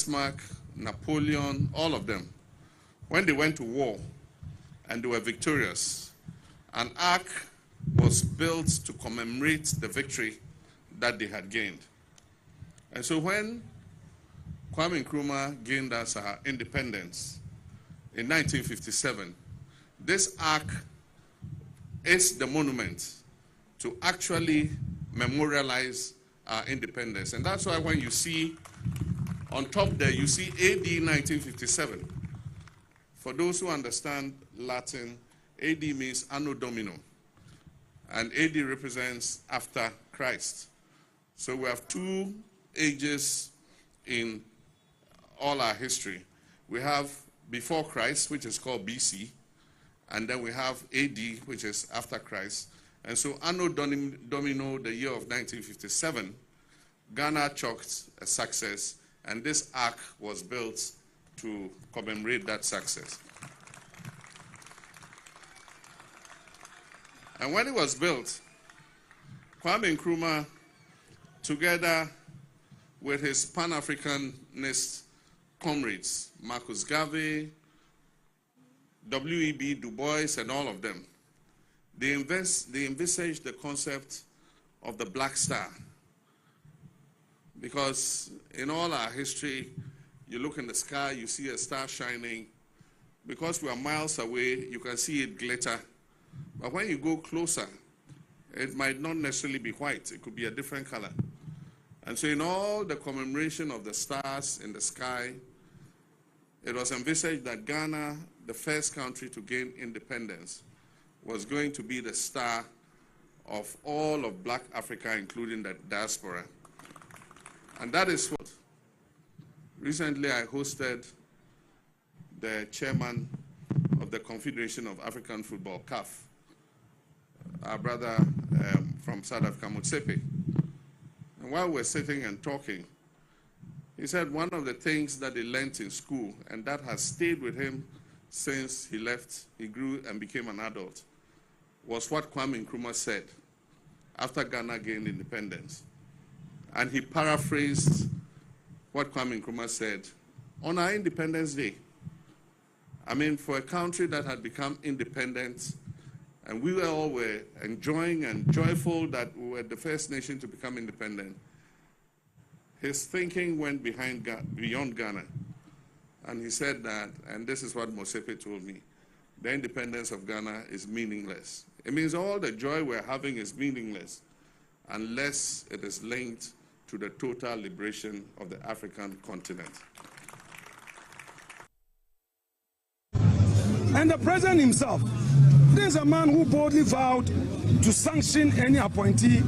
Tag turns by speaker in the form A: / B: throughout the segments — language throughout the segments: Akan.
A: Bismarck, Napoleon, all of them, when they went to war and they were victorious, an ark was built to commemorate the victory that they had gained. And so when Kwame Nkrumah gained us our independence in 1957, this ark is the monument to actually memorialize our independence. And that's why when you see on top there, you see AD 1957. For those who understand Latin, AD means Anno Domino, and AD represents after Christ. So we have two ages in all our history. We have before Christ, which is called BC, and then we have AD, which is after Christ. And so Anno Domino, the year of 1957, Ghana chalked a success, and this ark was built to commemorate that success. And when it was built, Kwame Nkrumah, together with his Pan-Africanist comrades, Marcus Garvey, W.E.B. Du Bois, and all of them, they envisaged the concept of the Black Star. Because in all our history, you look in the sky, you see a star shining. Because we are miles away, you can see it glitter. But when you go closer, it might not necessarily be white. It could be a different color. And so in all the commemoration of the stars in the sky, it was envisaged that Ghana, the first country to gain independence, was going to be the star of all of Black Africa, including the diaspora. And that is what. Recently, I hosted the chairman of the Confederation of African Football, CAF, our brother from South Africa, Motsepe. And while we're sitting and talking, he said one of the things that he learned in school, and that has stayed with him since he left, he grew and became an adult, was what Kwame Nkrumah said after Ghana gained independence. And he paraphrased what Kwame Nkrumah said on our Independence Day. I mean, for a country that had become independent, and we all were enjoying and joyful that we were the first nation to become independent, his thinking went beyond Ghana. And he said that, and this is what Motsepe told me, the independence of Ghana is meaningless. It means all the joy we're having is meaningless unless it is linked to the total liberation of the African continent.
B: And the president himself, this is a man who boldly vowed to sanction any appointee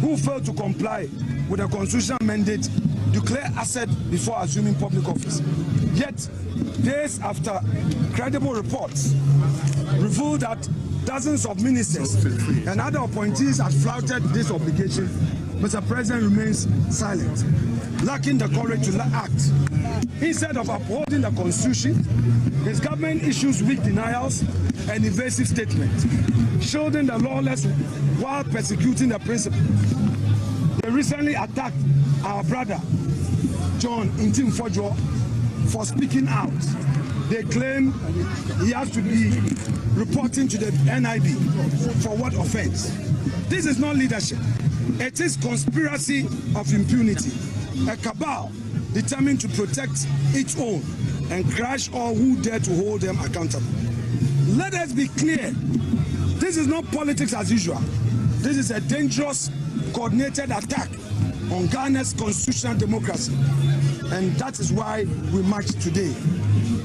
B: who failed to comply with the constitutional mandate, declare asset before assuming public office. Yet, days after credible reports revealed that dozens of ministers and other appointees had flouted this obligation, Mr. President remains silent, lacking the courage to act. Instead of upholding the Constitution, his government issues weak denials and evasive statements, shielding the lawless while persecuting the principle. They recently attacked our brother, John Intim-Fodjo, for speaking out. They claim he has to be reporting to the NIB for what offense? This is not leadership. It is conspiracy of impunity, a cabal determined to protect its own and crush all who dare to hold them accountable. Let us be clear, this is not politics as usual. This is a dangerous, coordinated attack on Ghana's constitutional democracy. And that is why we march today.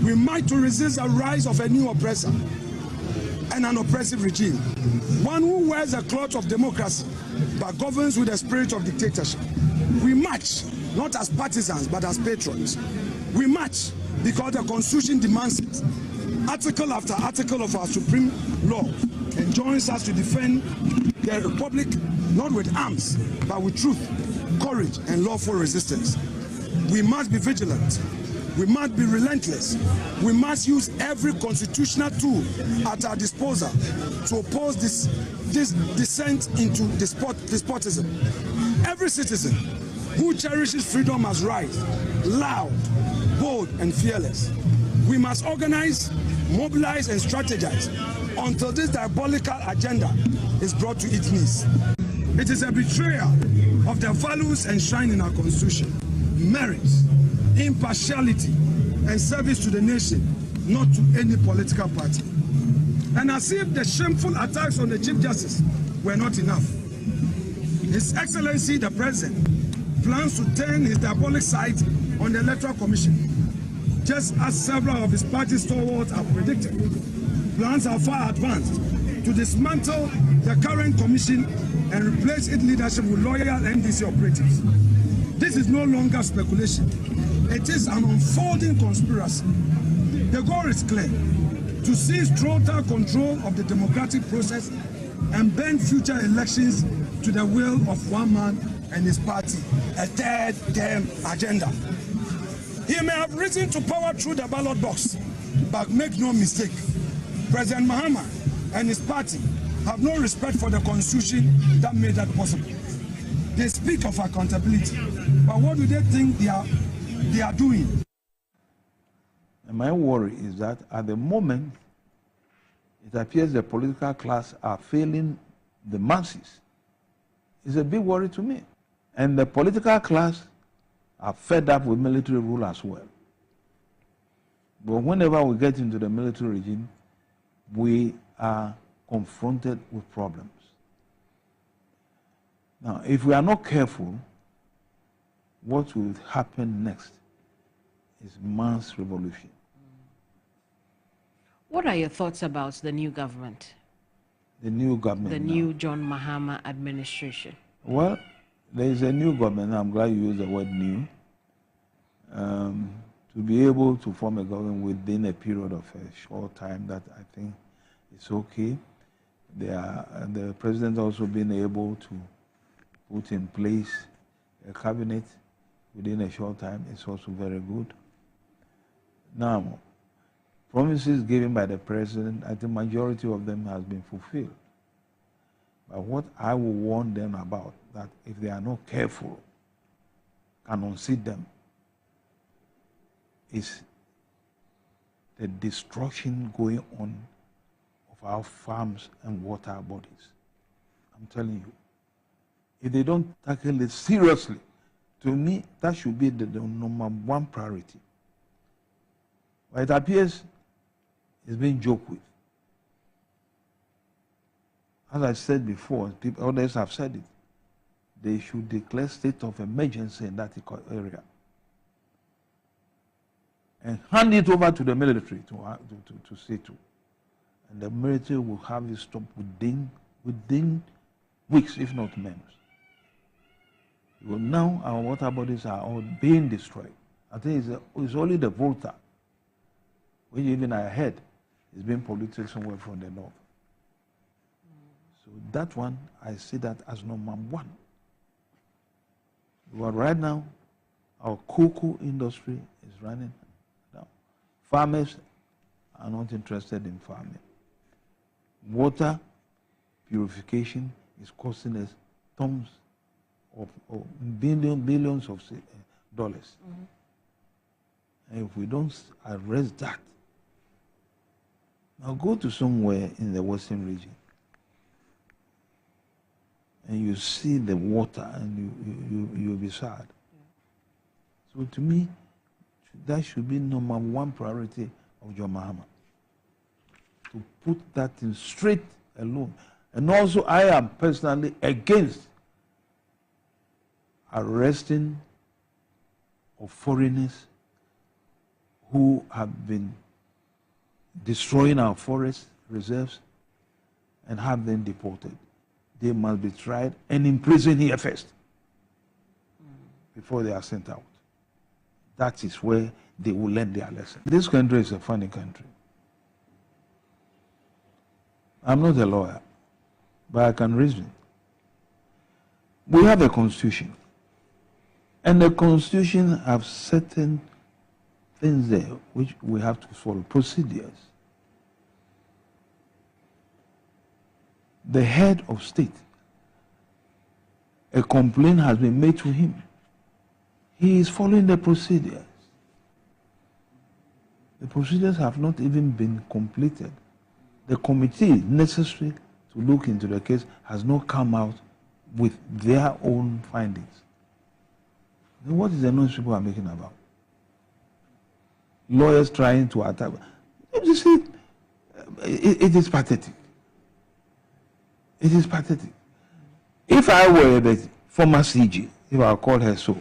B: We march to resist the rise of a new oppressor and an oppressive regime, one who wears the cloth of democracy but governs with the spirit of dictatorship. We march not as partisans but as patrons. We march because the Constitution demands it. Article after article of our supreme law enjoins us to defend the Republic not with arms but with truth, courage, and lawful resistance. We must be vigilant. We must be relentless. We must use every constitutional tool at our disposal to oppose this descent into despotism. Every citizen who cherishes freedom must rise, loud, bold, and fearless. We must organize, mobilize, and strategize until this diabolical agenda is brought to its knees. It is a betrayal of the values enshrined in our Constitution: merit, impartiality, and service to the nation, not to any political party. And as if the shameful attacks on the Chief Justice were not enough, His Excellency the President plans to turn his diabolic sight on the Electoral Commission, just as several of his party stalwarts have predicted. Plans are far advanced to dismantle the current commission and replace its leadership with loyal NDC operatives. This is no longer speculation. It is an unfolding conspiracy. The goal is clear: to seize total control of the democratic process and bend future elections to the will of one man and his party, a third term agenda. He may have risen to power through the ballot box, but make no mistake, President Mahama and his party have no respect for the Constitution that made that possible. They speak of accountability, but what do they think they are doing?
C: And my worry is that at the moment, it appears the political class are failing the masses. It's a big worry to me. And the political class are fed up with military rule as well. But whenever we get into the military regime, we are confronted with problems. Now, if we are not careful, what will happen next is mass revolution.
D: What are your thoughts about the new government?
C: The new government.
D: The new John Mahama administration.
C: Well, there is a new government. I'm glad you used the word new. To be able to form a government within a period of a short time, that I think is okay. The president also been able to put in place a cabinet within a short time is also very good. Now, promises given by the president, I think majority of them has been fulfilled. But what I will warn them about, that if they are not careful, can unseat them, is the destruction going on of our farms and water bodies. I'm telling you, if they don't tackle it seriously, to me, that should be the number one priority. But it appears it's being joked with. As I said before, others have said it, they should declare state of emergency in that area and hand it over to the military to see to. And the military will have it stopped within weeks, if not months. Well, now our water bodies are all being destroyed. I think it's only the Volta, which even ahead is being polluted somewhere from the north. So that one, I see that as number one. But right now, our cocoa industry is running down. Farmers are not interested in farming. Water purification is costing us tons of billions of dollars. Mm-hmm. And if we don't arrest that, now go to somewhere in the Western region and you see the water and you'll be sad. Yeah. So to me, that should be number one priority of John Mahama, to put that in straight alone. And also I am personally against arresting of foreigners who have been destroying our forest reserves and have them deported. They must be tried and imprisoned here first before they are sent out. That is where they will learn their lesson. This country is a funny country. I'm not a lawyer, but I can reason. We have a constitution, and the constitution have certain things there which we have to follow, procedures. The head of state, a complaint has been made to him He is following the procedures. The procedures have not even been completed. The committee necessary to look into the case has not come out with their own findings. Then what is the noise people are making about? Lawyers trying to attack. You see, it is pathetic. It is pathetic. If I were the former CG, if I call her so,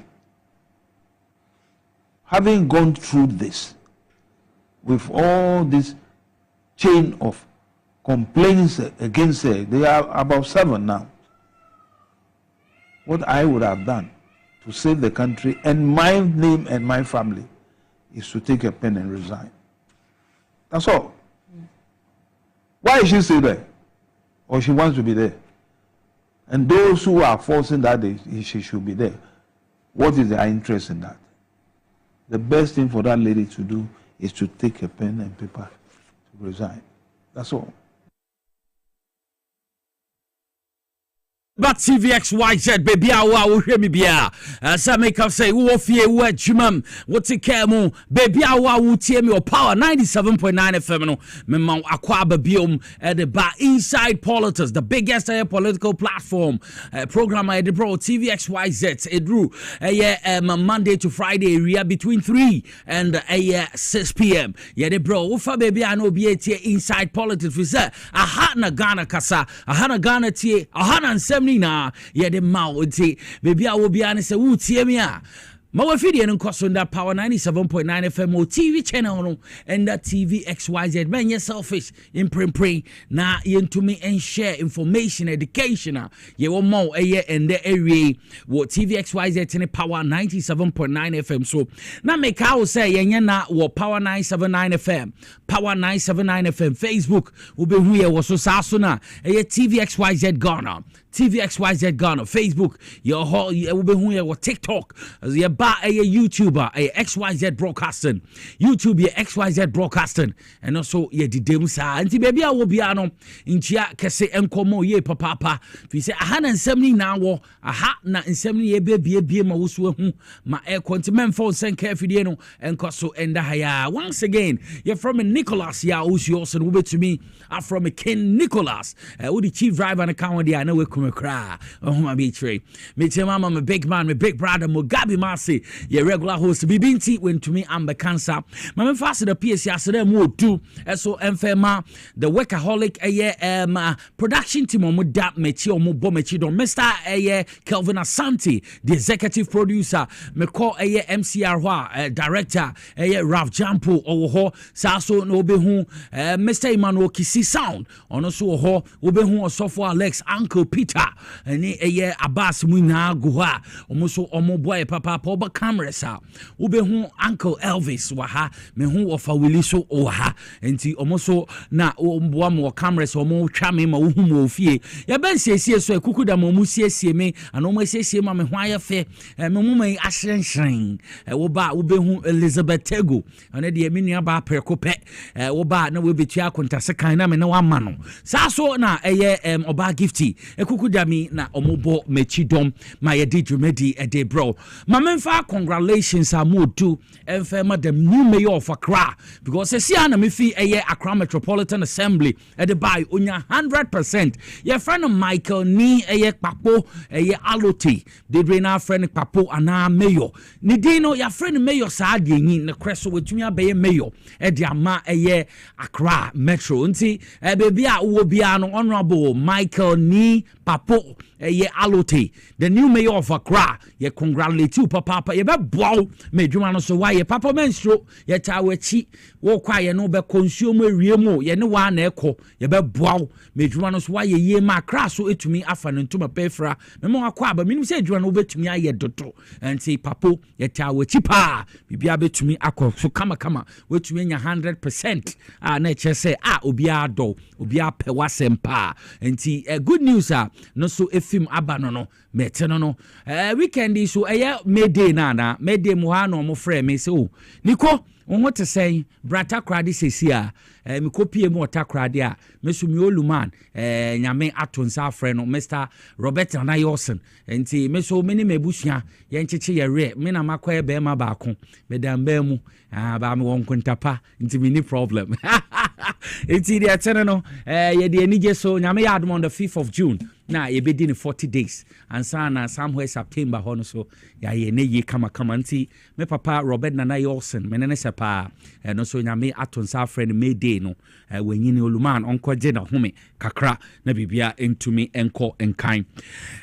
C: having gone through this, with all this chain of complaints against her, they are about 7 now. What I would have done to save the country and my name and my family is to take a pen and resign. That's all. Why is she still there? Or she wants to be there? And those who are forcing that she should be there, what is their interest in that? The best thing for that lady to do is to take a pen and paper to resign. That's all.
E: But TVXYZ, baby, I will hear me bia. Some make up say, who fear what jumam, what take care mo, baby, I will tear me or power 97.9 FM. No, Memang Aquaba Biom at the bar Inside Politics, the biggest political platform program I did bro TVXYZ. It drew Monday to Friday area between 3 and 6 p.m. Yeah, the bro, ufa baby, I know be Inside Politics. We say, a hat na Ghana kasa, a hana Ghana tie, a hana and 70 na ye de ma oti baby a wo bia ne se wo tie me a ma wa fidie no nkoso nda power 97.9 FM o TV channel no and that TV XYZ man you selfish in print na yentumi and share information education ye wo mo eye and the area wo TV XYZ ne power 97.9 FM so na make how say yenye na wo power 979 FM power 979 FM Facebook wo be hu ye wo so saso na eye TV XYZ Ghana TVXYZ Ghana, Facebook, your whole, you will be here, TikTok, your bar, a YouTuber, a XYZ Broadcasting, YouTube, your XYZ Broadcasting, and also your Didemusa, and baby, I will be on in Chia Kese Enkomo, ye papa. If you say 170 now, a hat na in 70 ye baby, my usu, my air continent phone, send carefully, and Koso and Haya. Once again, you're from a Nicholas, ya, who's yours, and over to me, I'm from a Ken Nicholas, who the chief driver and account, I know we cry. Oh, my betray. Me tell mama, my big man, my big brother, Mugabe Marcy, your regular host, BBT, when to me, I'm the cancer. My faster the PSC, I said, more do. So, Enfema, the workaholic, production team, Mudap, Mechi, or Mubomechi, don't Mr. Kelvin Asante, the executive producer, me call MCR, director, Ralph Jampo, or Sasso, no be who, Mr. Emmanuel Kisi Sound, on also ho, Obehu, or software Alex, Uncle Peter, and Abbas Muna Guha, almost omo boy papa poba cameras out. Ubehu Uncle Elvis waha, mehu of a williso oha, and see almost na one more cameras or more charming ma uhumo fie. Ya ben say so a kuku da momu see me, and almost say mamma why fair, and mamma ashen shrine, woba ubehu Elizabeth Tego, and the minia ba percope, woba no will be chia contasakina and no one mano. Saso na oba gifty. Kukudami na omobo mechidom my edidrumedi ede bro. Mamemfa congratulations amodu enfema the new mayor of Accra because see na me fi Accra Metropolitan Assembly ede buy onya 100%. Your friend Michael ni papo alote de na friend papo ana mayor. Ni dino your friend mayor sa de yin na kreso wetumi abaye mayor ede ama Accra Metro nti baby a wo bia no honorable Michael ni papo alote the new mayor of Accra ye congratulate you papa ye be bow me dwuma no so why ye papa menstro ye tawachi wo kwa ye no be consume wiemo ye ne wa na ekọ ye be bow me dwuma no so why ye ma Accra so etumi afa no ntoma pefra me mo akọ aba minim se dwuma no betumi aye dodo and say papo ye tawachi pa bibia betumi akọ so kama wetumi nya 100% na che say obi ado obi apewa sempa enti good news no so efim aba no mete no weekend so Mayday na Mayday mu ha no mo frɛ me se Nico won to say brata krade sesi a me kopie mu ota krade a me so me oluman nyame atonsa frɛ no Mr. Robert Anayosen enti me so me ni mebusua ye ncheche ye re me na makoye be ma baako me dan ba mu ba me won kontapa enti me ni problem enti de atene no ye de anije so nyame ya adom on the 5th of June na ye be din 40 days ansa na somewhere September hono so ya ye ne ye kama nti me papa Robert Anayosen me ne sepa no so nyame atonsa frɛ no Mayday no wanyini oluman onkoje na home kakra na bibia entumi enko enkan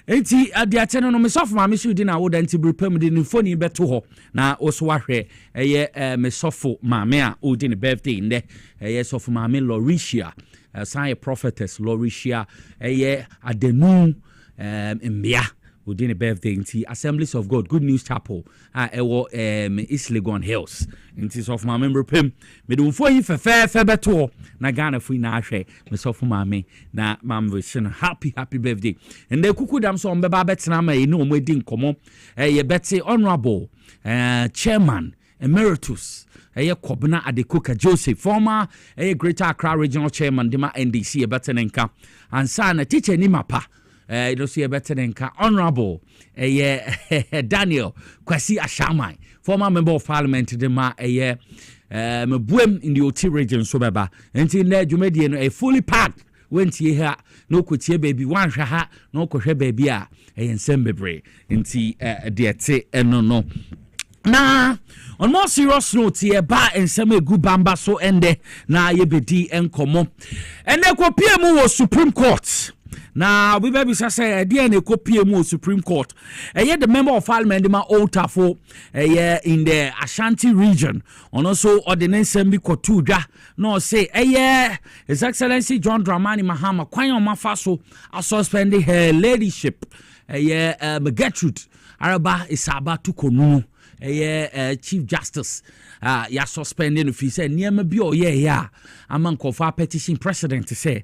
E: enti ade atene no me sof ma me so di na wo da nti brepam di nfoni beto ho na oso wahwe me sofo ma me a odi ne birthday nde sofo ma me Lauricia sign prophetess Lauricia adenu mbia within a birthday in Assemblies of God Good News Chapel East Legon Hills in of my member Pim me do for you for fair beto na Ghana fui na hwe me so for mame na mam wish happy birthday and the kuku dam so mbeba betina ma no mo di nkomo ye beti honorable chairman emeritus Kobna Adekoka Joseph, former Greater Accra Regional Chairman, Dima NDC, Betenenka, and son, a teacher Nimapa, you see a Betenenka, Honorable Daniel Kwasi Ashamai, former Member of Parliament, Dima Mbuem in the OT region, Sobeba, and in there, Jumedian, a fully packed. Went ye here, no could ye baby one shaha, no could baby and sembebre, and see dear te and no. Na on more serious note here ba enseme gu bamba so ende na yebedi enkomo ene kopie mu wo Supreme Court na we be say dey na kopie mu Supreme Court the member of parliament ma Otafo in the Ashanti region on also ordinance bi kotu dwa no say His Excellency John Dramani Mahama kwan o mafa so suspend her ladyship Gertrude Araba Isaba tukonu Chief Justice ya suspending if he said niema bi o ya among kofa petition president to say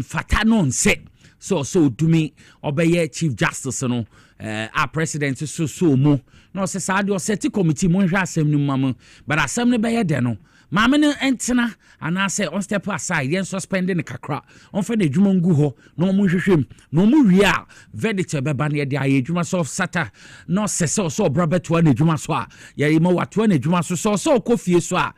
E: fata no nse so do me obey Chief Justice no our president so mo no say sa de o set committee mo hwa asem ni mamu but asem ne be ye de no maame no entena ana say on step aside yen suspending the kakra on fe na adwuma ngu ho no mo hwehwem no mo wi a verdict be ba na de aye adwuma so sata no sese so brabeto na adwuma so a ye ma wato na adwuma so okofie so a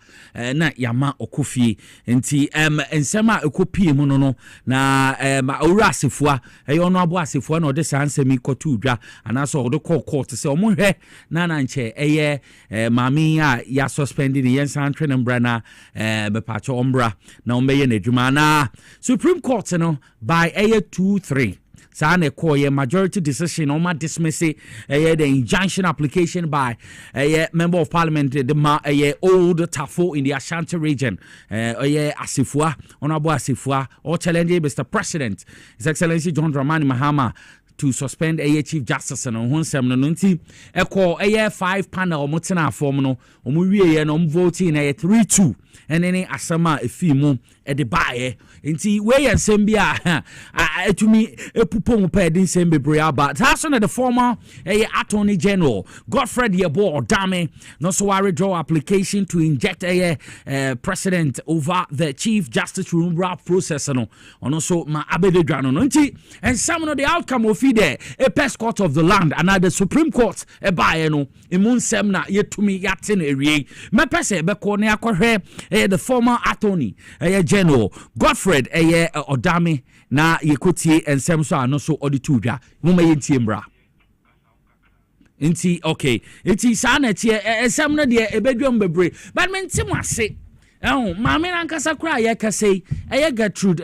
E: na yama okofie nti ensema ekopie mu no na ma owura asefua ono abo asefua na ode sansemi kotu dwa ana so ode court say omo hwe na nche maame a ya suspending yen santwe na bepacho ombra na ombeye na adwuma na Supreme Court no by 2-3 sa na call majority decision on ma dismiss the injunction application by member of parliament the old Tafo in the Ashanti region asifua honorable asifua or challenge Mr. President His Excellency John Dramani Mahama to suspend Chief Justice and on some no nti call 5 panel motena form no omuwie no voting 3-2 and any asama efimu e de bae nti we ensem bia etumi epupo mpedin sembe brea but that's on the former Attorney General Godfrey Yebo Odame no so withdraw application to inject president over the Chief Justice removal process no ono so ma abededwa no nti and some of the outcome of there a pest court of the land and the Supreme Court bae no emunsem na yetumi yaten ewie me pese be ko ne akohwe the former Attorney General Godfred Odame na yekotie ensem so ano so auditu dwa moma yentie mbra nti okay nti sa na tie ensem no de ebedwam bebre but menti mo ase maame na nkasa kura ye kase Gertrude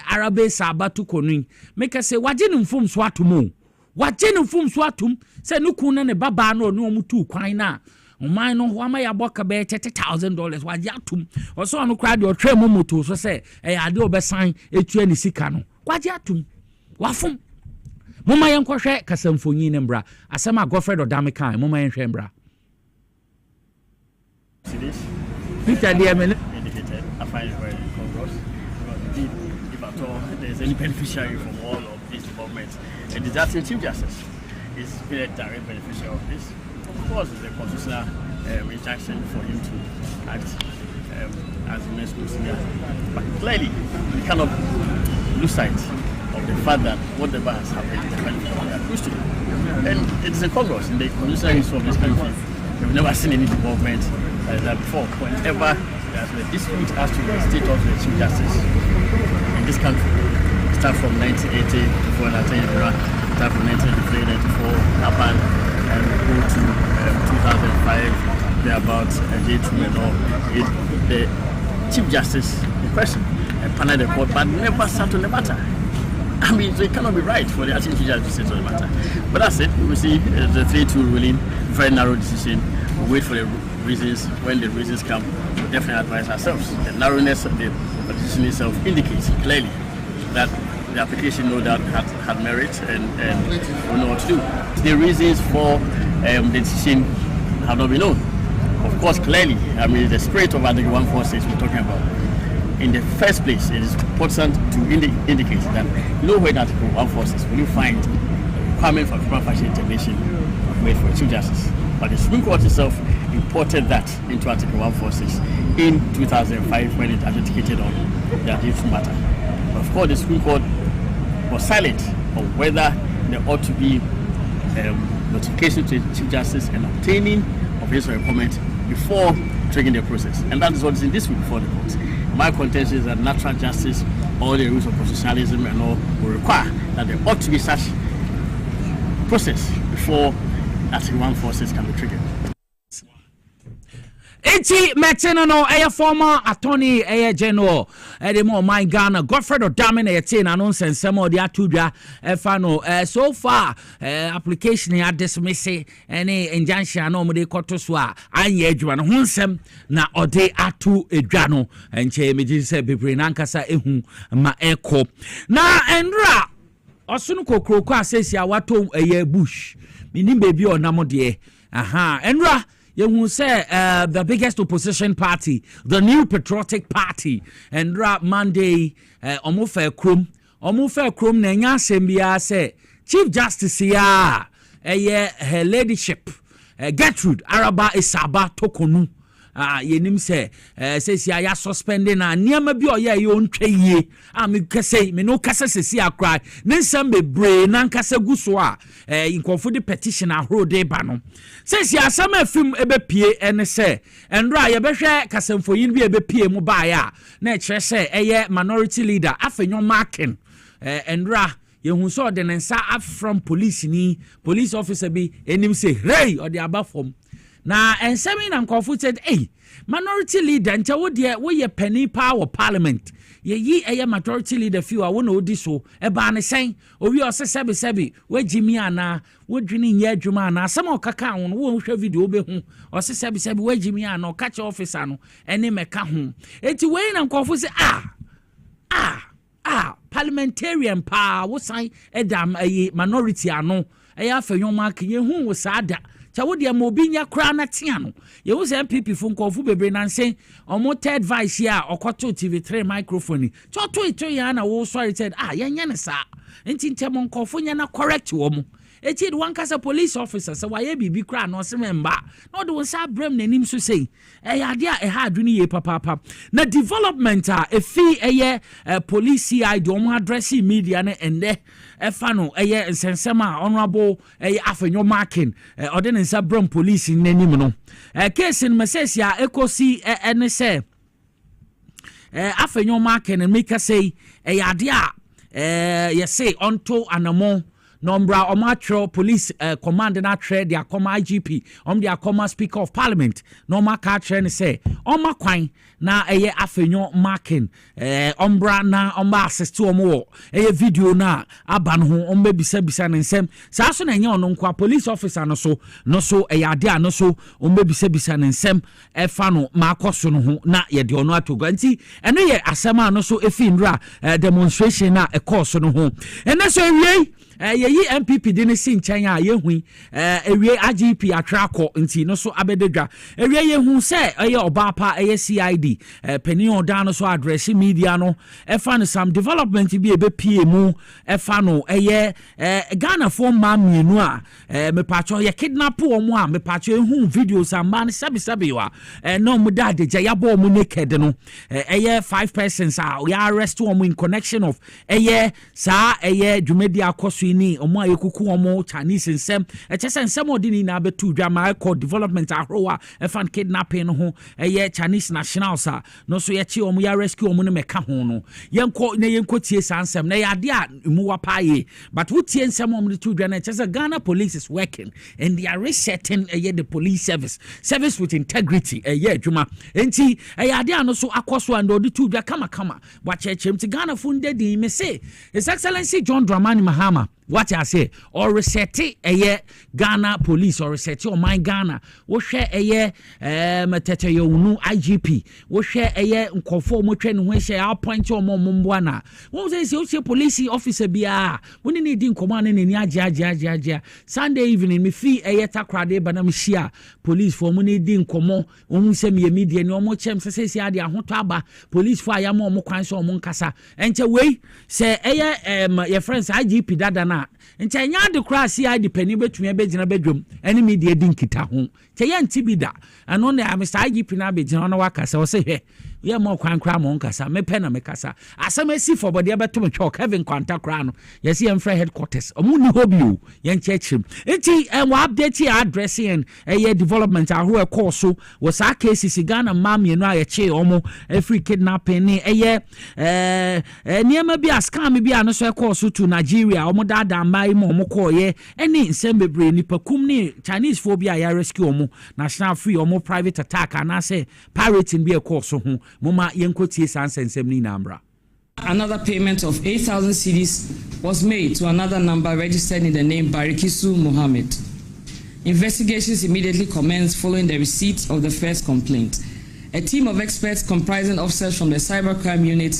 E: Arabe Sabatu konun make say waje ne mfom so atom waje ne mfom so atom se nuku na ne baba na no mutu kwan na man no ho ama ya boka be $30,000 waje atom oso no kura de otwe momoto so se ade obesan etua ni sika no waje atom wafom moma yenkohwe kasamfonyi ne mbra asema Godfred Odame kan moma yenhwe mbra Peter Diamond
F: indicated I find it very incongruous because the if at all there's any beneficiary from all of these developments. And the acting Chief Justice is been a direct beneficiary of this. Of course, it's a constitutional injunction for him to act as the next senior. But clearly, we cannot lose sight of the fact that whatever has happened is used to do. And it is a progress in the constitutional history of this country. We've never seen any development like that before. Whenever there's a dispute as to the state of the Chief Justice in this country, start from 1980 before start from 1983, 94, Japan, and go to 2005, they're about J2 and all. The Chief Justice in question paneled the court, but never sat on the matter. I mean, so it cannot be right for the acting Chief Justice to sit on the matter. But that's it. We see the 3-2 ruling, very narrow decision. We wait for the reasons. When the reasons come, we'll definitely advise ourselves. The narrowness of the decision itself indicates clearly that the application, no doubt, had merit and we know what to do. The reasons for the decision have not been known. Of course, clearly, I mean, the spirit of Article 146 we're talking about. In the first place, it is important to indicate that nowhere in Article 146 will you find a requirement for prima facie determination made for a Chief Justice. But the Supreme Court itself imported that into Article 146 in 2005 when it adjudicated on the J2 matter. But of course, the Supreme Court was silent on whether there ought to be notification to the Chief Justice and obtaining of his appointment before triggering the process. And that is what is in dispute before the court. My contention is that natural justice, all the rules of constitutionalism and all will require that there ought to be such process before Article 146 can be triggered.
E: Eti Metino no a former attorney a general edemo my Ghana Godfred Odame na yete na no nsensem de atudwa no so far application ya dismiss any injunction no mo de koto so a anye adwuma no honsem na ode atu edwa no enche meji se bebre na nkasa ehu ma eko na enra osunu kokroko asesi awato bush minim baby onamo de enra you say the biggest opposition party, the New Patriotic Party, and Monday, Omufe Krum Nenya Sembia say Chief Justice ya her ladyship Gertrude Araba Isaba Tokonu. Yenim say says ya suspending na niam bi oya ye ontwa yie me kase me no kase sesi akra nensam bebre nan kase guso a inkonfo de petition ahoro ba no says ya asam afim ebepie ene say enra ye behwe kasemfoyin bi ebepie mu ba ya na ekire say eye minority leader afenyo marking enra yehu so de nensa from police officer bi enim say hey or the aba from na ensemi na nkofo said minority leader ncha wo de wo ye penny power parliament ye yi eye majority leader few a wo na odi so e ba ne sen owi o se sebi we jimi ana wo dwini nya adwuma ana asem okaka ho wo hwe video be hu o se sebi we jimi ana o catch officer no ene meka ho enti we na nkofo se parliamentarian pa wo san edam minority ano afenyo mark ye hu wo sada chawo de mo bi nya kra na tia no ye wo se MPP fo nkofu bebre na nse omo third vice here okoto TV3 microphone choto ito ya na wo sorry said ye nya ne sa enti ntemo nkofu nya na correct wo mo eti de one kasa police officer so wa ye bibi kra no se memba no de won sa brem nanim so sei ya de a ha adwene ye papa na development efi police CI de omo address media ne ende efa no nsensem a honorable afenyo marking ode ne sa brem police nanim no case in mesesia ekosi ene se afenyo marking and make say ya de a ye say onto anamo Nombra Omatro police command na trade their comma IGP their comma speaker of parliament normal car train say oma kwan na afenyo marking ombra na omba assist to omo video na aban ho ombe bisa nsem sa so na nya ono nkwa police officer no so ade a no so ombe bisa nsem efa no makoso no ho na ye de ono atoga nti eno ye asema no so efi ndra demonstration na course no ho ene so ewie Ye MPP de ne si nkyɛn a ye hu ewie IGP atrakɔ nti no so abededwa ewie ye hu sɛ oba pa CID penny oda no so address media no ɛfa no some development bi ebepie mu ɛfa no Ghana for ma mienu a me pacho ye kidnap omo a me pacho hu videos a man sabi wa no mu da de ya bo mu naked no 5 persons a we arrest omo in connection of sa dwumedi akoso ni omo ayekuku omo Chinese nsem kyese nsem odi na betu dwama called development ahrowa fan kidnapping ho Chinese nationals a no so ye chi omo ya rescue omo no meka ho no yenko tie sansem na ya de a mu wapaye but wotie nsem omo to dwana kyese Ghana police is working and they are resetting the police service with integrity dwuma enti ya de no so akoso and odi to dwa kama wa chechem ti Ghana funde di me say His Excellency John Dramani Mahama what I say or reset Ghana police or reset or my Ghana wo hwe metete yo nu IGP wo hwe nkofo mo twen ho hwe appoint o mombo na wo say o police officer bia wo ni di nkomo na ni agya Sunday evening me fi takrade ba na me hia police for mo ni di nkomo ohun se me media ni o mo chem se ade ahoto aba police for aya mo kwan so mo nkasa enche wei se your friends IGP dada na nche nya de kra CID pani betumi abegina bedwom ene media di nkita ho che ye ntibida ano na Mr. IGP na abegina na wakasa o se hwe ye mo kwan kra mo nkasa me pe na me kasa asama si for body abeto chok Kevin kwanta kra no ye se emfra headquarters omu ni hobby ye nchechim enti wa update your address and development aho e call so was our cases Ghana mam ye no a ye che omo free kidnapping ni niema bi scam bi ano so e call so to Nigeria omo dada mai mo call ye any nsem bebre ni pakum ni Chinese phobia ya rescue omo national free omo private attack and say pirating bi e call so ho moma yenkotie sansensem ni nambra.
G: Another payment of 8,000 cedis was made to another number registered in the name Barikisu Mohammed. Investigations immediately commenced following the receipt of the first complaint. A team of experts comprising officers from the Cybercrime Unit,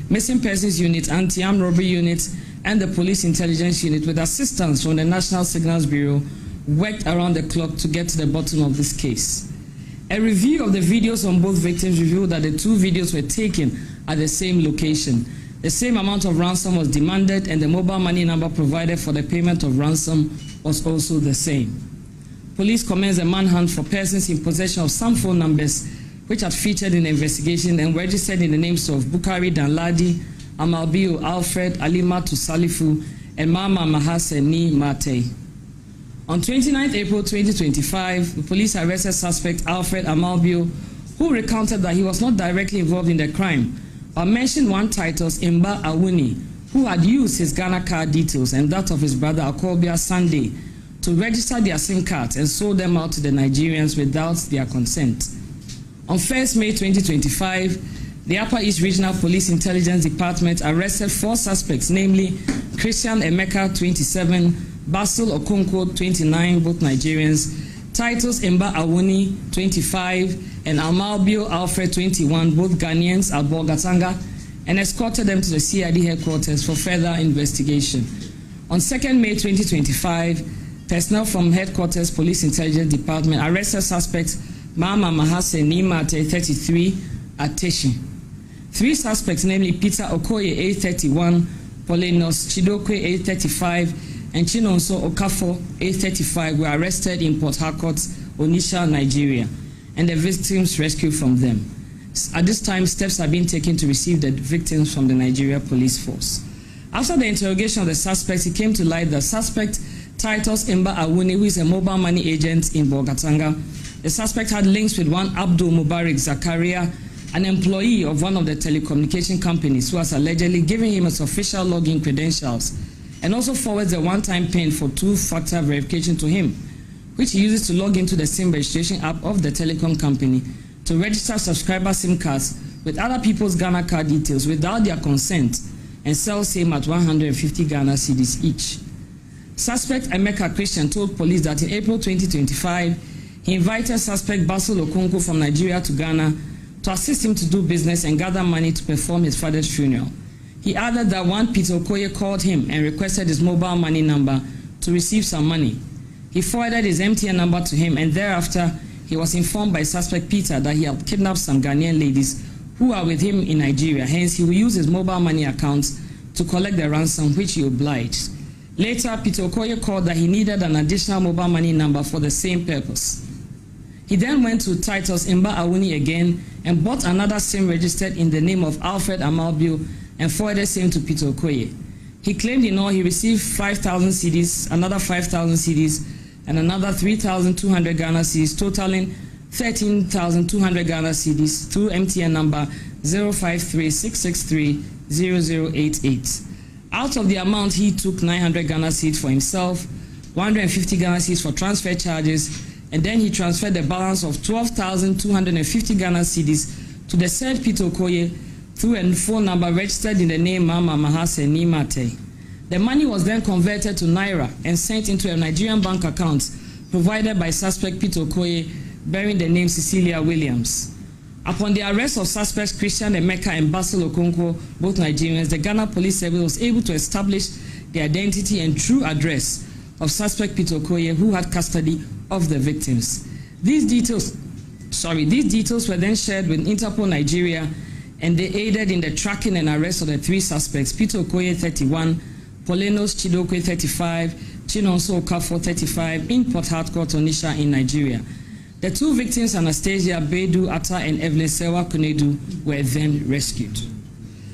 G: Missing Persons Unit, Anti-Armed Robbery Unit, and the Police Intelligence Unit, with assistance from the National Signals Bureau, worked around the clock to get to the bottom of this case. A review of the videos on both victims revealed that the two videos were taken at the same location. The same amount of ransom was demanded, and the mobile money number provided for the payment of ransom was also the same. Police commenced a manhunt for persons in possession of some phone numbers which had featured in the investigation and registered in the names of Bukari Danladi, Amalbio Alfred, Alimatu Salifu, and Mama Mahaseni Mate. On 29 April 2025, the police arrested suspect Alfred Amalbio, who recounted that he was not directly involved in the crime, but mentioned one Titus Imba Awuni, who had used his Ghana card details and that of his brother Akobia Sunday to register their SIM cards and sold them out to the Nigerians without their consent. On 1st May 2025, the Upper East Regional Police Intelligence Department arrested 4 suspects, namely Christian Emeka, 27, Basil Okonkwo, 29, both Nigerians, Titus Imba Awuni, 25, and Amalbio Alfred, 21, both Ghanaians, at Bolgatanga, and escorted them to the CID headquarters for further investigation. On 2nd May 2025, personnel from Headquarters Police Intelligence Department arrested suspects Mama Mahaseni Mate, 33, at Teshi. 3 suspects, namely Peter Okoye, age 31, Polinos Chidokwe, age 35, and Chinonso Okafo, age 35, were arrested in Port Harcourt, Onitsha, Nigeria, and the victims rescued from them. At this time, steps are being taken to receive the victims from the Nigeria Police Force. After the interrogation of the suspects, it came to light that suspect Titus Imba Awuni, who is a mobile money agent in Bolgatanga, the suspect had links with one Abdul Mubarak Zakaria, an employee of one of the telecommunication companies, who has allegedly given him his official login credentials and also forwards a one-time PIN for 2-factor verification to him, which he uses to log into the SIM registration app of the telecom company to register subscriber SIM cards with other people's Ghana card details without their consent and sell same at 150 Ghana cedis each. Suspect Emeka Christian told police that in April 2025, he invited suspect Basil Okonkwo from Nigeria to Ghana to assist him to do business and gather money to perform his father's funeral. He added that one Peter Okoye called him and requested his mobile money number to receive some money. He forwarded his MTN number to him, and thereafter he was informed by suspect Peter that he had kidnapped some Ghanaian ladies who are with him in Nigeria. Hence, he will use his mobile money accounts to collect the ransom, which he obliged. Later, Peter Okoye called that he needed an additional mobile money number for the same purpose. He then went to Titus Imba Awuni again and bought another SIM registered in the name of Alfred Amalbio and forwarded same to Peter Okoye. He claimed in all he received 5,000 cedis, another 5,000 cedis, and another 3,200 Ghana cedis, totaling 13,200 Ghana cedis through MTN number 053-663-0088. Out of the amount, he took 900 Ghana cedis for himself, 150 Ghana cedis for transfer charges, and then he transferred the balance of 12,250 Ghana cedis to the said Peter Okoye through a phone number registered in the name Mahama Nimate. The money was then converted to Naira and sent into a Nigerian bank account provided by suspect Peter Okoye bearing the name Cecilia Williams. Upon the arrest of suspects Christian Emeka and Basil Okonkwo, both Nigerians, the Ghana Police Service was able to establish the identity and true address of suspect Peter Okoye, who had custody of the victims. These details were then shared with Interpol Nigeria, and they aided in the tracking and arrest of the three suspects: Peter Okoye, 31, Polinos Chidokwe, 35, Chinonso Okafor, 35, in Port Harcourt, Onitsha, in Nigeria. The two victims, Anastasia Bedu Atta and Evelyn Sewa Kunedu, were then rescued.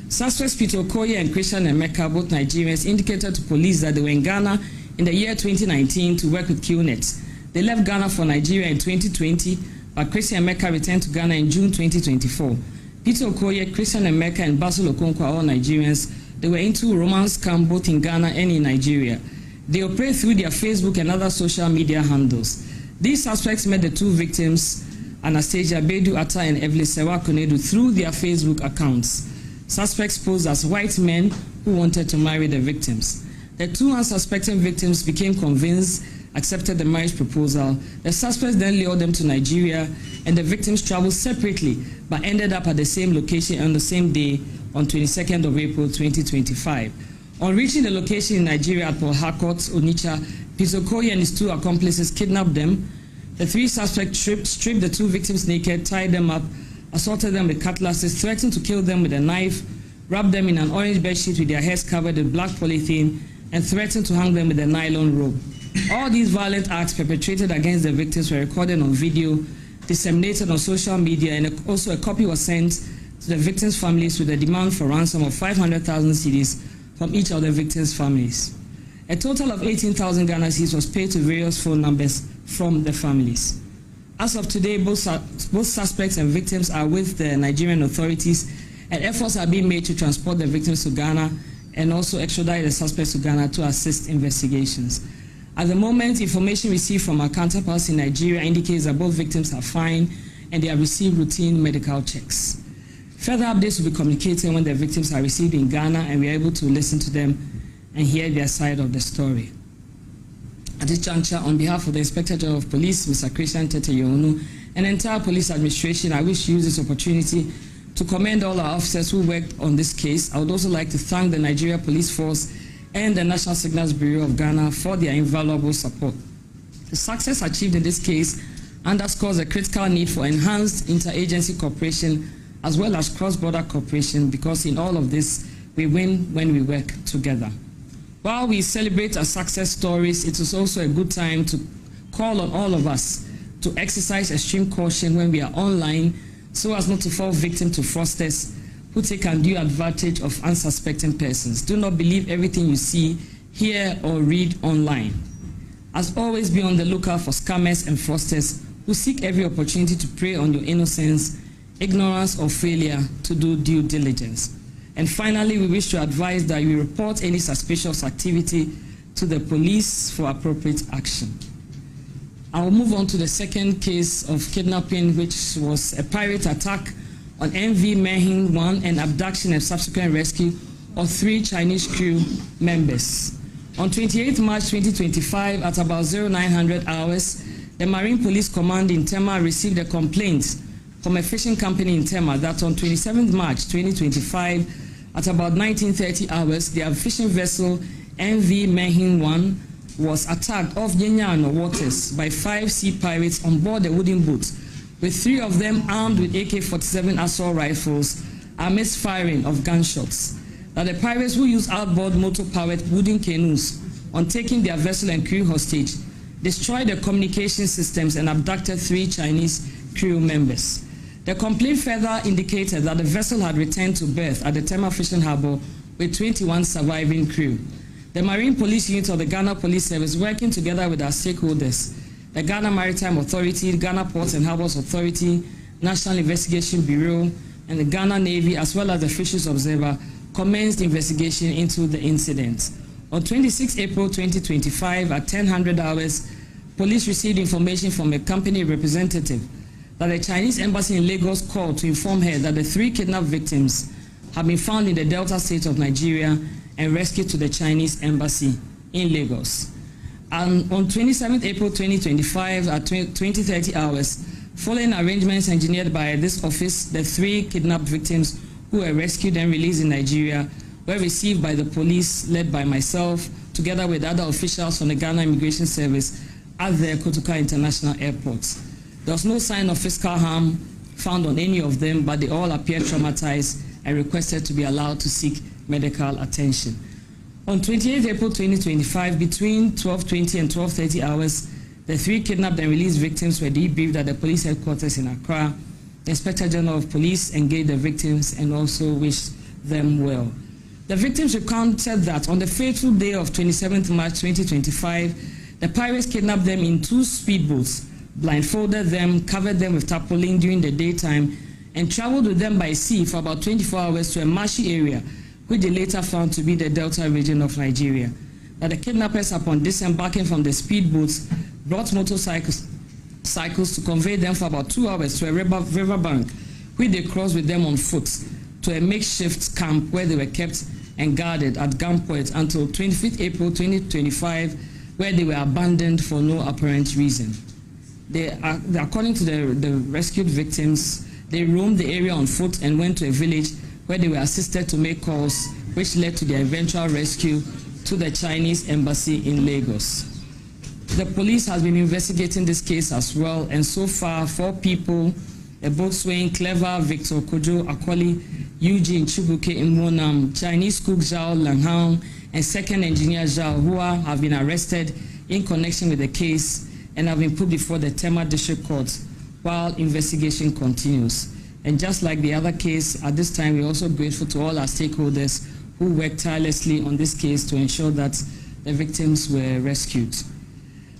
G: Suspects Peter Okoye and Christian Emeka, both Nigerians, indicated to police that they were in Ghana in the year 2019 to work with QNet. They left Ghana for Nigeria in 2020, but Christian Emeka returned to Ghana in June 2024. Peter Okoye, Christian Emeka, and Basil Okonkwo are all Nigerians. They were into romance scam both in Ghana and in Nigeria. They operate through their Facebook and other social media handles. These suspects met the two victims, Anastasia Bedu Atta and Evelyn Sewa Kunedu, through their Facebook accounts. Suspects posed as white men who wanted to marry the victims. The two unsuspecting victims became convinced, accepted the marriage proposal. The suspects then lured them to Nigeria, and the victims traveled separately but ended up at the same location on the same day on 22nd of April 2025. On reaching the location in Nigeria at Port Harcourt, Onitsha, Peter Okoye and his two accomplices kidnapped them. The three suspects stripped the two victims naked, tied them up, assaulted them with cutlasses, threatened to kill them with a knife, wrapped them in an orange bedsheet with their heads covered with black polythene, and threatened to hang them with a nylon rope. All these violent acts perpetrated against the victims were recorded on video, disseminated on social media, and also a copy was sent to the victims' families with a demand for ransom of 500,000 cedis from each of the victims' families. A total of 18,000 Ghana cedis was paid to various phone numbers from the families. As of today, both suspects and victims are with the Nigerian authorities, and efforts are being made to transport the victims to Ghana and also extradite the suspects to Ghana to assist investigations. At the moment, information received from our counterparts in Nigeria indicates that both victims are fine and they have received routine medical checks. Further updates will be communicated when the victims are received in Ghana and we are able to listen to them and hear their side of the story. At this juncture, on behalf of the Inspector General of Police, Mr. Christian Tete Younu, and the entire police administration, I wish to use this opportunity to commend all our officers who worked on this case. I would also like to thank the Nigeria Police Force and the National Signals Bureau of Ghana for their invaluable support. The success achieved in this case underscores the critical need for enhanced interagency cooperation as well as cross-border cooperation, because in all of this, we win when we work together. While we celebrate our success stories, it is also a good time to call on all of us to exercise extreme caution when we are online so as not to fall victim to fraudsters who take undue advantage of unsuspecting persons. Do not believe everything you see, hear, or read online. As always, be on the lookout for scammers and fraudsters who seek every opportunity to prey on your innocence, ignorance, or failure to do due diligence. And finally, we wish to advise that you report any suspicious activity to the police for appropriate action. I will move on to the second case of kidnapping, which was a pirate attack on MV Mehin 1 and abduction and subsequent rescue of 3 Chinese crew members. On 28 March 2025, at about 0900 hours, the Marine Police Command in Tema received a complaint from a fishing company in Tema that on 27 March 2025, at about 19:30 hours, their fishing vessel MV Mehin 1 was attacked off Yenyano waters by 5 sea pirates on board a wooden boat, with 3 of them armed with AK-47 assault rifles amidst firing of gunshots. That the pirates, who used outboard motor-powered wooden canoes on taking their vessel and crew hostage, destroyed the communication systems and abducted 3 Chinese crew members. The complaint further indicated that the vessel had returned to berth at the Tema Fishing Harbour with 21 surviving crew. The Marine Police Unit of the Ghana Police Service, working together with our stakeholders, the Ghana Maritime Authority, the Ghana Ports and Harbours Authority, National Investigation Bureau, and the Ghana Navy, as well as the Fisheries Observer, commenced investigation into the incident. On 26 April 2025, at 10:00 hours, police received information from a company representative that the Chinese embassy in Lagos called to inform her that the 3 kidnapped victims have been found in the Delta State of Nigeria and rescued to the Chinese embassy in Lagos. And on 27 April 2025 at 20:30 hours, following arrangements engineered by this office, the 3 kidnapped victims who were rescued and released in Nigeria were received by the police, led by myself, together with other officials from the Ghana Immigration Service at the Kotoka International Airport. There was no sign of physical harm found on any of them, but they all appeared traumatized and requested to be allowed to seek medical attention. On 28 April 2025, between 12:20 and 12:30 hours, the 3 kidnapped and released victims were debriefed at the police headquarters in Accra. The Inspector General of Police engaged the victims and also wished them well. The victims recounted that on the fateful day of 27th March 2025, the pirates kidnapped them in 2 speedboats, blindfolded them, covered them with tarpaulin during the daytime, and traveled with them by sea for about 24 hours to a marshy area, which they later found to be the Delta region of Nigeria. That the kidnappers, upon disembarking from the speedboats, brought motorcycles to convey them for about 2 hours to a riverbank, which they crossed with them on foot to a makeshift camp where they were kept and guarded at gunpoint until 25th April 2025, where they were abandoned for no apparent reason. According to the rescued victims, they roamed the area on foot and went to a village where they were assisted to make calls, which led to their eventual rescue to the Chinese embassy in Lagos. The police has been investigating this case as well, and so far 4 people, a boatswain Clever Victor Kojo Akwali, Eugene Chubuke Imwonam, Chinese cook Zhao Langhang, and second engineer Zhao Hua, have been arrested in connection with the case and have been put before the Tema District Court while investigation continues. And just like the other case, at this time we're also grateful to all our stakeholders who worked tirelessly on this case to ensure that the victims were rescued.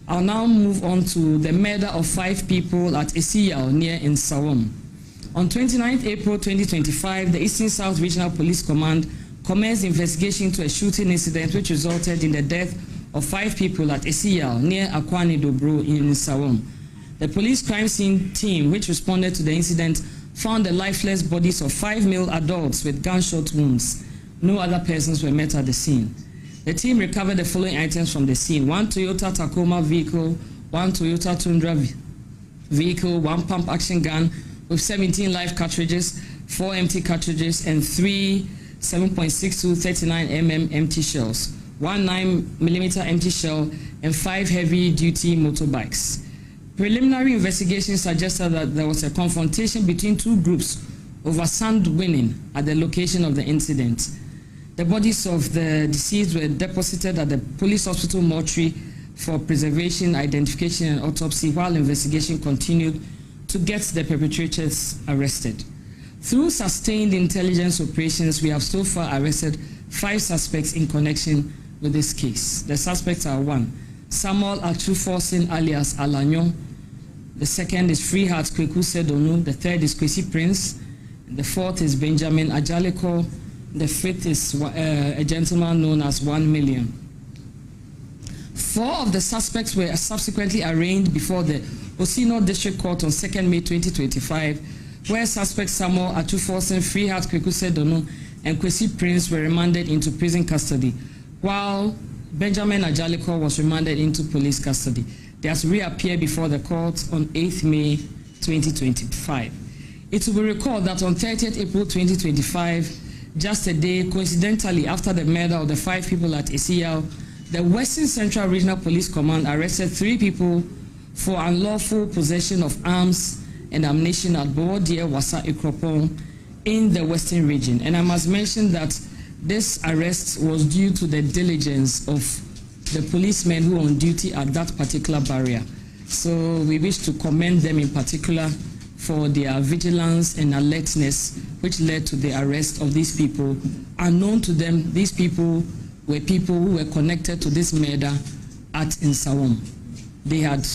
G: I'll now move on to the murder of 5 people at Esiyao near Nsawam. On 29 April 2025, the Eastern South Regional Police Command commenced investigation into a shooting incident which resulted in the death of 5 people at Esiyao near Akwani Dobro in Nsawam. The police crime scene team, which responded to the incident, found the lifeless bodies of 5 male adults with gunshot wounds. No other persons were met at the scene. The team recovered the following items from the scene: 1 Toyota Tacoma vehicle, 1 Toyota Tundra vehicle, 1 pump action gun with 17 live cartridges, 4 empty cartridges, and 3 7.62 39mm empty shells, 1 9mm empty shell, and 5 heavy-duty motorbikes. Preliminary investigation suggested that there was a confrontation between 2 groups over sand winning at the location of the incident. The bodies of the deceased were deposited at the police hospital mortuary for preservation, identification, and autopsy while investigation continued to get the perpetrators arrested. Through sustained intelligence operations, we have so far arrested 5 suspects in connection with this case. The suspects are: 1, Samuel Achuforsin alias Alanyo. The second is Freeheart Kweku Sedonu. The third is Kwesi Prince. The fourth is Benjamin Ajaliko. The fifth is a gentleman known as 1 Million. 4 of the suspects were subsequently arraigned before the Osino District Court on 2nd May 2025, where suspects Samuel Achuforsin, Freeheart Kweku Sedonu, and Kwesi Prince were remanded into prison custody, while Benjamin Ajaliko was remanded into police custody. They have to reappear before the court on 8th May 2025. It will be recalled that on 30th April 2025, just a day coincidentally after the murder of the 5 people at ACL, the Western Central Regional Police Command arrested 3 people for unlawful possession of arms and ammunition at Boodie Wasa Ikropong in the Western region. And I must mention that this arrest was due to the diligence of the policemen who were on duty at that particular barrier. So we wish to commend them in particular for their vigilance and alertness, which led to the arrest of these people. Unknown to them, these people were people who were connected to this murder at Nsawam. They had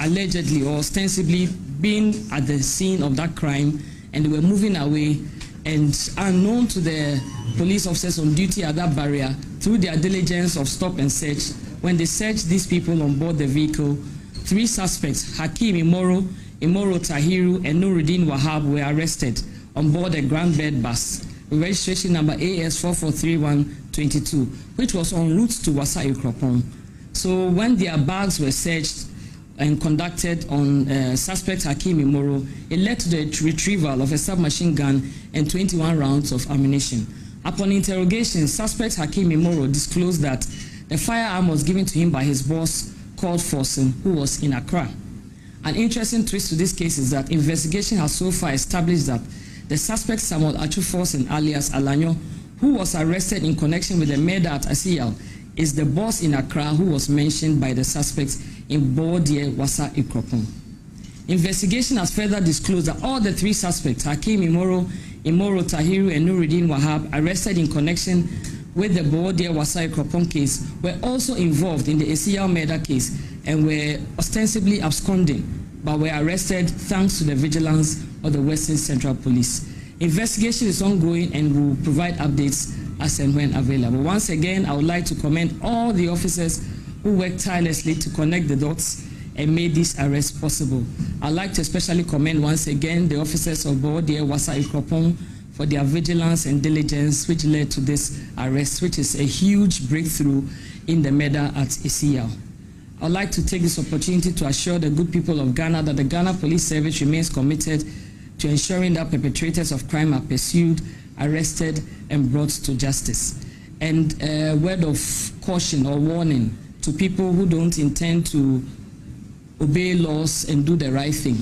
G: allegedly or ostensibly been at the scene of that crime, and they were moving away, and unknown to the police officers on duty at that barrier, through their diligence of stop and search, when they searched these people on board the vehicle, 3 suspects, Hakim Imoro Tahiru, and Nuruddin Wahab, were arrested on board a Grand Bed bus, registration number AS443122, which was en route to Wasa Ikropong. So when their bags were searched and conducted on suspect Hakim Imoro, it led to the retrieval of a submachine gun and 21 rounds of ammunition. Upon interrogation, suspect Hakim Imoro disclosed that the firearm was given to him by his boss called Forsen, who was in Accra. An interesting twist to this case is that investigation has so far established that the suspect Samuel Achu Forsen, alias Alanyo, who was arrested in connection with the murder at Asial, is the boss in Accra who was mentioned by the suspects in Boodie Wasa Ikropong. Investigation has further disclosed that all the 3 suspects, Hakim Imoro Tahiru, and Nuruddin Wahab, arrested in connection with the Boodie Wasa Ikropong case, were also involved in the ACL murder case and were ostensibly absconding, but were arrested thanks to the vigilance of the Western Central Police. Investigation is ongoing and will provide updates as and when available. Once again, I would like to commend all the officers who worked tirelessly to connect the dots and made this arrest possible. I'd like to especially commend once again the officers of Boodie Wasa Ikropong for their vigilance and diligence, which led to this arrest, which is a huge breakthrough in the murder at ACL. I'd like to take this opportunity to assure the good people of Ghana that the Ghana Police Service remains committed to ensuring that perpetrators of crime are pursued, arrested, and brought to justice. And a word of caution or warning to people who don't intend to obey laws and do the right thing.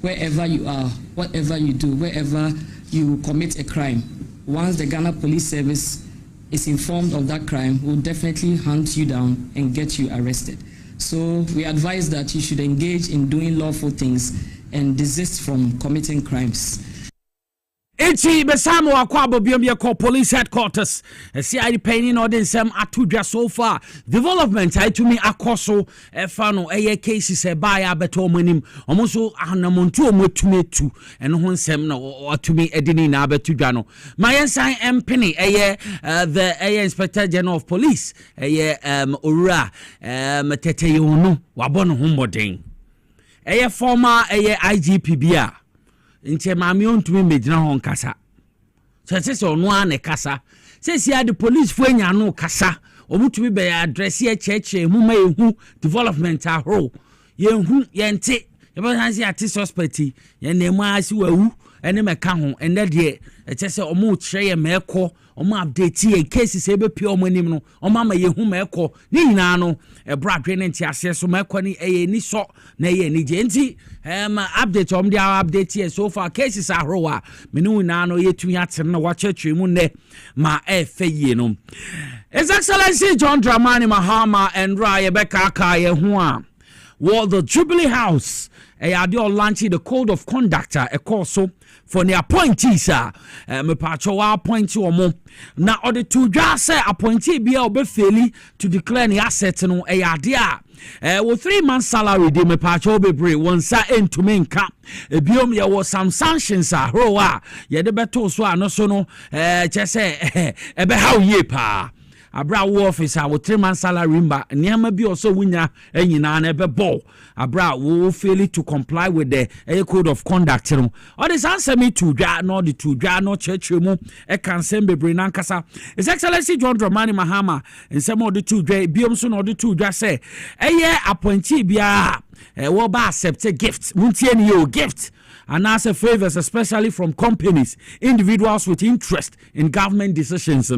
G: Wherever you are, whatever you do, wherever you commit a crime, once the Ghana Police Service is informed of that crime, will definitely hunt you down and get you arrested. So we advise that you should engage in doing lawful things and desist from committing crimes.
E: Eti besamo akwabo biomye ko police headquarters. CID painting ordinance atudwa so far. Development I to me akoso efano eye cases e ba ya beto manim. Omoso anamontu omotumetu eno ho nsem na atumi edini na betudwa no. Mayensan empene eye the Inspector General of Police eye Owura Teteye Onu wabono ho mbodin. Eye former eye IGP bia nche maami ontumi medina ho nkasa sese ono ane kasa sese ya the police fu enya no kasa omutumi be address ye cheche hu ma ehu development ahoro ye hu ye nte ye ba hansi ati suspect ye na emu asi wawu ene meka ho ene de chese omo kire ye meko omo update ye cases ebe pia omo anim no omo ama ye hu meko ni nyina no ebradwe ne nti ase so meko ni ni so na ye ni je nti update om dia update here so far cases are wa menu na no yetumi atem na wacheche mu ne ma efeye no His Excellency John Dramani Mahama and Raya Beka ye ho a the Jubilee House adio launching the code of conduct a course for the appointees me pacho wa appoint omo na ode to dwa say appointee bia obefeli to declare the asset no dia with 3 months salary de me pacho bebre wonsa entumi nka ebiom ye was some sanctions ahro a ye de beto so anoso no chese ebe how ye pa abra wo officer with 3 months salary mba niam bi oso wunya enyina na ebe ball abra wo fail to comply with the code of conduct no all this answer me to dwa no the to dwa no chechemu e kan sem bebre nankasa His Excellency John Dramani Mahama nsem o the to dwa biom so no the to dwa say appointee bia wo ba accept gift muntie ni yo gift and as a favors, especially from companies, individuals with interest in government decisions.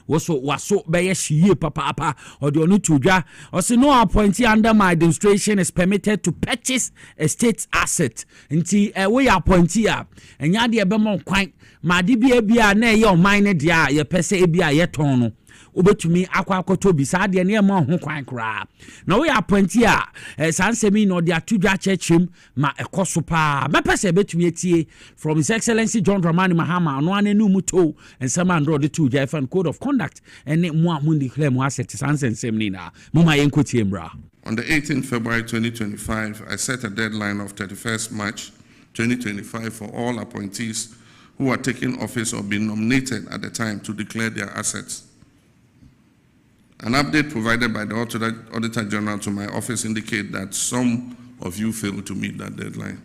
E: Was so by a papa or the only tuja or say no appointee under my administration is permitted to purchase a state asset. Until we appointee and yadi a bemon quite my DBA na your minor dia ye pese ebia ye tono. Ubetumi akwakoto bisa de ne ma ho kwan kra na we appointee sansemi no de atudwa chechim ma ekoso pa mepese betumi etie from His Excellency John Dramani Mahama no anenu muto ensema andro de tudwa fan code of conduct ene mo amundi declare mo asset sansensem ni na mo ma yenkotie mra.
A: On the 18th February 2025, I set a deadline of 31st March 2025 for all appointees who are taking office or being nominated at the time to declare their assets. An update provided by the Auditor General to my office indicate that some of you failed to meet that deadline.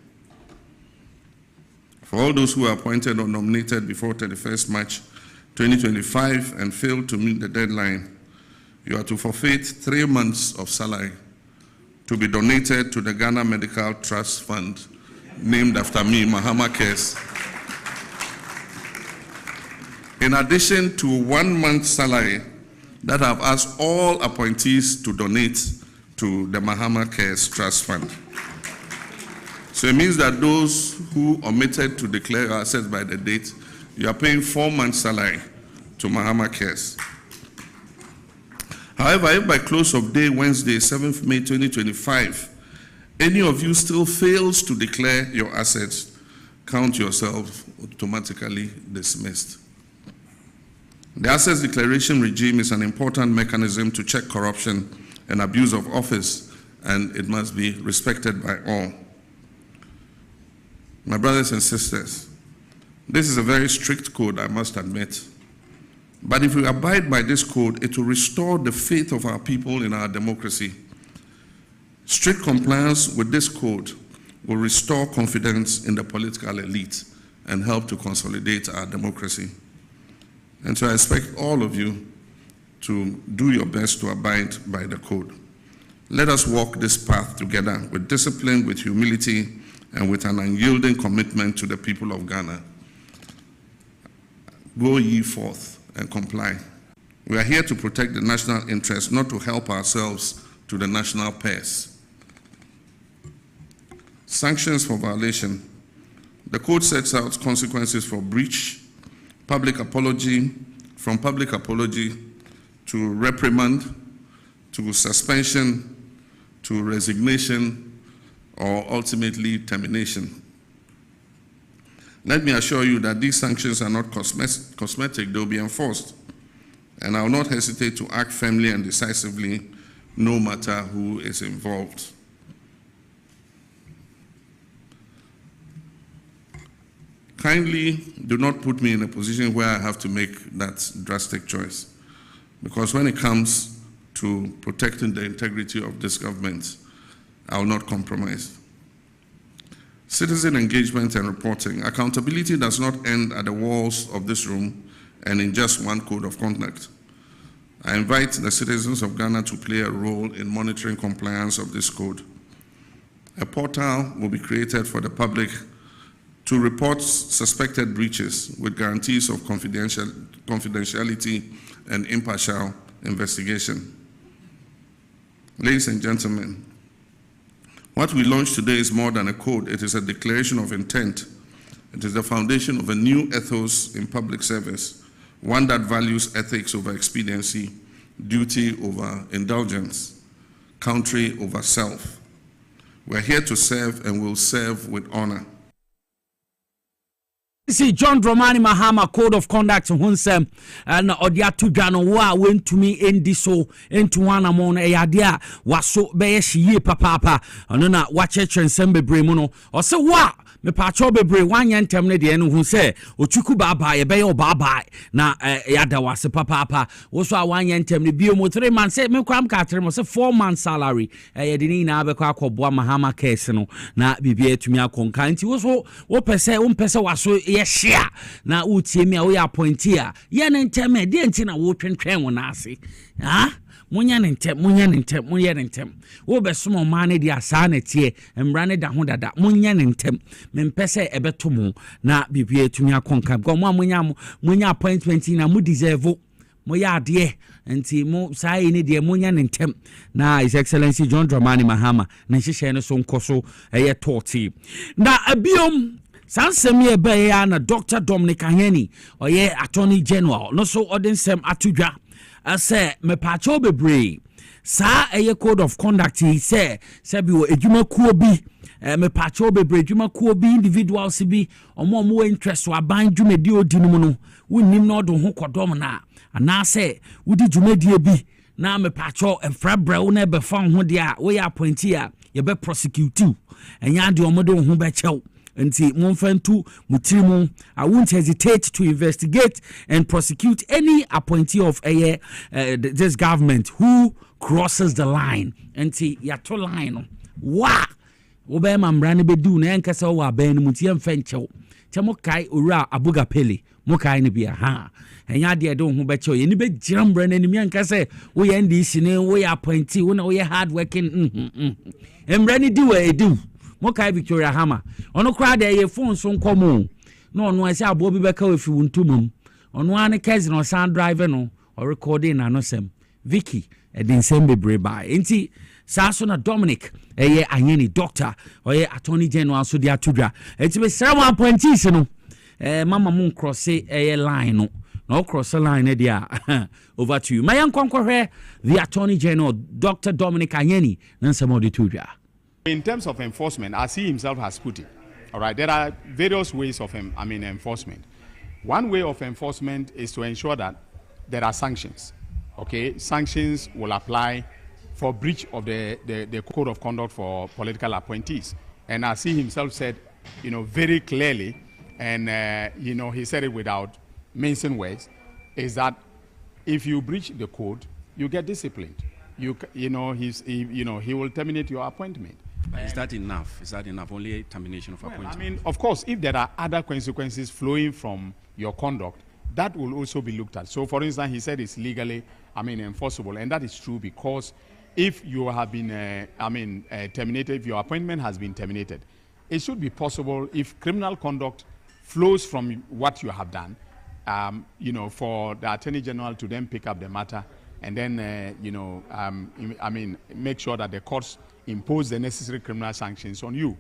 A: For all those who were appointed or nominated before 31st March 2025 and failed to meet the deadline, you are to forfeit 3 months of salary to be donated to the Ghana Medical Trust Fund, named after me, Mahama Cares. In addition to 1 month's salary that I've asked all appointees to donate to the Mahama Cares Trust Fund. So it means that those who omitted to declare assets by the date, you are paying 4 months' salary to Mahama Cares. However, if by close of day Wednesday, 7th May 2025, any of you still fails to declare your assets, count yourself automatically dismissed. The assets declaration regime is an important mechanism to check corruption and abuse of office, and it must be respected by all. My brothers and sisters, this is a very strict code, I must admit. But if we abide by this code, it will restore the faith of our people in our democracy. Strict compliance with this code will restore confidence in the political elite and help to consolidate our democracy. And so I expect all of you to do your best to abide by the code. Let us walk this path together with discipline, with humility, and with an unyielding commitment to the people of Ghana. Go ye forth and comply. We are here to protect the national interest, not to help ourselves to the national purse. Sanctions for violation. The code sets out consequences for breach, public apology, from public apology to reprimand, to suspension, to resignation, or ultimately termination. Let me assure you that these sanctions are not cosmetic, they'll be enforced. And I will not hesitate to act firmly and decisively, no matter who is involved. Kindly do not put me in a position where I have to make that drastic choice. Because when it comes to protecting the integrity of this government, I will not compromise. Citizen engagement and reporting. Accountability does not end at the walls of this room and in just one code of conduct. I invite the citizens of Ghana to play a role in monitoring compliance of this code. A portal will be created for the public to report suspected breaches with guarantees of confidentiality and impartial investigation. Ladies and gentlemen, what we launched today is more than a code. It is a declaration of intent. It is the foundation of a new ethos in public service, one that values ethics over expediency, duty over indulgence, country over self. We're here to serve and will serve with honor.
E: See John Dramani Mahama Code of Conduct Hunsem and Odiatu Janowa went to me in this so into one among a yadia was so besh ye papa and then watch it and send bremono or so what me pacho bebre 1 year terminate the end who say Ochuku baba e be o baba na yada was papa also 1 year terminate bio mo 3 months say me kram ka 3 months 4 months salary e de na be kwa akọboa Mahama case no na bibia tumi akonka nti wo pese waso ye share na utie me a we appointee a ye ne nteme de nti na wo twentwen wo na ase ha Munya nentem. Wo be somo ma ne dia saa na tie mmra ne da ho dada. Munya nentem. Mempese ebeto mo na bibie tumi akonka. Go mo munya appointment na mu deserve mo ya ade enti mo sai ni de munya nentem na His Excellency John Dramani Mahama na hihye ne so nkoso eye toti. Na abiom Sansem ye be ya na Dr. Dominic Aheni oye Attorney General no so odensem atudwa ase me pacho bebre sa eye code of conduct he say bi wo edwuma kuo bi me pacho bebre edwuma kuo bi individuals bi omo interest wa ban dwumedi odi no no wonnim na odo ho kodom na ana se wudi dwumedi bi na me pacho enfrabra wo na be fa ho de a wo ya appointee a ye be prosecute enya de omodo ho be chew nti monfantu mutirimu. I won't hesitate to investigate and prosecute any appointee of this government who crosses the line. Nti yato line wa obe mambrane bedu na enkasa wa ben muti emfenchew temo kai ora abuga pele mo kai ne bia ha enya de do ho bechew ye ni be girambrane anim enkasa wo ye ndc ne wo ye appointee wo na wo ye hard working embrane di wa edu Mokai Victoria Hammer. Ono kra de ye phone so nkomo. No no ase abo bi beka we fi wuntumum. Ono ane kezi no sound driver no or recording na no sem. Vicky edin sem bebre by. Enti saso na Dominic eye anyeni doctor oye Attorney General so dia tudwa. Enti be 7.0 no. Mama mun cross eye line no. No cross the line dia. Over to you. Mayan konkore the Attorney General Dr. Dominic Anyeni nansem odi tudwa.
H: In terms of enforcement, as he himself has put it, all right, there are various ways of enforcement. One way of enforcement is to ensure that there are sanctions. Okay, sanctions will apply for breach of the code of conduct for political appointees. And as he himself said, very clearly, and he said it without mincing words, is that if you breach the code, you get disciplined. He will terminate your appointment.
I: Is that enough? Is that enough? Only a termination of appointment?
H: I mean, of course, if there are other consequences flowing from your conduct, that will also be looked at. So, for instance, he said it's legally, enforceable, and that is true because if you have been, terminated, if your appointment has been terminated, it should be possible if criminal conduct flows from what you have done, for the Attorney General to then pick up the matter and then, make sure that the courts impose the necessary criminal sanctions on you.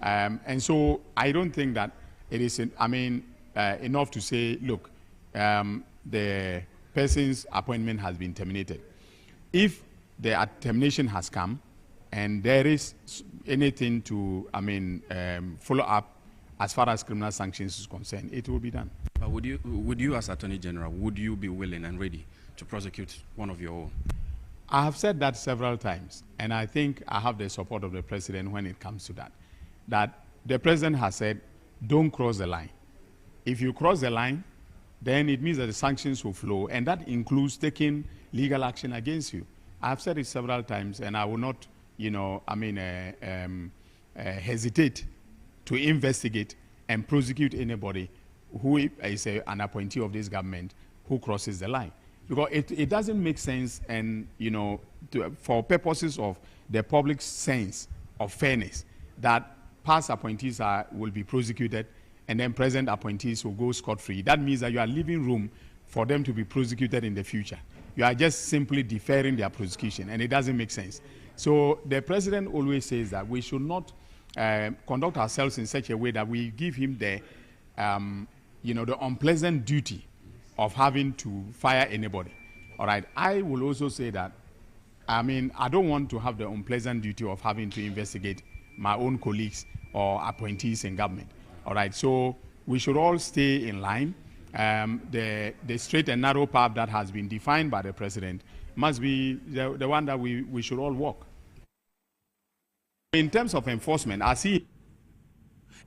H: And so I don't think that it is, enough to say, look, the person's appointment has been terminated. If the termination has come and there is anything to, follow up as far as criminal sanctions is concerned, it will be done.
I: But would you as Attorney General, would you be willing and ready to prosecute one of your own?
H: I have said that several times, and I think I have the support of the president when it comes to that. That the president has said, don't cross the line. If you cross the line, then it means that the sanctions will flow, and that includes taking legal action against you. I have said it several times, and I will not, hesitate to investigate and prosecute anybody who is an appointee of this government who crosses the line. Because it doesn't make sense, and for purposes of the public's sense of fairness, that past appointees will be prosecuted and then present appointees will go scot-free. That means that you are leaving room for them to be prosecuted in the future. You are just simply deferring their prosecution, and it doesn't make sense. So the president always says that we should not conduct ourselves in such a way that we give him the unpleasant duty of having to fire anybody. All right. I will also say that, I don't want to have the unpleasant duty of having to investigate my own colleagues or appointees in government. All right. So we should all stay in line. The straight and narrow path that has been defined by the president must be the one that we should all walk. In terms of enforcement, I see.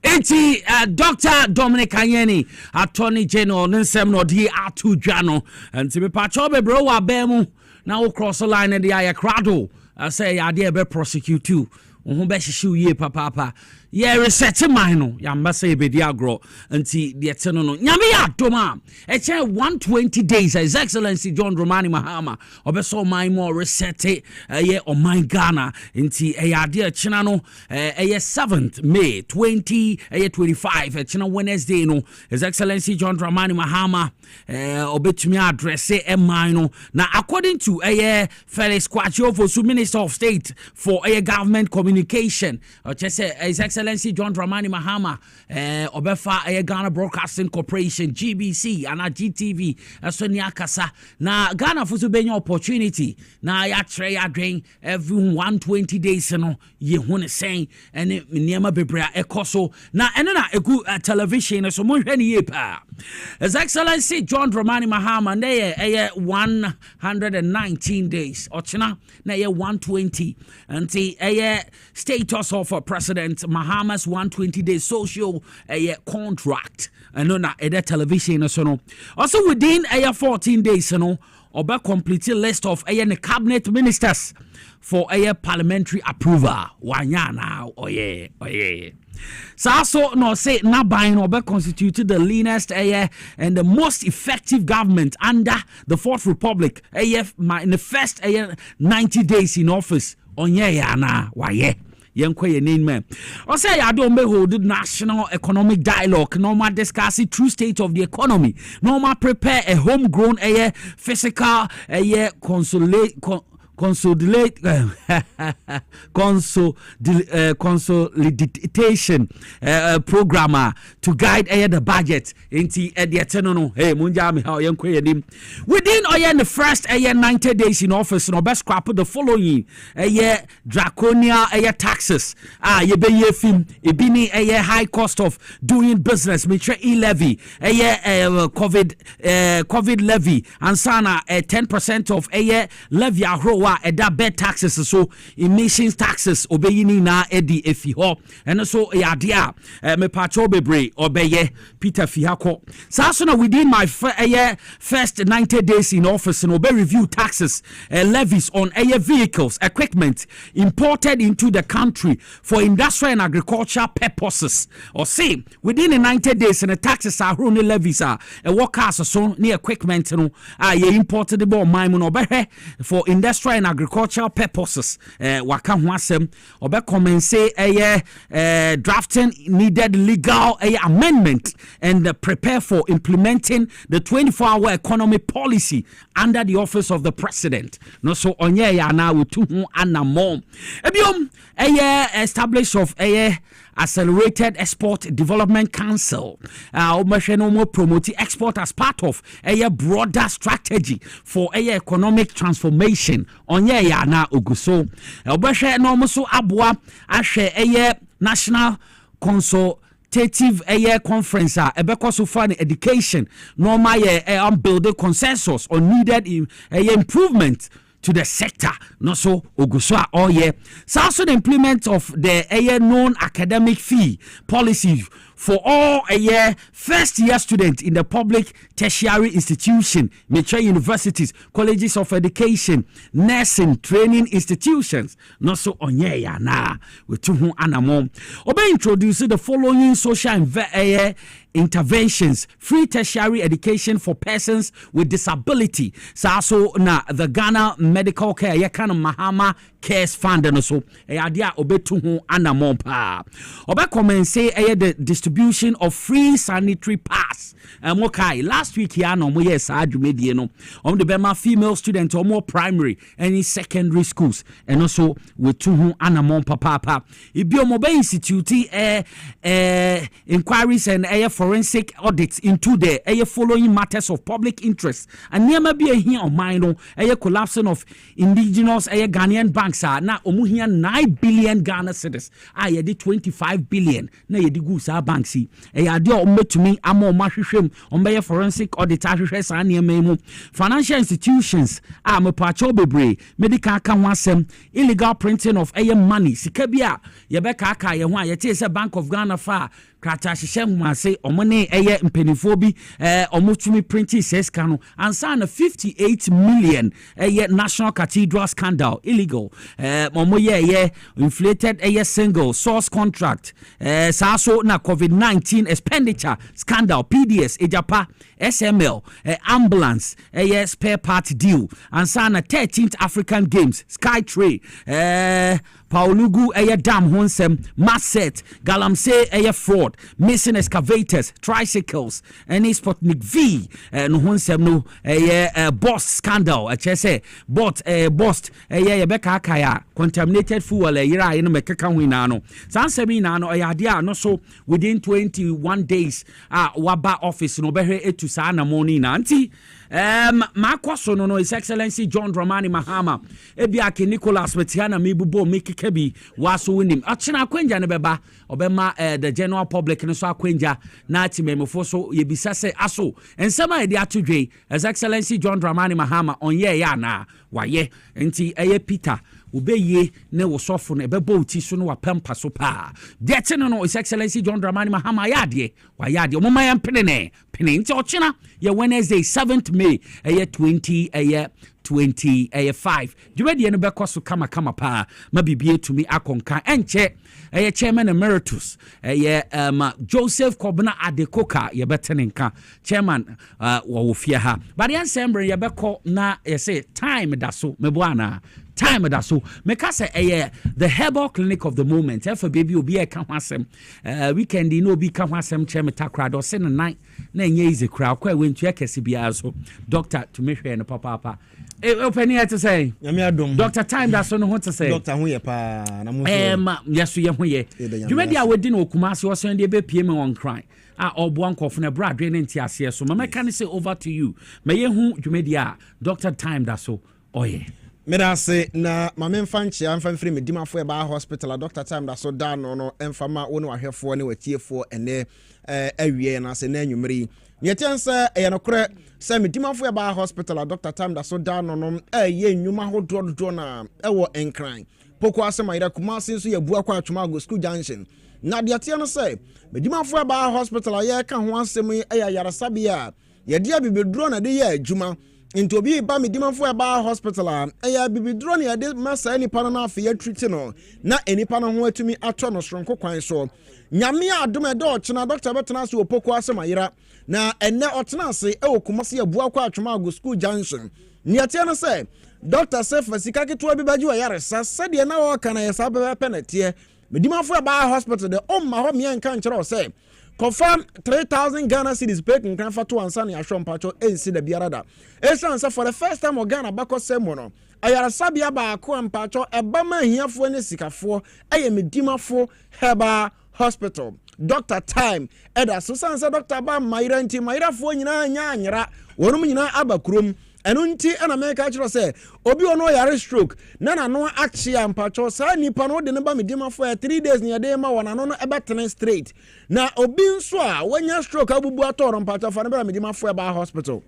E: Dr. Dominic Anyeni, Attorney General, Ninsem no di atu dwano. And me pacho be bro wa bemu na wo cross the line and the aya crado. I say ya dey be prosecute you. Wo be hihye ye papa. ye research mine no yamba say be dia agro nti de ete no nyame ya doma e che 120 days His Excellency John Dramani Mahama obeso mine more reset ye o mine Ghana nti e ya de china no e 7th May 2025 e china Wednesday no His Excellency John Dramani Mahama obetumi address e mine no na according to Felix Kwachiofosu, Minister of State for Government Communication, His Excellency John Dramani Mahama, Obefa Ghana Broadcasting Corporation, GBC, and GTV, Sonia Kasa. Now, Ghana for the opportunity. Now, ya try drain every 120 days, ye want to say, and Niama Bibria Ekoso. Now, and then a good television, so more than ye pa. His Excellency John Dramani Mahama, and they 119 days, or China, na 120, and the status of President Mahama's 120 day social contract, and no na television so no. Also within 14 days, no, oba complete list of cabinet ministers for parliamentary approval. Wanya now, oye. So no say Nabain obe constituted the leanest and the most effective government under the Fourth Republic in the first 90 days in office. Onye na waye. Yenkwe name man. I say I don't hold national economic dialogue. Normal discuss the true state of the economy. Normal prepare a homegrown physical consolidation programmer to guide the budget into the eternal. Hey, Munjami, how young within the first 90 days in office, no best scrap the following draconia taxes. Ye be ye film, ibini high cost of doing business, mitre levy, COVID levy, and sana 10% of levy ahroa that bed taxes so emissions taxes obeyini na edi efi ho and so yadia me pacho bebre obeye Peter Fihako so na within my first 90 days in office and obey review taxes levies on vehicles equipment imported into the country for industrial and agricultural purposes or say within the 90 days and the taxes are running levies are workers so near equipment no ye imported the bomb mine no for industrial and agricultural purposes waka ho asem obe commence drafting needed legal amendment and prepare for implementing the 24-hour economy policy under the office of the president no so onye ya na wetu ho anamom ebiom establish of Accelerated Export Development Council promote export as part of a broader strategy for economic transformation onye ya na oguso obehwe no muso aboa ahwe national consultative conference ebekoso for education normal build consensus on needed improvement to the sector no so oguswa so the implement of the known academic fee policy for all first year students in the public tertiary institution, mature universities, colleges of education, nursing training institutions. No so onye ya na we tuhu anamom. Obe introduce the following social interventions: free tertiary education for persons with disability. So na the Ghana Medical Care Yakana Mahama Cares Fund no so adia obetuhu anamom pa. Obe commence the distribution of free sanitary pass. Mokai last week here no mo yes adwumedie no. The Bema female students or more primary and secondary schools and also with tuhu anamom papa. Ibiomobe Institute inquiries and forensic audits into the following matters of public interest and near be a here on mine collapsing of indigenous Ghanaian banks are now omuhia 9 billion Ghana cedis ye di 25 billion na ye di gusa banksi ade o metumi amo mahwehwem on forensic audit ahwehwe sa na mu financial institutions me pacho bebre medical ka ho asem illegal printing of money sika bia ye be ka ye ho ye tie se Bank of Ghana fa krata hyehyɛ humase omone eye mpenifo bi omotumi printing says kanu ansa na 58 million eye National Cathedral scandal illegal omoye inflated eye single source contract saso na COVID-19 expenditure scandal PDS ejapa SML ambulance spare part deal ansa na 13th African Games Skytree Paulugu dam honsem Masset Galamsey fraud missing excavators tricycles any Sputnik V no honsem no boss scandal say but boss yebeka kaya contaminated fuel yira no mekeka hwina no sansemi na no dia no so within 21 days waba office no behwe etu saa na moni na anti makwaso no His Excellency John Dramani Mahama ebiake Nicholas Metiana mebubo mekikebi waso winim achina akwenja ne beba obema the general public no so akwenja na timemfo so yebisa se aso ensema e de atodwe His Excellency John Dramani Mahama onye ya na waye enti Peter ubeye ne wosofo no ebebo uti so no wapempa so pa de no His Excellency John Dramani Mahama yade wayade omoma ya mpene nti ochina ya Wednesday 7th May 2025 jumedi no bekoso kama pa mabibie tumi akonka enche chairman emeritus Joseph Kobna Adekoka ye betenenka chairman wo fie ha but answer ye beko na say time da so mebwana time da so meka say the herbal clinic of the moment for baby obi e ka hwasem weekend no obi ka hwasem chemeta krado se na enye easy kra kwa wentu ekese bia so doctor to me hwe no papa open here to say Dr. Time da so no ho to say
J: doctor ho ye pa na mo
E: yeso ye ho ye dwumedi a wodi no okumase wo so de be pie me won cry obo ankofo na bra adwe ne ntiase so mama say over to you me ye hu dwumedi a Dr. Time da so oye
J: Meda say na mamemfa nche amfa mfiri medimafo e ba hospital Dr. Time da so da no emfama wo no ahwefo ne watiefo ene awie na se na anwumri yetense e no kore se medimafo e ba hospital Dr. Time da so da no ye nnwuma hododo na ewo enkran poko asema ira kumase so ye bua kwa atwuma go school junction na de atia no se medimafo e ba hospital ye ka ho asem e yaresabia ye dia bibeduro na de ye adwuma into obi ba medimafo e ba hospital ya bibeduro na ye de masa ni pa na afi ya treat no na enipa no ho atumi ato no soronko kwan so nyame adom e do chena doctor betena se opoko asema ira na enne otena se e okumase ye bua kwa atwuma go school junction ni atia no se doctor se fasika keto bi baji wa yare sase de na wo kana ye sabe penete medimafo e ba hospital de omma ho me enka nkyere se confirm 3,000 Ghana cedis pay can for to answer ya shom pacho ensi de biarada esansa for the first time Ghana bako semono ayara sabia ba ko ampacho eba ma hiafo ne sikafo eye medimafo heba hospital Dr. Time eda so sansa Dr. ba maira nti maira fo nyina nya anyira wonum nyina abakrom enu nti ana meka chiro se obi ono yare stroke na no achi ampacho sa nipa no de ne ba medimafo 3 days ne de ma wona no ebetene straight na obi nso a wanya stroke abubu atoro mpacho fa ne ba medimafo e ba hospital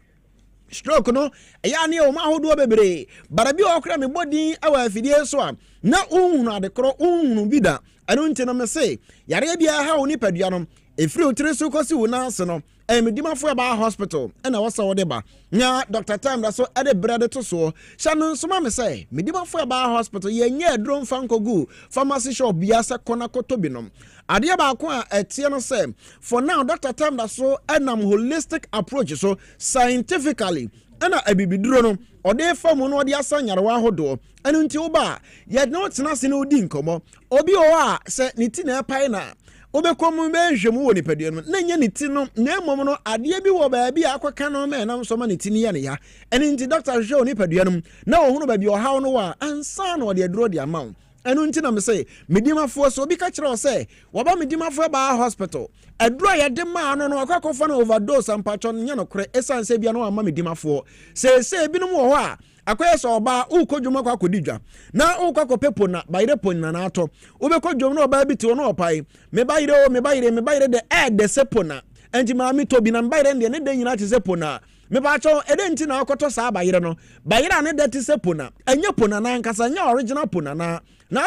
J: stroke no ya ne o ma hodo bebre barabi okra me body awa afidie so a na unhunu adekro unhunu bida enu nti na me se yare bia ha oni padua no efiri otire so kosi wona ase no medimafo e ba hospital na wasa wode ba nya Dr. Time da so ade brade to so sha no nso ma me say medimafo e ba hospital ye nya edron fankogu pharmacy shop bia se kona kotobi no ade ba ko a etie no say for now Dr. Time da so enam holistic approach so scientifically ana abibiduro no ode famu no ode asanyarwa hodo enu nti oba ye no tena se no odi nkomo obi o a se niti na epai na obekomu benhwemu woni padua no na nya niti no na emom no ade bi wo ba bi akwaka no me na so ma niti ni ya ne ya eni nti doctor show ni padua no na ohunu ba bi o hawo no wa ansa no ode aduro de amount enu nti na me say medimafo so obi ka kire o say wo ba medimafo ba hospital aduro ye de ma no no akwakofa na overdose ampacho nya no kore esanse bia no ama medimafo se bi no wo ho a akoye so oba ukodwuma kwa kodidwa na ukwakopepo na bayire ponna na ato ubekodwum na oba biti no opai me bayire de de sepona enti ma mi tobi na bayire de ne de nyina te sepona me ba cho ede nti na akoto sa bayire no bayire ne de te sepona anya pona na nkasa nya original pona na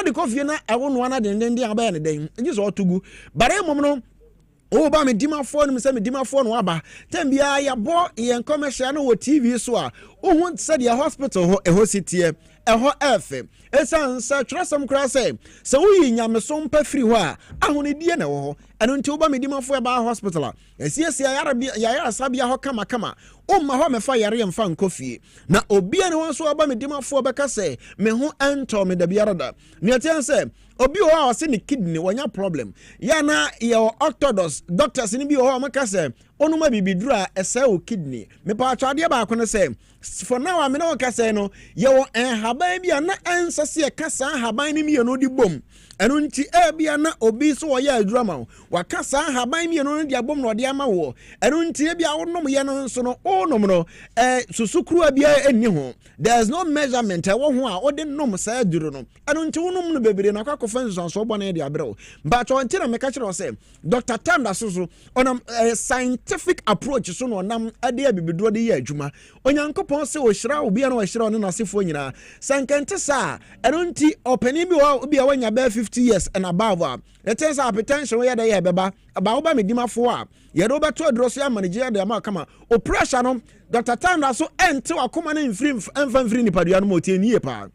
J: de kofie na ewo no na de abaya ne den ngi so otugu bare mom no o ba me dima phone me say me dima phone waba tem bia ya bo yen commercial no wo TV so a o hu said ya hospital ho e ho sitie eho FM esan sa trasam kra say se wo yi nyameso mpa firi ho a ahone die na wo ho eno nti wo ba me dima fo ba hospital a esiesie ya sabia ho kama o ma ho me fa yare mfa nkofie na obi ene won so ba me dima fo be ka say me ho ento me da biara da ne atian say obi o a se ne kidney wonya problem ya na ye orthodox doctors ni bi o ma ka say onuma bibidura ese o kidney me pa atwade ba ko ne say for now I no ka say no ye wo haban bia na ansase e ka sa haban ni me no di bom eno nti e bia na obi so wo ya adurama wa ka sa haban me no di abom no de ama wo eno nti e bia wonom ye no nso no onom no susukuru bia eni ho there is no measurement e wo ho a ode nom sa aduru no eno nti wonom no bebere na akwakofa nso bo na de abere but on nti na me ka kire say Dr. Tanda so onam scientific approach so no nam ade abibiduro de ye adwuma onyankopon se o hira obi na o hira on na asefo nyina sankante sa eno nti opani bi wa nya be 50 years and above it is hypertension we dey beba ba oba medimafo a ye do beto adroso ya manager de ma kama o pressure no Dr. Tanda so ente wakoma na mfiri nipadua no motie nie pa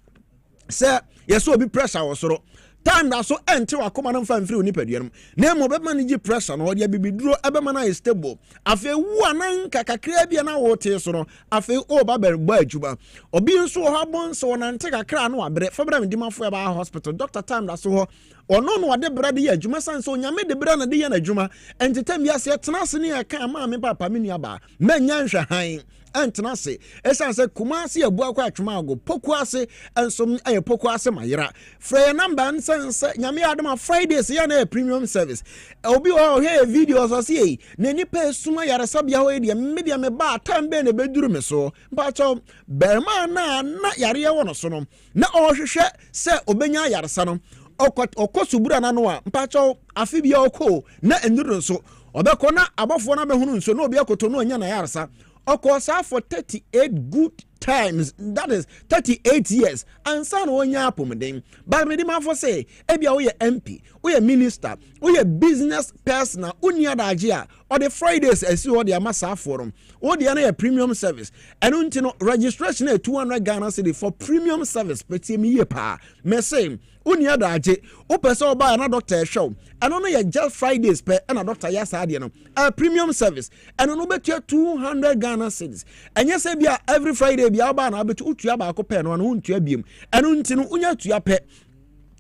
J: se ye so obi pressure wo soro Tanda so ente wakoma na mfiri nipadua no na mo be manage pressure no de bibiduro ebe mana is stable afi wu anan kakakra bia na wo te so no afi o ba ba adwuma obi nso ho abon so na nte kakra no abre fabra medimafo ba hospital Dr. Tanda so ho ono no wade brade ye adwuma san so nyame de brade na de ye na adwuma entitam ya se tena se ne ya kan ma me papa me nua ba manya nhwe han antena se esan se kumase abu akwa atwuma ago poku ase ensom aye poku ase mayira frey number nsan se nyame adama Fridays ya na premium service obi o he videos o se na nipa esuma yare sabia ho de media me ba tambe na beduru me so mpacho berma na yare ye wono so no na o hwehwe se obenya yare sa no okosubura na no a mpacho afibia okọ na enduru nso obekọ na abofo na behunu nso na obi akoto no anya na yarsa okosa for 38 good times, that is 38 years and son onya apomden but me dem for say ebia we MP we minister we business person unia dagea or the Fridays as you the amasa forum or the na premium service and until registration at 200 Ghana cedi for premium service peti me ye pa me say unia dage o person oba na doctor show and no ye just Fridays per na doctor yasa de no a premium service and no betu 200 Ghana cedis and yes bia every Friday bia oba na betu utua ba ko pe no no untua biem and unti no unya tua pe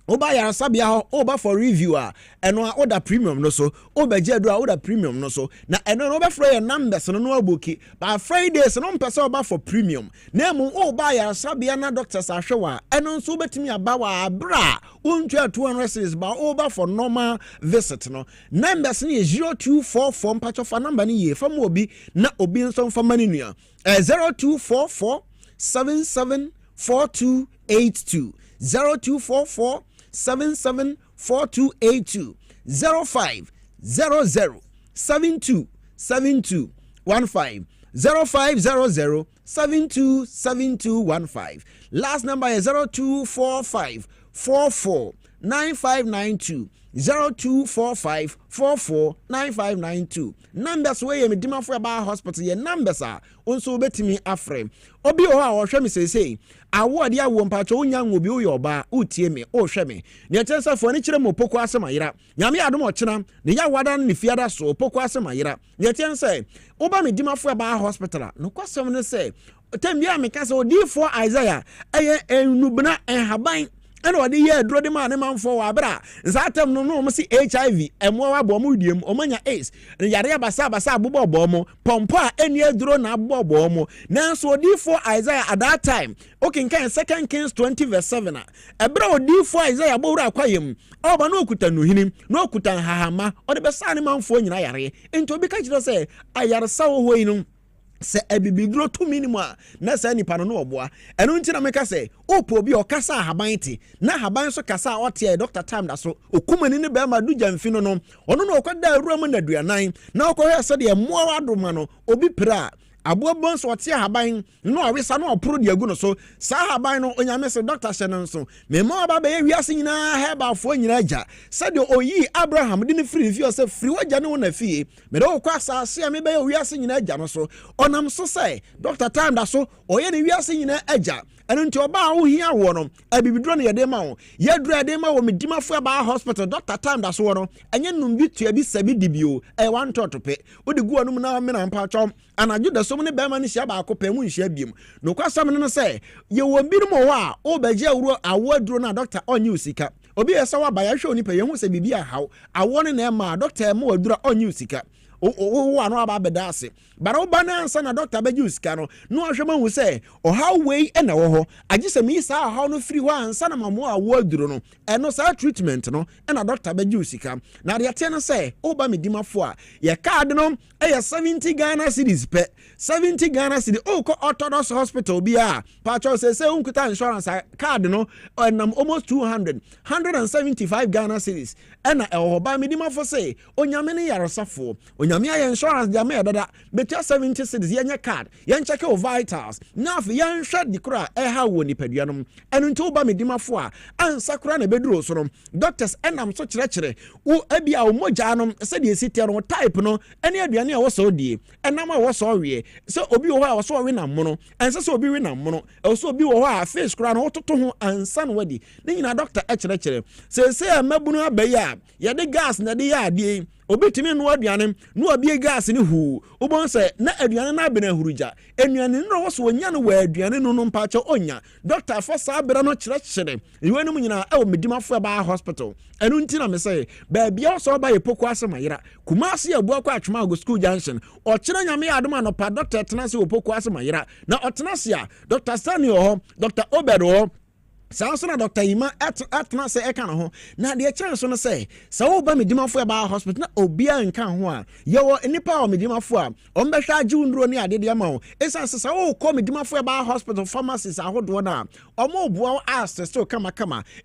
J: oba ya sabia ho oba for reviewer eno order premium no so oba jedu order premium no so na eno no be free numbers no no aboki but Fridays no mpese oba for premium na mu oba ya sabia na doctors ahwewa eno nso betimi aba wa abra untua 200 cedis ba oba for normal visit no numbers ni 0244 mpacho fa number ni ye fam obi na obi nso fa mani nua 0244 774282 0244 774282 0500 727215 0500 727215 last number is 0245 44 9592 0245 44 9592 numbers wey me dima for about hospital ye numbers are onso betimi afrem obi o a wo hwe me sei award ya wo mpacho onya ngobi o yoba utie me o hwe me ne tensa fo ni kire mo poko asemayira nyame adom o kina ne ya wada ne fiada so poko asemayira ne tensa oba me dima for about hospital no kwasem ne say tembia me ka say odi for Isaiah eye enubna enhaban ene ode ye dro de ma ne manfo wa bra nsatem no no si HIV emwo wa bo mu diem omanya AIDS ne yare abasa abobo obo mo pompo a eni adro na abobo obo mo nanso odi for Isaiah at that time okay kan 2 Kings 20:7 ebra odi for Isaiah bowura akwayem oba no okuta no hinim no okuta hahama ode be sa ne manfo nyina yare enti obi ka kire say ayare sa wo hoyinum se ebibidro to minimum na sa nipa no oboa eno nti na meka se opo obi okasa haban ti na haban so kasa ote Dr. Time da so okumani ne be ma du jamfi no no ono no okwada awura mu na duanan na okohwe se de moa wadoma no obi pra aboabon so ɔte ahaban no awesa no ɔporo de agu no so saa ahaban no onyame se Dr. Shannon so me ma ba be wiase nyina hebafo nyina agya said oyi Abraham de ne free fi o se free wagya ne wona fie me do kwa asase a me be wiase nyina agya no so onam so say Dr. Time da so oye ne wiase nyina agya enu nti oba wo hia wo no abibidro ne yede ma wo yedro yede ma wo medimafo ba hospital Dr. Time da so no enye num bi tua bi sabi dibio wan totope wo de gu anum na me na mpa chom anadwo da so ne be ma ne hia ba akopɛ mu nhia biem no kwasam ne no say ye wo bi no wa o baje awuro awaduro na doctor onye usika obi yesa wa ba ya hwe oni pe ye hu se bibi ahaw awo ne na ma doctor ma wadura onye usika o anu aba beda ase bara o ba na ansa na doctor beji usika no ahwema hu say o how way e na wo ho agise mi sa how no free wa ansa na mamo awo aduro no eno sa treatment no e na doctor beji usika na de ate no say o ba medimafo a ye card no e ye 70 Ghana cedis pe 70 Ghana cedis o ko Orthodox hospital bi a pa cho say unkuta insurance card no enam almost 175 Ghana cedis ena e ho ba medimafo say onyame ne yaresafo onyame aye insurance dia me dada betia 70 cedis yenye card yen check o vitals na afi yen hwɛ di kra e ha wo ni paduanom enu nti oba medimafo a ansa kra na beduro so no doctors enam so kyerɛkyerɛ wo abia wo mogya no sɛ de esitia no type no ene aduane a wo so die enam a wo so wie sɛ obi wo ha wo so we na mono ense sɛ obi we na mono e so obi wo ha face kra no wototo ho ansa no wadi ne nyina doctor kyerɛkyerɛ sɛ mabunu abayi a ye de gas na de ya adie obetimi no aduane no abie gas ni hu obon se na aduane na abena huruja enuane no wo so onya no wa aduane no no mpacha onya doctor for sa abera no kyerɛkyerɛ iwenum nyina e wo medimafo ba hospital enu nti na me say ba bia so ba yepoko asemayira kumase abu akwa atwema go school junction o kyerɛ nyame adom anopa doctor tenase opoko asemayira na otenase a Dr. Stanley ho Dr. Obedo Sanso na Dr. Ima atna se eka na ho na de chance no say sa wo ba medimafo e ba hospital na obia nka ho a ye wo nipa o medimafo a o mbehwa agi unduro ni ade de ma ho esanse sa wo ko medimafo e ba hospital pharmacies ahodo na o mo bua ask still kama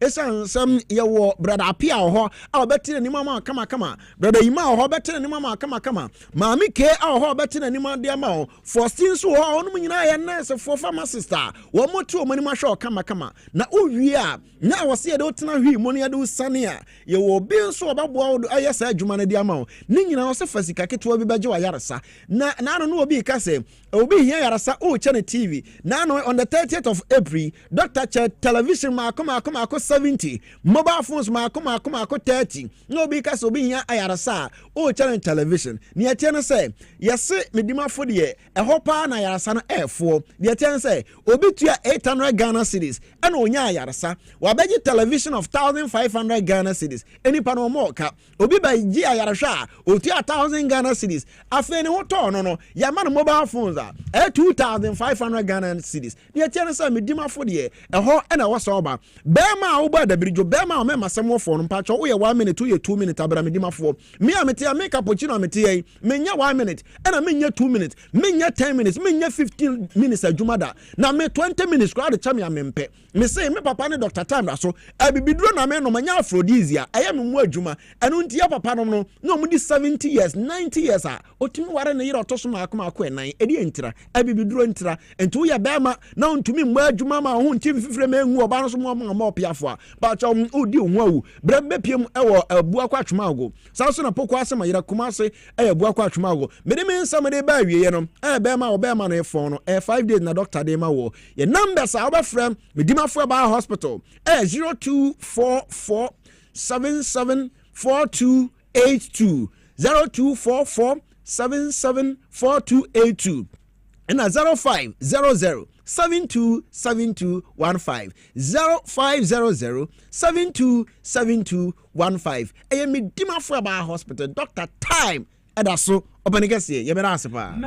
J: esanse ye wo brother apia ho a obetire ni mama kama brother Ima ho obetire ni mama kama maami ke a ho obetire ni mama de ma ho for since ho onu nyina ye nurse for pharmacist a wo mo tu o mani ma hwa kama na uwia na wase de otena hwi mo ne de usane a ye wo bi nso obaboa wo ayesa adwuma ne de ama wo ni nyina wo se fasika ketewa bi beje wa yaresa na no obi ka se obi hia yaresa o chane TV na no on the 30th of April Dr. Chat television ma akoma 70 mobile phones ma akoma 30 no obi ka se obi hia ayaresa o chane television ni etie no se yese medimafo de e hopa na yaresa no efo de etie no se obi tua 800 Ghana cedis ena onya ayaresa wabeji television of 1500 Ghana cedis eni pa no mo ka obi ba ji ayaresa o tua 1000 Ghana cedis afi ni ho to no ya ma no mobile phones a 2500 Ghana cedis de etie no se medimafo de e ho ena wo so ba be ma wo ba da birijo be ma o me masem wo fo no pa cho wo ye 1 minute wo ye 2 minutes abra medimafo me amete a me cappuccino amete yi me nya 1 minute ena me nya 2 minutes me nya 10 minutes me nya 15 minutes adwumada na me 20 minutes kwa de cham ya mempe me say me papa ne Dr. Time so abibiduro na me no manya aphrodisia eye me mu adwuma enu ntia papa no mu di 70 years 90 years a otumi ware ne yira otoso ma akoma akoenan edi entira abibiduro entira enti wo ya bema na ontumi mu adwuma ma ho ntim fifire ma enwu oba no so mo piafo a ba cha odi ho awu brembe piem ewo abu akwa atwuma ago sanso na poko asema yira kumase abu akwa atwuma ago mede me nsam de ba wiye no bema no efon no 5 days na doctor de ma wo ye numbers a obafrem medimafo ba hospital 0244 774282 0244 774282 and 0500 727215 0500 727215 medimafo ba hospital Dr. Time edaso obanigase yemera asepa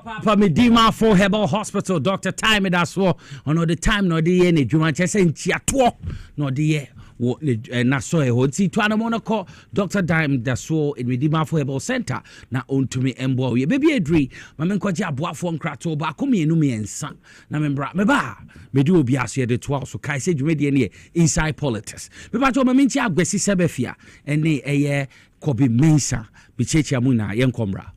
E: papa medima for herbal hospital Dr. Time edaso ono the time no de ye ne dwuma chese ntiato no de ye wo na so e hoti to anamo ko Dr. Time daso in medima for herbal center na ontumi embo ye baby edri mame nkoje aboafo nkrato ba komienu miensa na membra meba medi obi aso ye de to so kai se dwumede ne inside politics meba to mame nti agwesi sebefia ene eye Kobi Mensa bichechi amuna yenkomra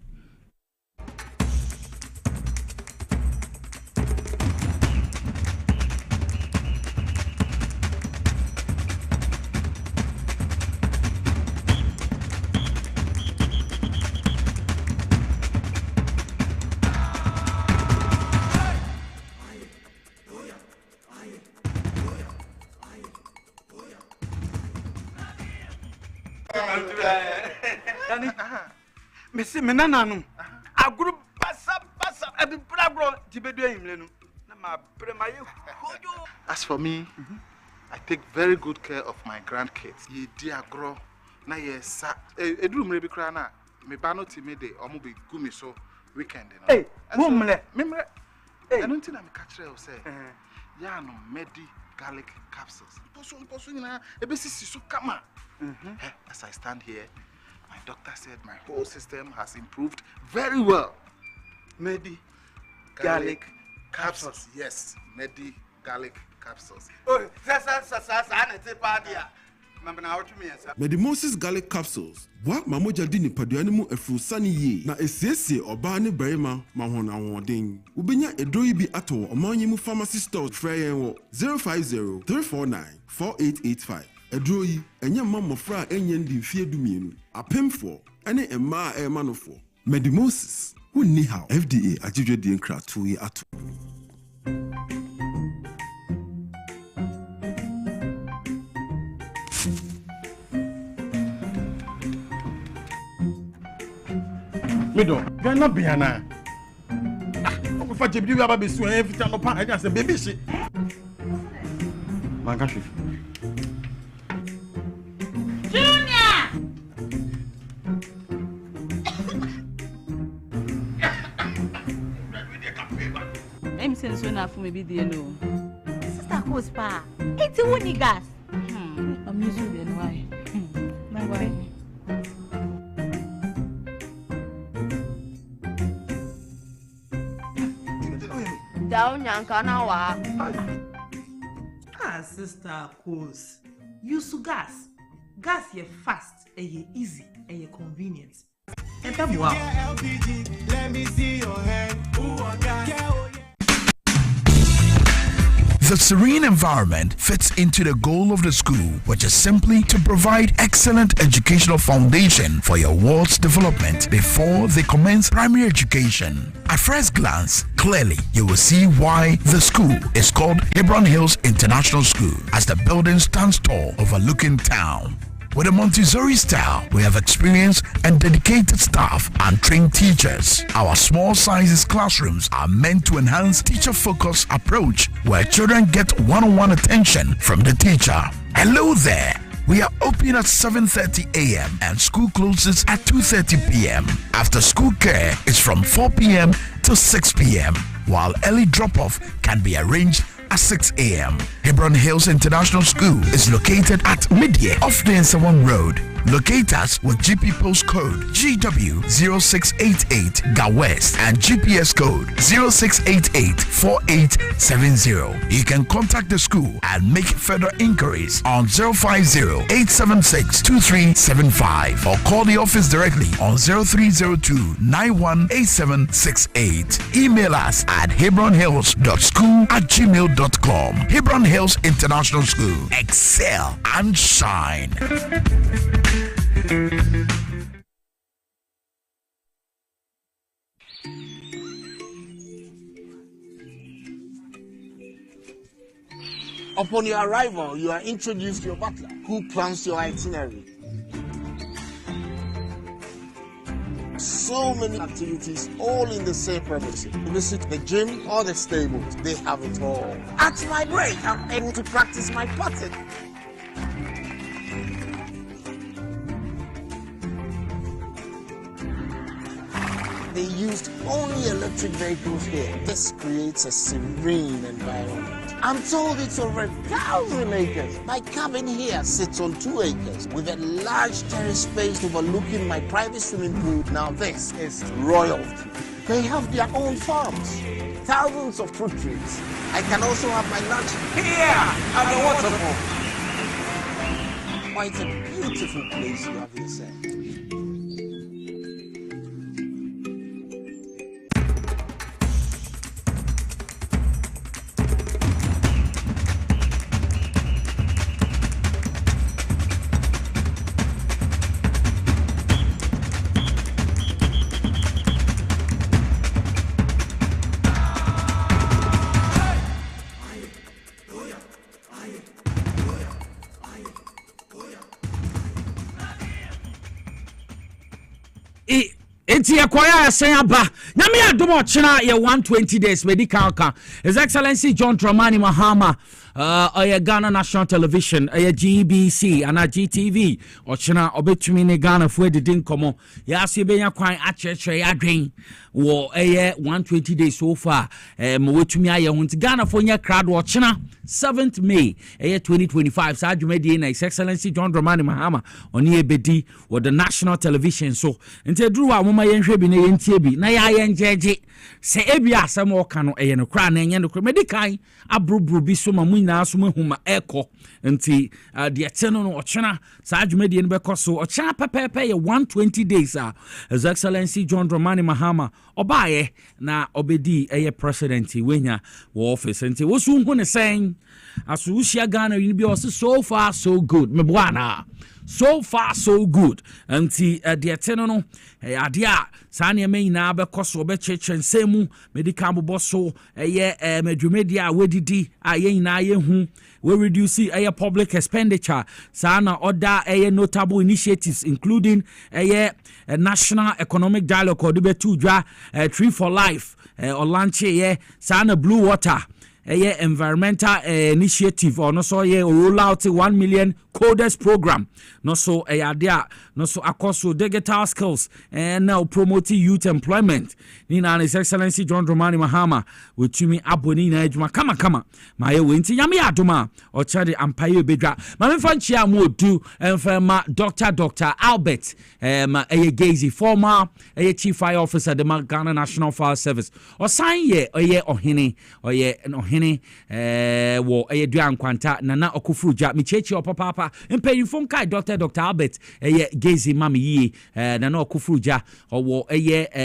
K: Me see me nana aguru pasa ebi brabro tibedu ehimle no na ma bre ma ye hojo.
L: As for me, I take very good care of my grandkids. Ye di agro na ye sa eduru mre bi kra na me ba no ti me de omo be gumi so weekend no.
K: Hey, mumle.
L: Hey, I don't think I'm a catcher or say. Yeah, no medi garlic capsules. Poso na ebesi so kama. As I stand here, my doctor said my whole system has improved very well.
K: Medi garlic
L: capsules. Yes, medi garlic capsules.
K: Oh, sa na te pa dia.
M: Medimosis garlic capsules. Wa mamoja di nipadua mu efurusani ye na esiesie oba ne barima mahona woden. Ubenya edroyi bi ato omanyi mu pharmacy stores frɛ wo 050 349 4885. Edroyi enya mamofra enye ndi mfie dumienu. Apemfo ene emma emanofo. Medimosis who ni how FDA ajidwe di nkra to ye ato.
H: Mido, you're not Biana. I'm for you have a swing every time upon I just a baby shit. Mangashi.
N: Junior! I'm saying so enough for me be the no.
O: Sister Cospa, it's a winning gas.
N: I'm using the why. My why?
O: Down Yankanawa.
P: Sister Cos. Use gas. Gas ye fast, and ye easy, and ye convenient. And tell me wow.
Q: Let me see your hand.
R: The serene environment fits into the goal of the school, which is simply to provide excellent educational foundation for your ward's development before they commence primary education. At first glance, clearly you will see why the school is called Hebron Hills International School, as the building stands tall overlooking town. With a Montessori style, we have experienced and dedicated staff and trained teachers. Our small sizes classrooms are meant to enhance teacher-focused approach where children get one-on-one attention from the teacher. Hello there. We are open at 7:30 a.m. and school closes at 2:30 p.m. After school care is from 4 p.m. to 6 p.m. while early drop-off can be arranged at 6 a.m. Hebron Hills International School is located at Midye off the Nsawam Road. Locate us with GP postcode GW0688 GA West and GPS code 06884870. You can contact the school and make further inquiries on 050-876-2375 or call the office directly on 0302-918768. Email us at hebronhills.school@gmail.com. Hebron Hills International School. Excel and shine.
S: Upon your arrival, you are introduced to your butler, who plans your itinerary. So many activities, all in the same premises. Visit the gym or the stables, they have it all. At my break, I'm able to practice my putting. They used only electric vehicles here. This creates a serene environment. I'm told it's over 1,000 acres. My cabin here sits on 2 acres with a large terrace space overlooking my private swimming pool. Now this is royalty. They have their own farms, thousands of fruit trees. I can also have my lunch here at the waterfall. Quite a beautiful place you have yourself.
E: Enti yakwaya asenya nyame adom ochena ye 120 days medical ka His Excellency John Dramani Mahama Ghana National Television GBC and GTV ochena obetumi ne Ghana fo edidin komo ya so benya kwan akyerkyere ya dwen wo 120 days so far mo wetumi aye ho nti Ghana fo nya crowd ochena 7th May 2025 sa adwumadi na His Excellency John Dramani Mahama oni ebedi with the National Television so nti eduru wa moma yenhwe bi na yentie bi na ya yenjeje se ebi asem oka no no kra na enye no kra medical abrobro bi so ma na so mahuma eko nti de eteno no ochena sa adwumadi no bekoso ochena pepepe ye 120 days His Excellency John Dramani Mahama obaye na obedi president wenya wo office nti wosu hu ne sen aso usia Ghana yin bi so far so good me bwana so far so good nti de eteno no ade a sa ne me nyina bekoso obecheche nsemu medical boboso medwumadi a wedidi aye nyina ye hu we reduce public expenditure sana other notable initiatives including national economic dialogue or betu dwa tree for life or launch sana blue water environmental initiative or no so roll out 1 million coders program no so idea no so akoso digital skills and now promoting youth employment nina His Excellency John Dramani Mahama wetumi aboni na adwuma kama ma ye wenti nyame adoma o chade ampaye bedwa ma me fanchi amodu emfema Dr. Albert Gazy former chief fire officer the Ghana National Fire Service o sign ye ohene wo duan kwanta nana okufruja michechi opapa mpanyimfo kai Dr. Albert Gazy mami yi nana okufruja owo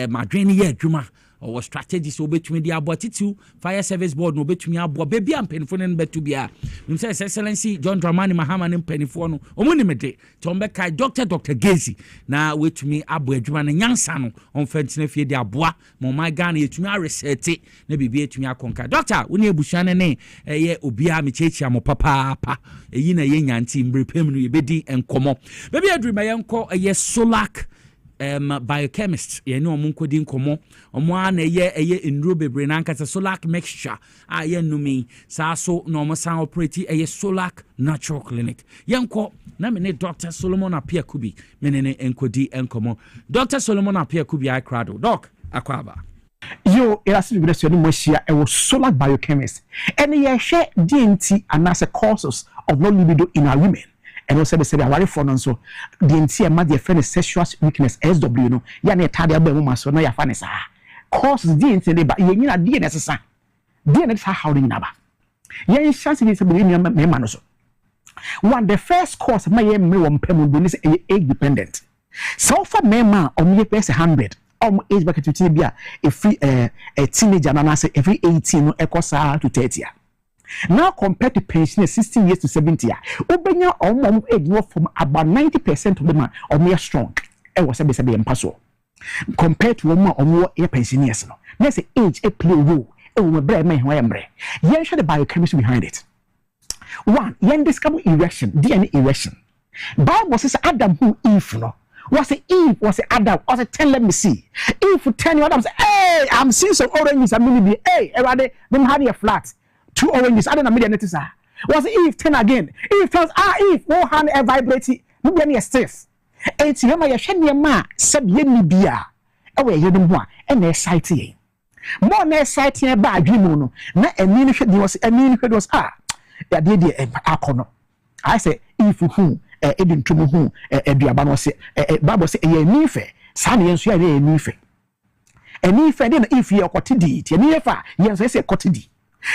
E: madwene ye adwuma or strategies obetumi di abotitu fire service board no obetumi abo baby ampenfo ne betu bia nim say His Excellency John Dramani Mahama ne mpenfo no omuni mede tombe kai Dr. Gazy na wetumi abo adwuma ne nyansa no onfantine fie di aboa mo my Ghana yetumi aresete na bibi etumi akonka doctor woni ebusuane ne obia mechechi amo papa eyi na ye nyanti mbrepem no yebedi enkomo baby adwuma yenko solak biochemist ye no omunkodi nkomo omo ana ye nduro bebre na nkata solak mixture ye numi sa so no omo san operate solak natural clinic yenko na me ne Dr. Solomon Apia Kubi menene enkodi enkomo Dr. Solomon Apia Kubi I crado doc akwaba
T: yo erasi bi so ni mo hia e wo solak biochemist ene ye hwe DNT and as a causes of low libido in our women. And also say a worry for no so the entire mother friend sexual weakness SW no ya na tade aba mu so no ya fa ne sa causes the entire ba ye nyina DNA sesa DNA sa how nyina ba ye chance ni se be ni me ma no so one the first cause ma ye me wo mpem do ni say age dependent so for me ma o me pese 100 age back to tibia every a teenager na say every 18 no ekosa to 30 now compared to pensioners 16 years to 70 obenya age from about 90% of them are more strong e was say empaso compared to woman or pensioners no na say age a play role e wo bre me ho embre yen hwe the biochemistry behind it one yen discover erection DNA erection Bible says Adam who Eve no was it Eve was it Adam was it 10 let me see Eve 10 Adam say hey I'm seeing some oranges and maybe hey everybody them had a flat 2 oranges. I don't know median sir. Was Eve 10 again? Eve tells Eve, oh hand a vibrating, no be stiff. And see my shiny ma sub ye bia. Away you don't want and exciting. More exciting about dream na a minute was a minute was that did the I say if who edin to who duabano say Bible say ye nife sani enso ya ye nife. And if you are cotidi, ye nifa yes say cotidi.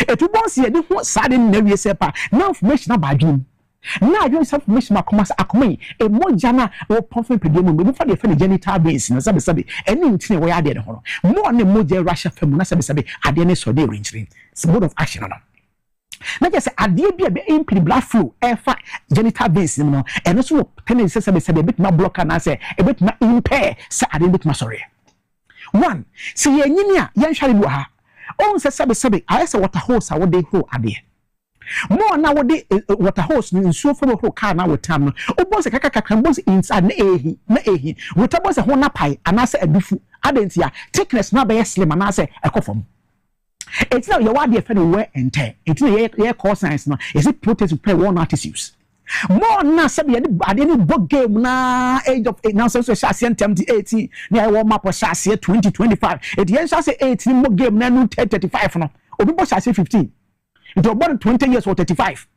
T: Etu bonsi de ho sade na wie sepa na information about dream na you information akomasa akomai e moja na wo pofin pedie mu be fa de fa ne genital veins na sabe eni ntine wo ya de ho mo ne moja russia fam na sabe ade ne so de rinchiri mode of action no na just ade bia be impede blood flow e fa genital veins no eno so tendency sabe bit na blocker na say e bit na impair sa ade bit ma sorry one see ye nyini a ye nhware bi ha on se sabe I say water hose a wo dey ho ade more now what the water hose in so for who car now with time no obos kaka boss inside na ehi water boss a hona pie and I say a bifu adentia thickness na be slim and I say a kofom. It's now your word friend wear and tear. It's your core science now. Is it protest to play one artist use? More na sabi I didn't book game na age of 8 now so shasi 18 near warm up shasi 2025 it yen shasi 18 more game na no 35 no obi bo shasi 15 it about 20 years or 35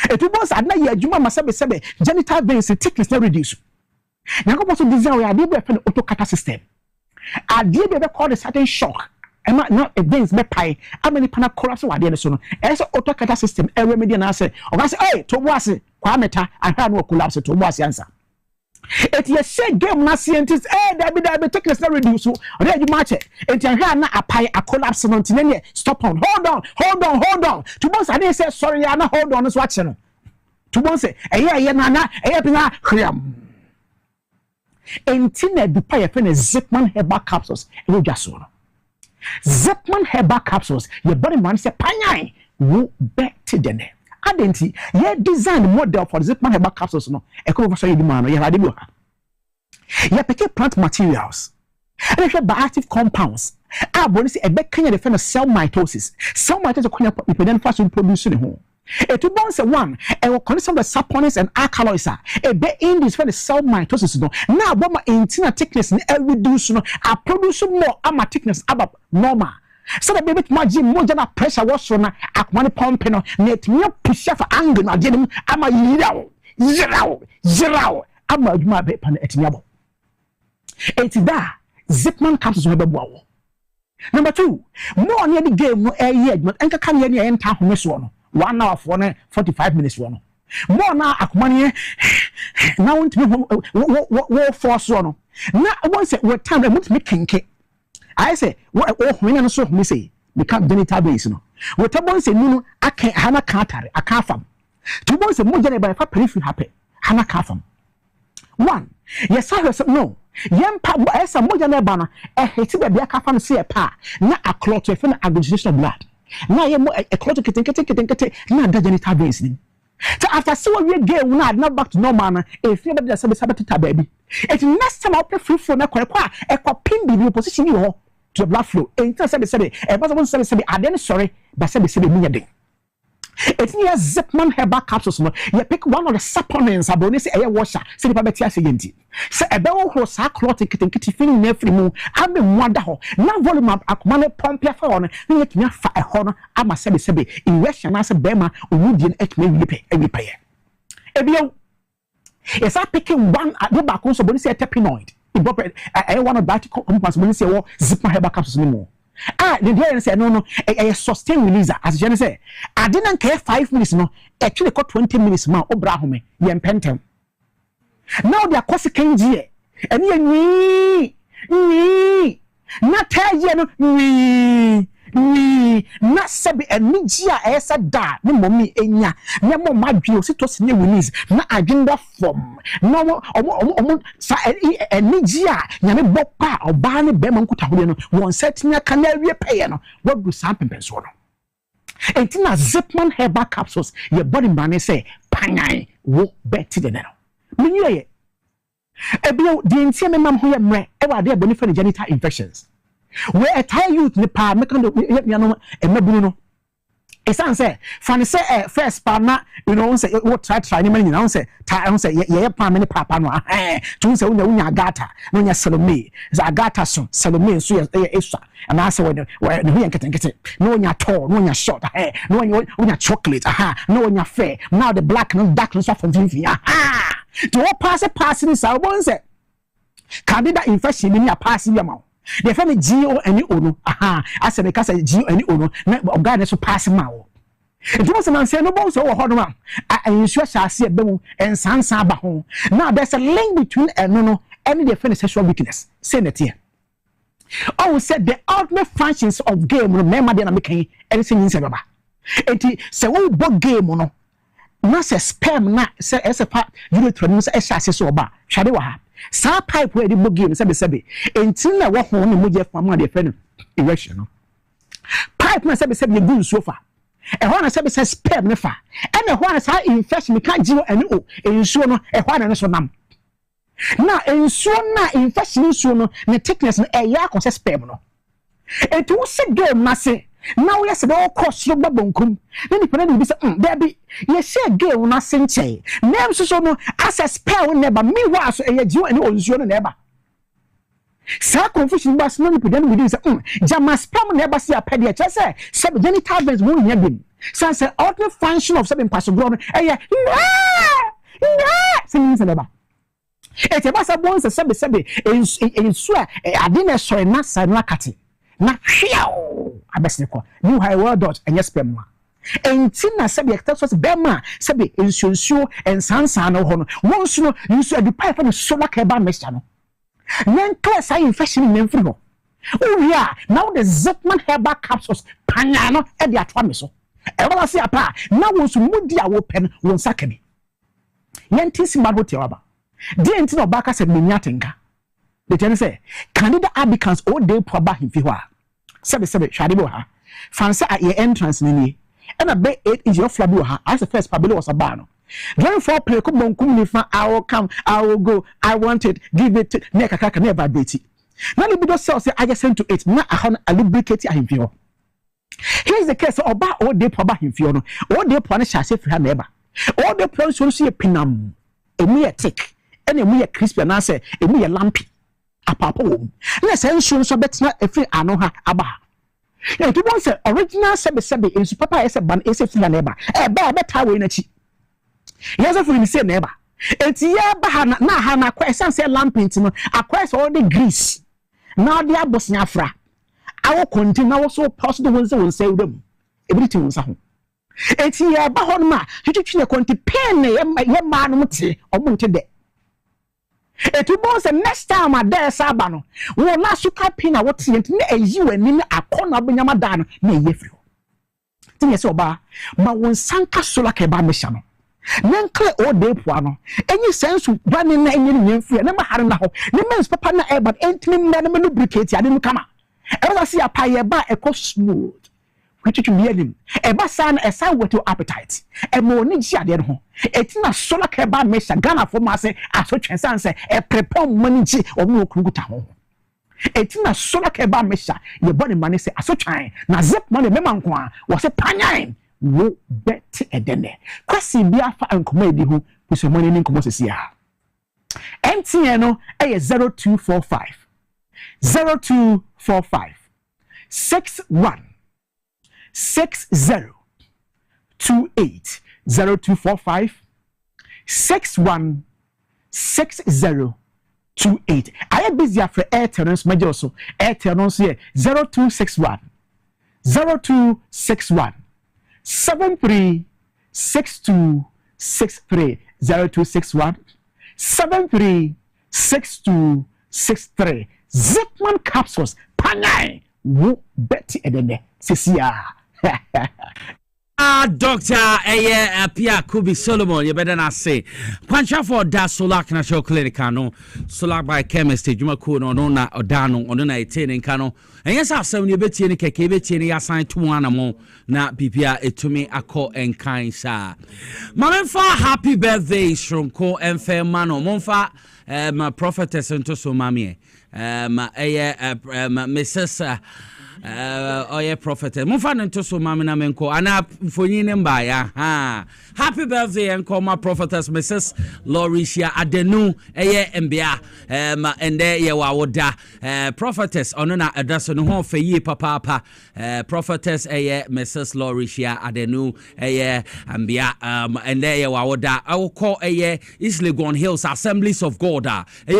T: it was adna ye adwuma masebe genital veins thickness na reduce na go so design we ade be friend autocata system ade be call the certain shock ema na veins be pai amani pana collapse wa ade so no e so autocata system e remedy na say oga say hey to boase kwa meta ahwa no collapse to boase answer it ye say game na scientist there be thickness na reduce so ode you match it ahwa na apai a collapse no tinye stop on hold on to boase ade say sorry ya na hold on so watch no to boase eye na pina kriam entina bi pa ye fe na Zipman herbal capsules e wo dwaso no Zipman herbal capsules your body man say panyan wo better than it. Adenti ye design model for Zipman herbal capsules no e ko so yedi man no ye hade bi ha ye pick plant materials and if bioactive compounds aboni say e be kanya the cell mitosis konya ipeden fa so produce ne ho it will bounce one and will contain some of the saponins and alkaloids a be in this for the cell mitosis no now bomba intina thickness in every reduce no a produce more ama thickness about normal so the baby maji mo jana pressure was so na akwani pump no net me push for angle na jenim ama yirawo ama adwuma be pa na etinyabo enti da Zipman capsules no be boawo. Number 2 more near the game no air adwuma enka kan ye ne enta home so no 1 hour for 45 minutes one. More now akumani now want me wo force one. Now once what time I want me kinke. I say what when so me say become genital base no. What about say no aka hana katare aka fam. To bon say mo jene by fa periphery happy. Hana ka fam. 1 yes I no. Yempa esa mo jene ba na e hiti be aka fam say pa na a clot e fe na aggregation of blood. Na ye mo a clot kete na da genital veins ni. So after so we game na not back to normal na e feel be say sabata baby. It next time I play free flow na kwa e kwa pin bi position you ho to blood flow. E nta say e ba so say ade sorry ba say me den. It's near Zipman herbal capsules no. You pick one of the saponins aboni say washer say the betia say yenti. Say e be wo sa clot kete feeling na free mu am mwada ho. Na volume akoma ne pump ya fa ho no. Na yetumi fa e ho no ama say injection na say bema owudi en etumi wipe ye. Ebio yes I picking one the back so boni say terpenoid. E one of that compounds boni say wo Zipman herbal capsules no more. The day say no a sustain releaser as Jenny say I didn't care 5 minutes no actually got 20 minutes ma obra home ye pentem now they are cost kenji and ye na taje no na sabi enija esa da ne mommy enya ne mo madwe o sitos ne release na agenda form no omo sa enija nyame bopa oba ne be man kuta hode no won setnya kana wie peye no wadu sam pempenso no entina Zipman herbal capsules your body man say panyan wo better than no menye ye ebio di entia me mam ho ye mre e wa de boni for genital infections where a Thai youth ne pa make no emabunu no esan say fan say first pa na you know say what try ni man nyina say Thai say ye pa me ne papa no to say unya agata no nya Salome is agata so Salome so ye eswa and I say when no nya kete no nya tall no nya short no nya chocolate no nya fair now the black and dark no so from vinfi to what pass ni sa won say candida infection ni a pass ya ma the family GO any ono I said because GO any ono na oga so pass ma wo it was man say no bon so wo hodo ma I ensure shall be mu ensansa ba ho now there's a link between no any the family sexual weakness say net here oh said the ultimate functions of game no member dey na make anything in say baba enti say wo bo game no na say sperm na say part urethra no say shall so ba hwade wa ha sa pipe where the book game sebe entin na wo ho no moje fam na de fe no erection no pipe na sebe ye gun sofa ho na say sperm ne fa e ho na say infection me kan jiwo ene o ensuo no ho na ne so nam na ensuo na infection ensuo no ne thickness no ya akose sperm no enti wo se game na se now yes no cost you babonkum then the person be say baby you say game na se nche name so no as a spell never me wa so e jiwo ene onsuo no never sa confusion bas no people we say jama sperm never see a pedia say sub genital veins won nya dem say ultimate function of sub impossible eh say never e te basa bon se sebe ensu a ade na so na sa na kate na hwiao abesne ko new high world dot and yes pem enti na sebe ektasos bema sebe ensuo ensansan no ho no wonsu no yusu adu pipe no so like ba mixture no nen class infection in free ho oh yeah now the Zipman herbal capsules panya no e dia toa me so e wala se apa na wonsu mudi a wo pen won sakani yenti simba hotel aba di enti no baka se me nyatenka the ten say candidate applicants all day proba himfi ho a sebe hwade bo ha fancy at your entrance ni and a be 8 inch of flabby ha as the first probably was a bar no very for play ko bonkum ni fa I will come I will go I want it give it neck kaka never date na ni bido sell say I just sent to it na a lubricate himfi ho. Here's the case oba all day proba himfi ho no all day pro na sha se fi ha na eba all day pro so ye pinam emu ye thick and emu ye crispy na say emu ye lumpy apapa wo na say nsu so betina efi ano ha aba e to bon say original sebe ensu papa ese ban ese fi na eba e ba beta we na chi yes for him say na eba enti ya ba ha na ha na kwa ese say lumpy ntino akwa so all the grease na dia bosnya fra awo contain na wo so possible won say udam everything won sa ho enti ya ba ho ma twitwi ne konti pen ye ma no mte omo nte de etu bon se next time ada saba no wo na suka pin na wote enti na eyi wani na akona benyama da no na eye firi tin yesi oba ma won sanka sola ke ba mesha no nankle o de poa no enyi sense bani na enyi ne firi na ma hare na ho ne mens papa na e ba enti me na me lubricate ade no kama e wa si apa ye ba e ko smooth kwitwi bi anim e ba sa na e sa with your appetite e mo ni ji ade no ho etina sola ke ba mesha Ghana for ma se asotwen san se e prepare money ji o mo okuguta ho etina sola ke ba mesha ye body money se asotwen na zip money mema nko a wo se panyan wo bet edene kwasi bi afa ankomo edi ho so money ni nkomo se ya MTN no e 0245 61 6028 0245 61 6028. I am busy after Airtel no major so Airtel no so 0261 736263 0261 736263 Zipman capsules panai wo beti edene sisia
E: Doctor Pia Kubi Solomon, you better not say. Pancha for that Solak National Clinic, no Solak by chemist, Juma Kuno, Nona, Odano, Onona, 18 in Cano. And yes, I've seen you bet any cake, any assigned to one more, not PPA, it to me, a call and kind, sir. Mamma, happy birthday, Shronko and fair mano, Monfa, my prophetess and Toso Mammy, Mrs. Oye prophet Mufa nto so mama na menko ana mfonyin mba ya ha happy birthday enko ma prophetess Mrs. Lauricia Adenu mbia ende ye wa woda prophetess ono na adaso no ho fayi papa prophetess Mrs. Lauricia Adenu mbia ende ye wa woda awko East Legon Hills Assemblies of God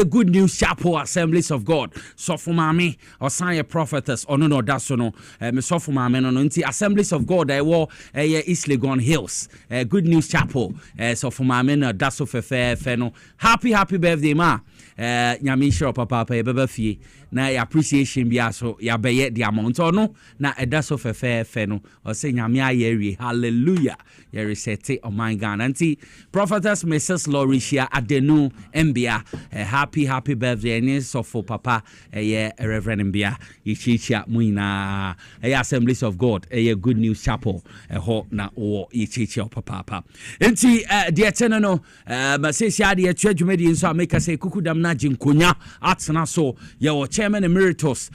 E: Good News Chapel Assemblies of God so for mama osan prophetess ono no daso no me so for mama no nti Assemblies of God East Legon Hills Good News Chapel so for mama no daso fe no happy birthday ma nyame shiro papa e beba fie na appreciation bia so ya beye the amount no na eda so fefe no o se nyame aye hallelujah ya reset oh my God anti prophetess Mrs. Lauricia Adenu Mbia happy birthday and so for papa Reverend Mbia yichichia muina Assemblies of God Good News Chapel ho na o yichichia papa anti de tene no masesi ade atwadwumadi nso ameka say kukudam na jinkonya atena so ye wo chairman emeritus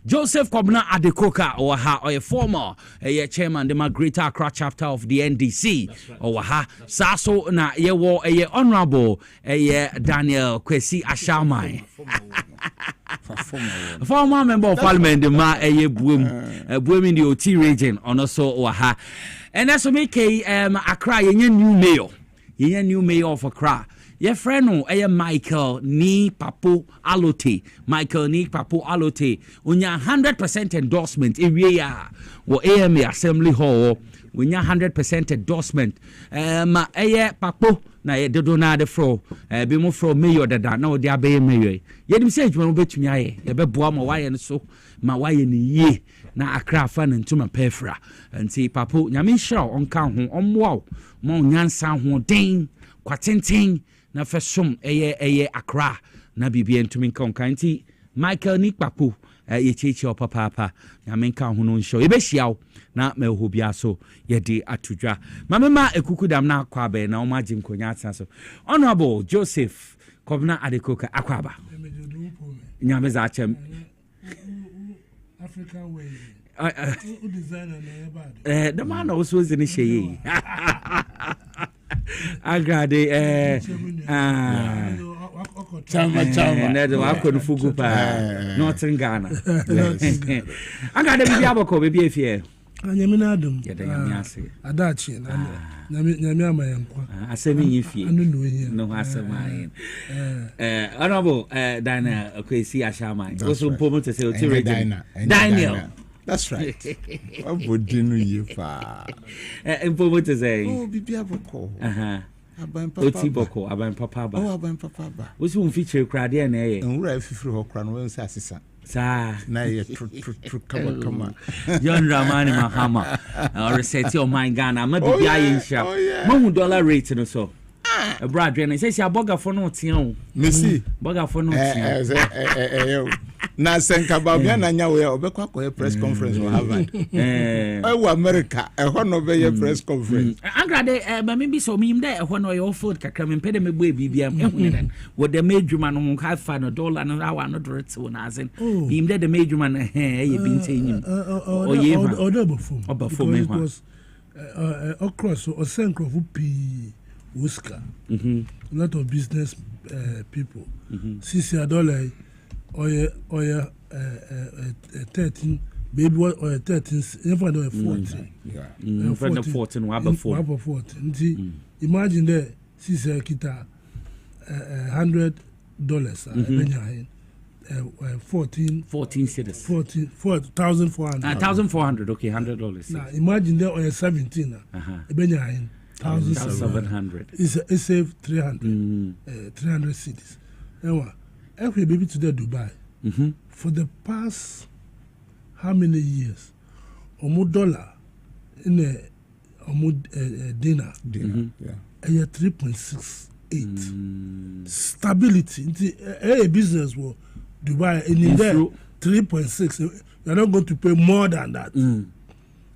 E: Joseph Kobna Adekoka or ha or former chairman the Greater Accra chapter of the NDC or ha saso na ye wo honorable Daniel Kwesi Ashamai former member of parliament the ma buem in the OT region on also or ha and that's make Accra ye new mayor of Accra. Your friend no Michael Ni Papo Alote. Unya 100% endorsement area wo AMA Assembly Hall. Unya 100% endorsement. Papo na ye dodo na de fro. Be mo fro mayor dada na odi abe mayor. Ye dim say adwuma betumi aye. Ye be boa ma waye so ma waye ni ye na Accra fa ntuma pefra. Nti Papo nyame hira onka ho omwo mo nyansa ho den kwatenten na fesum Accra na bibia ntumi nka nkanti Michael Nikpapo ye chechi opapa nyame nka ho no nsho ebehia na meho bia so ye de atudwa mamema ekukudam na akwabe na omaji nkonya atsa so honorable Joseph Kobna Adekoka akwaba nyame za achem
U: African way designer
E: na the man also is in shey agrade
U: chama
E: nedo akonu fugu pa northern Ghana agrade bibi abako bibi efie
U: anyame na adum
E: yeda nyame ase
U: adachi nyame amayankwa
E: asemi yefie no asema honorable Dana Kwesi Ashamai also promote to say o Daniel.
J: That's right. What would you know?
E: Important to say.
J: Oh, Bibi Aboko.
E: Aban Papa.
J: Oh, Aban Papa.
E: What's one feature crowd there?
J: And we're free for crown when assistant.
E: Sa.
J: Now you come on.
E: John Ramani Mahama. Or reset your mind, Ghana. I'm not the guy in shop. $1 rate and so. A brad, and he says, "I bugger for no tion."
J: Missy,
E: bugger for no tion.
J: Na senka babia na nya we obekwa ko press conference we Harvard America no be press conference
E: agrade ba me bi so mi im dey no your food kakra me pede me boy bibia ehune den wo the medwuma no ka fa no dollar no awa no dorete wo na azen im dey the medwuma no ye bintenyim oye ma obafom me
U: because across or senkrofo pi Oscar a lot of business people $60 or 13 maybe or 13 never know 14
E: 14
U: 14 imagine there CC kita $100 14
E: cities
U: 4,400
E: 1,400 okay $100
U: now imagine there or 17 1,700 it's save 300 cities every baby to the Dubai for the past how many years $1 in a dinner yeah 3.68 stability a business will Dubai in there 3.6 you're not going to pay more than that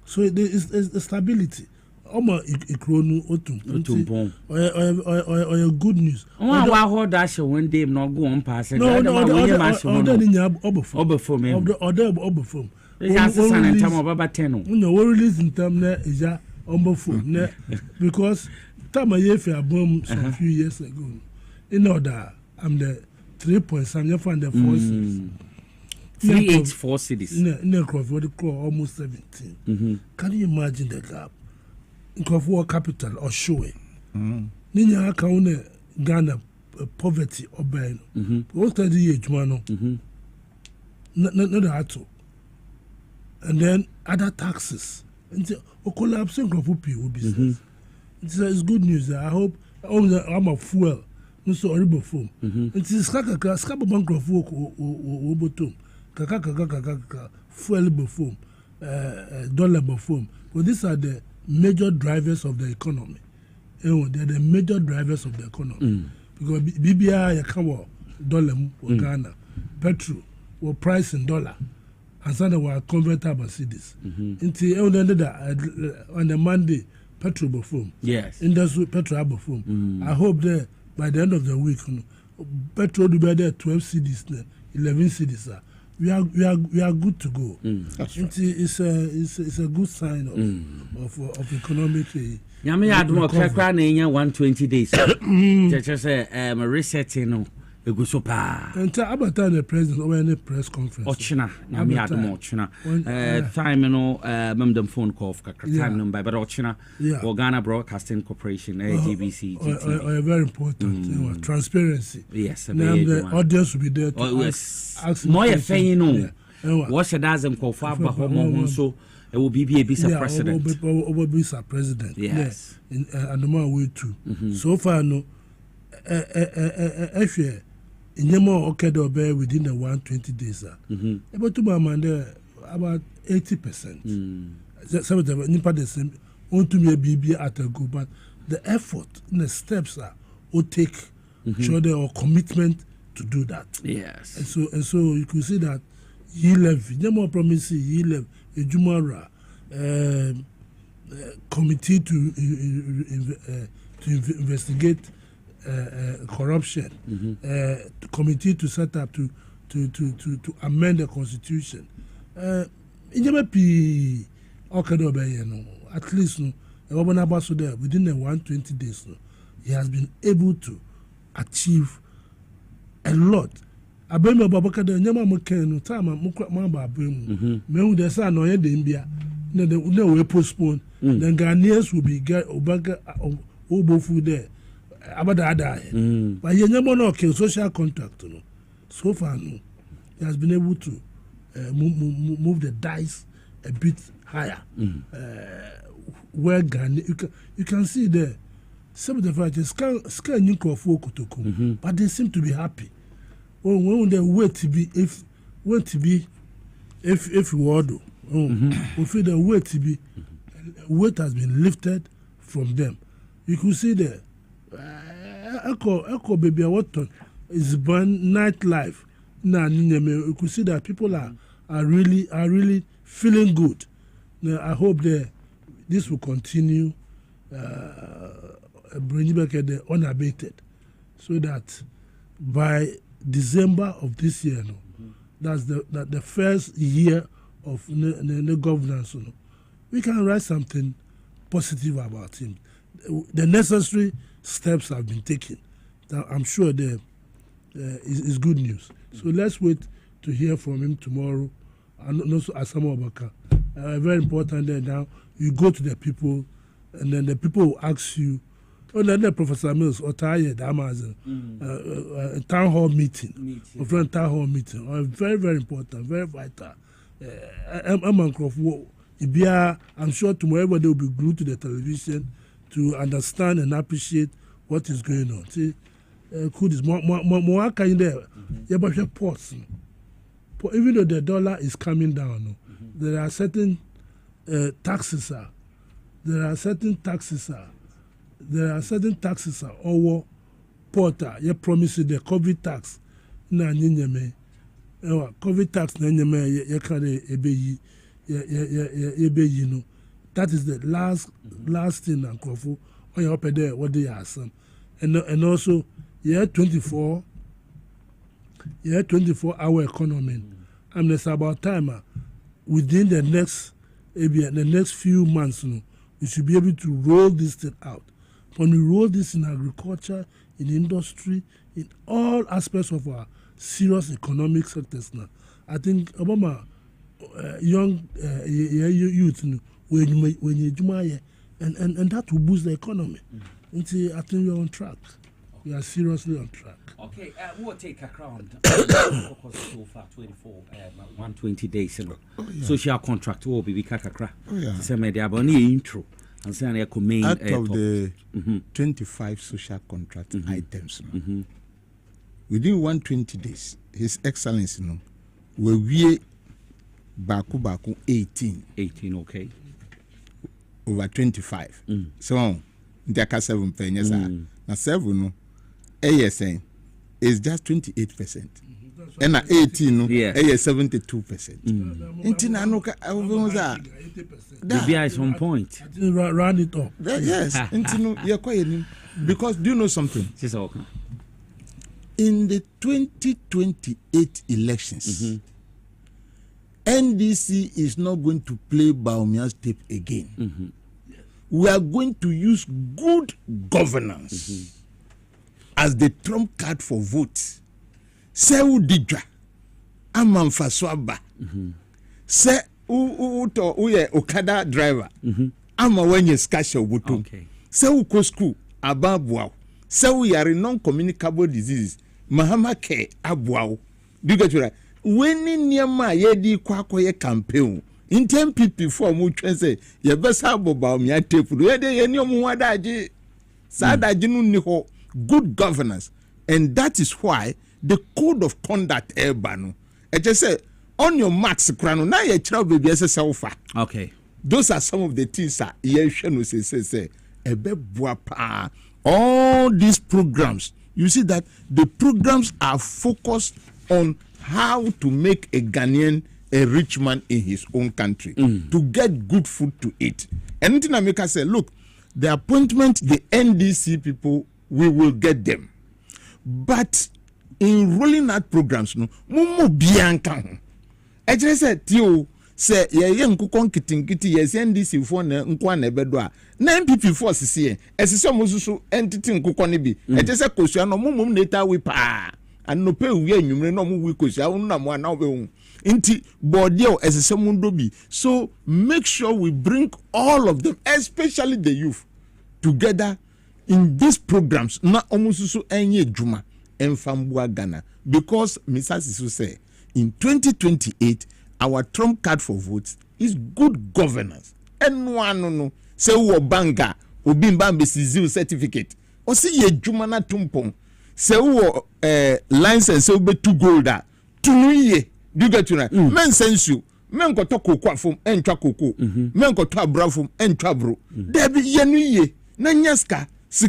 U: so it's stability ikronu otum or good news
E: wa hold that show one day no go on pass
U: no obofom
E: just san time about 10
U: no we release in time na eja obofom na because time yefe abom some few years ago in order I'm the 3 point something from the forces
E: 384 cities
U: in almost 17 can you imagine the gap in capital or show it. Ninya account Ghana poverty or ben. What are the age man? Not at all. And then other taxes. And collapsing of people business. It's good news. I hope I'm a fuel. nso ɔrebɔ fom nti sika bɔbɔ nkurɔfoɔ wɔbɔtɔm kaka fuel bɔ fom dollar bɔ fom but these are the major drivers of the economy they are the major drivers of the economy because bibia yɛka wɔ dollar mu wɔ Ghana petrol wɔ price in dollar and some were converted by cedis nti on the Monday petrol bɔ fom industry petrol bɔ fom I hope that by the end of the week petrol will be there 12 cedis 11 cedis we are good to go. It's a good sign of economic.
E: Yami admo kakra na enya 120 days. Cheche say resetting Egusopa.
U: And about the president or any press conference.
E: Ochina, Yami admo ochina. Time no memdem phone call for time number but ochina or Ghana Broadcasting Corporation GBC.
U: Very important transparency.
E: Yes,
U: the audience will be there to ask
E: more you know. What should doesn't call for Bahama so it will be a visa president.
U: Will be a president.
E: Yes.
U: And the more way too. So far no actually in the more okay bear within the 120 days about to about 80%. Some of them nipa the same want to be a BB at a go, but the effort and the steps will take show their commitment to do that.
E: Yes.
U: And so you could see that he left no more promising he left a Jumara committee to investigate corruption, committee to set up to amend the constitution. At least within the 120 days, he has been able to achieve a lot. Abema babaka de nyama mokenu time mamba abemu mehu de say no ye de mbia no we postpone then Ghanaians will be get obaga obofu there abada ada but ye nyama no okay social contract no so far no he has been able to move the dice a bit higher where Ghana you can see there some of the fighters scan new crofo kotoko but they seem to be happy. When they wait to be if we order, we feel the weight has been lifted from them. You could see the echo baby what is born nightlife. Now you could see that people are really feeling good. Now I hope that this will continue, bringing back the unabated, so that by December of this year, that's the first year of the governance. We can write something positive about him. The necessary steps have been taken. I'm sure there is good news. So let's wait to hear from him tomorrow. And also Asama Obaka. Very important that now you go to the people, and then the people will ask you. And then Professor Mills or Taye Damaz, town hall meeting, a friend town hall meeting, very, very important, very vital. I'm sure tomorrow everybody will be glued to the television to understand and appreciate what is going on. See, could is more kind there. Yeah, but ports. Even though the dollar is coming down, there are certain taxes. There are certain taxes. Over porter. You promise the COVID tax. Na nyeme. COVID tax na nyeme ye kare ebeyi. Ebeyi no. That is the last thing and Kofu. When you up there, what they are some. And also, 24 hour economy. And it's about time within the next few months, we should be able to roll this thing out. When we roll this in agriculture, in industry, in all aspects of our serious economic sectors now, I think Obama young youth when you and that will boost the economy. I think we're on track. We are seriously on track.
E: Okay, we'll take a crown. So far, 120 days. Social contract will be kakra. Some media intro. And saying you main
B: out of the 25 social contract items, within 120 days, His Excellency, we baku 18.
E: 18, okay.
B: Over 25. So, there are 7 pennies. Now 7, ASN is just 28%. And 18, is 72%. Intinanoka,
E: is on point.
U: Round it up.
B: Yes, you're quite. Because do you know something? In the 2028 elections, NDC is not going to play Baumia's tape again. We are going to use good governance as the trump card for votes. Se udidwa amamfa swaba. Se uye okada driver. Ama wenye skasha ubutu. Se uko school ababuao. Se uyari non-communicable diseases. Mahama care abuao. Do you get it right? When niyama yedi kwa ye campaign. In 10 people for mu say ye best have about me tape. Yede ye nyomu wadaji. Sadaji nu niho. Good governance. And that is why the code of conduct ebano. I just say on your marks krano na ye chira baby selfa.
E: Okay.
B: Those are some of the things that ye shenu say ebe bua pa. All these programs, you see that the programs are focused on how to make a Ghanaian a rich man in his own country to get good food to eat. And Ntinamika said, look, the appointment, the NDC people, we will get them. But in rolling out programs, no, mumu bianca. I just said, Tio, say, ye nkukon kitingiti, yes, NDC for nkwane bedwa. Na MPP for CC, as some musu entity nkukonibi. I just said, Koshiano, mumu neta wipa. And no pay we no mu Kosha, unna mwa na we inti bodio as a mundobi. So make sure we bring all of them, especially the youth, together in these programs. Na omususu enye juma enfambua Ghana. Because Mr. Sisu say in 2028 our trump card for votes is good governance. And no say wo banga obimbambe siziu certificate. O si ye juma na tumpong. Say wo license say be two golda. Tunuye. Do you get to right? Men sense you. Men ko to kokwa fom entwa koko. Men ko to abra fom entwa bro. There be yenuye. Na nyaska. So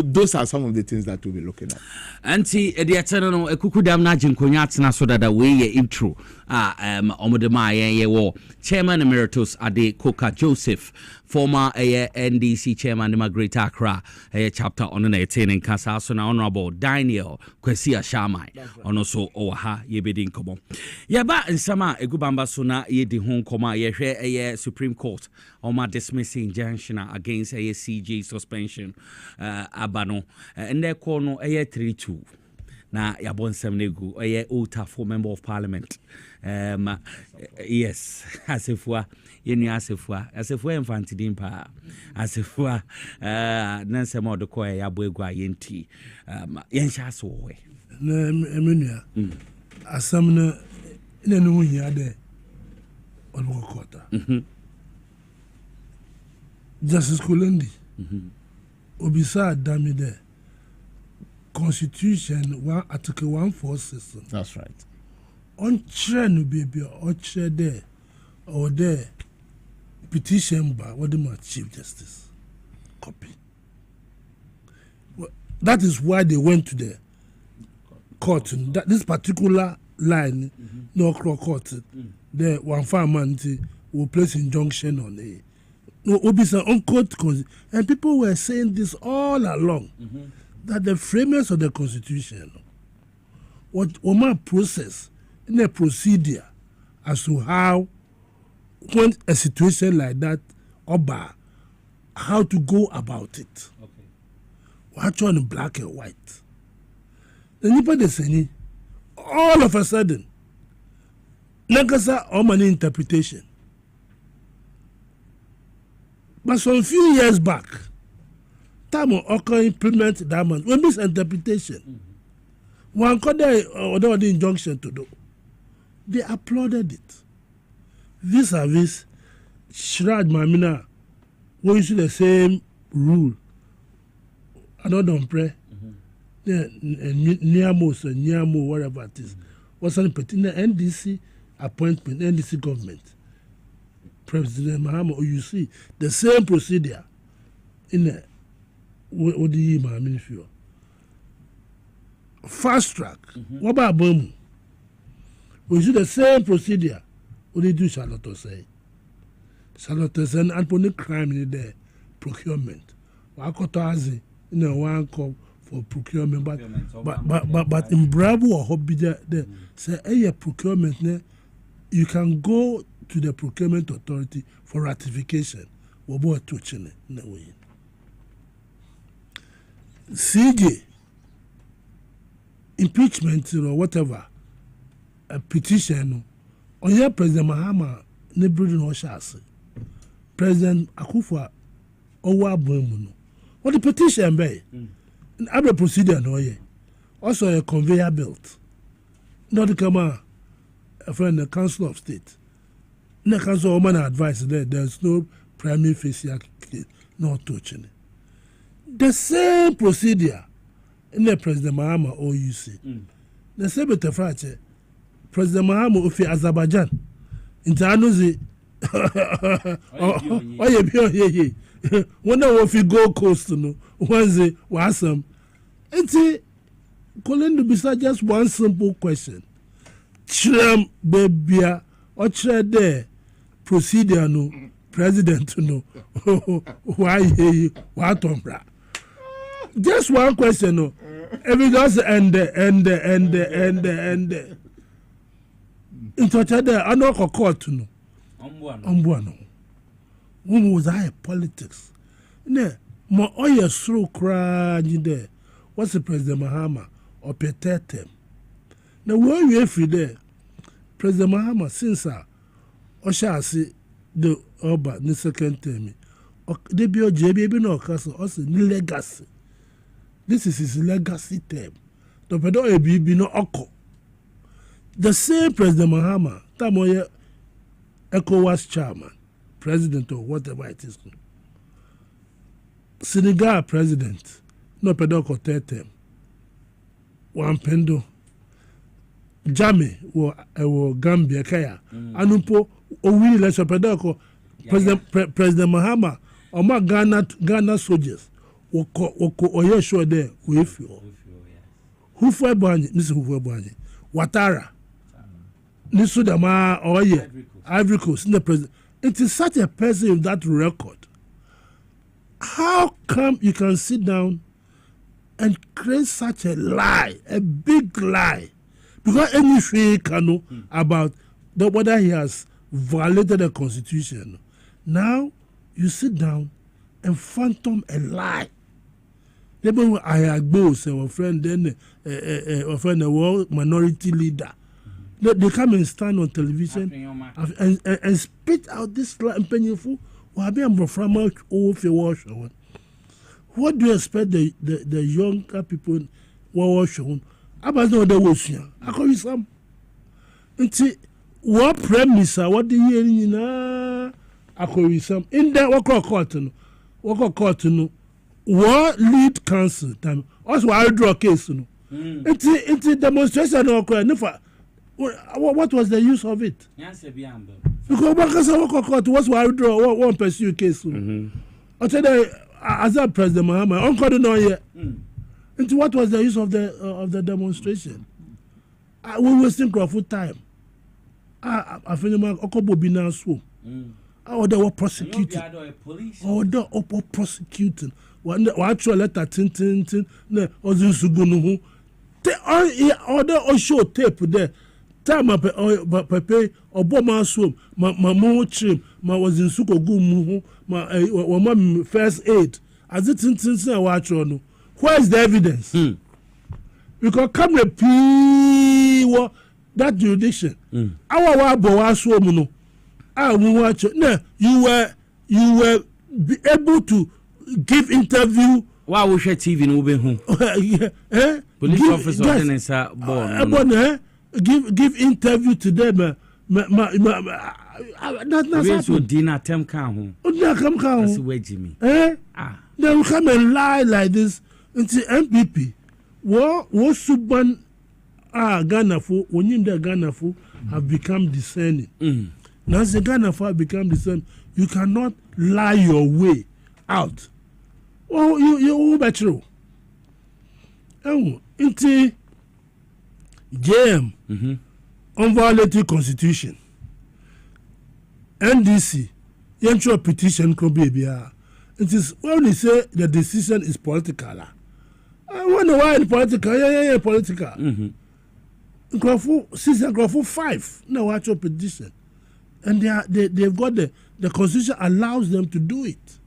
B: those are some of the things that we'll be looking at.
E: Anti ediatano ekukudam na jinkonya atena so that we ye intro omodema ye wo chairman emeritus Ade Koka Joseph, former NDC chairman in Greater Accra chapter on the 18 in Kasa, so now honorable Daniel Kwesia Shamai on also oha ye bedin komo yaba nsama egubamba so na ye di hon koma ye hwe Supreme Court oma dismissing injunction against CJ suspension abano and they call no 3-2 na yabon semnegu Ota for member of parliament yes asefua yenu asefua infantidin pa asefua nansema odoko yabo egwa yenti yensha so we
U: na emenua asam na ina no hia de olokota Justice Kulendi obisa adami de Constitution Article 146.
B: That's right.
U: On no baby or there or there petition by what the Chief Justice copy. Well, that is why they went to the court. That this particular line, no court, the one farmer will place injunction on it. No, obisa on court, and people were saying this all along. That the framers of the Constitution, what Omar process in a procedure as to how, when a situation like that, Oba, how to go about it. Okay. Watch on black and white. Anybody saying, all of a sudden, Nagasa Omani interpretation. But some few years back, time occur implement that man. We misinterpretation. One called the injunction to do. They applauded it. Vis-a-vis Shraj Mamina, we use the same rule. I don't pray. Niamo, whatever it is. Was on petty NDC appointment, NDC government. President Mahama, or you see the same procedure in the what do you mean? Fast track. What about boom? We see the same procedure. What do you do, Charlotte say? Charlotte and Anthony crime in there, procurement. Wakotazi in a one call for procurement, but in Bravo or Hobby there say a procurement you can go to the procurement authority for ratification. Wabo touching no way. CJ impeachment or whatever a petition on your President Mahama ne building or shas. President Akufo Owa Bomuno. What the petition be? Every procedure no ye. Also a conveyor belt. Not the come a friend the Council of State. No council woman advice there's no primary facial no touching it. The same procedure in the President Mahama OUC. The same with the French President Mahama of Azerbaijan. In Tanuzi, wonder if you go coast, no, Wednesday, wasam. It's a calling to be just one simple question. Chram Bebia or there procedure no president no why you what on bra. Just one question no. Evidence and into other I know court no. Ombuano. Who was I politics? Ne mo oye through cry there. What's the President Mahama or Petetem? Now where you free there? President Mahama since Osha see the Oba the second term. They be JB no castle also legacy. This is his legacy term. The pedo be no oko. The same President Mahama, Tamoye ECOWAS chairman, president or whatever it is. Senegal president, no pedoko third term. One pendo. Jame wo Gambia kaya. Anumpo owi election pedoko President Mahama or my Ghana soldiers. Woko oye sure there we feel. Who for Banye? This who for Banye? Watara. Nisu dama oye Ivory Coast in the president. It is such a person with that record. How come you can sit down and create such a lie, a big lie? Because anything can know about whether he has violated the constitution. Now you sit down and phantom a lie. Maybe I agree with a friend, then a friend, a world minority leader. They come and stand on television and spit out this lie and painful. What do you expect the younger people were shown? About no the ocean. I call you some. What premise? What do you hear? I call you some. In that what what lead council time? Also, I draw a case. It's a demonstration of what was the use of it? Because what's why I draw one pursue case. I said, as a President Mahama, Uncle don't know yet. Into what was the use of the demonstration? We wasting Crawford time. I feel like Okobo be now so. They were prosecuting. They were prosecuting. One actual letter tin ne Ozunsugunu. They all show tape there. Time pepe Obama swim ma mo trim ma Ozinsuko go mu ma first aid. As it tin na watch no. Where is the evidence? Because come the that jurisdiction. Our wa swim no. Watch no. You were able to give interview.
E: Why we share TV no be home? Police officer then is born.
U: Give interview to them That's
E: what dinner tem can.
U: That's
E: where Jimmy.
U: They will come and lie like this until MPP. What Suban Ghana for when you the Ghana for have become discerning. Now the Ghana for have become discerning. You cannot lie your way out. Well, you better. Oh, into JM on violating constitution. NDC, your petition could be here. It is when they say the decision is political. I wonder why it's political. Yeah, political. Grapho 5 no actual petition, and they've got the constitution allows them to do it.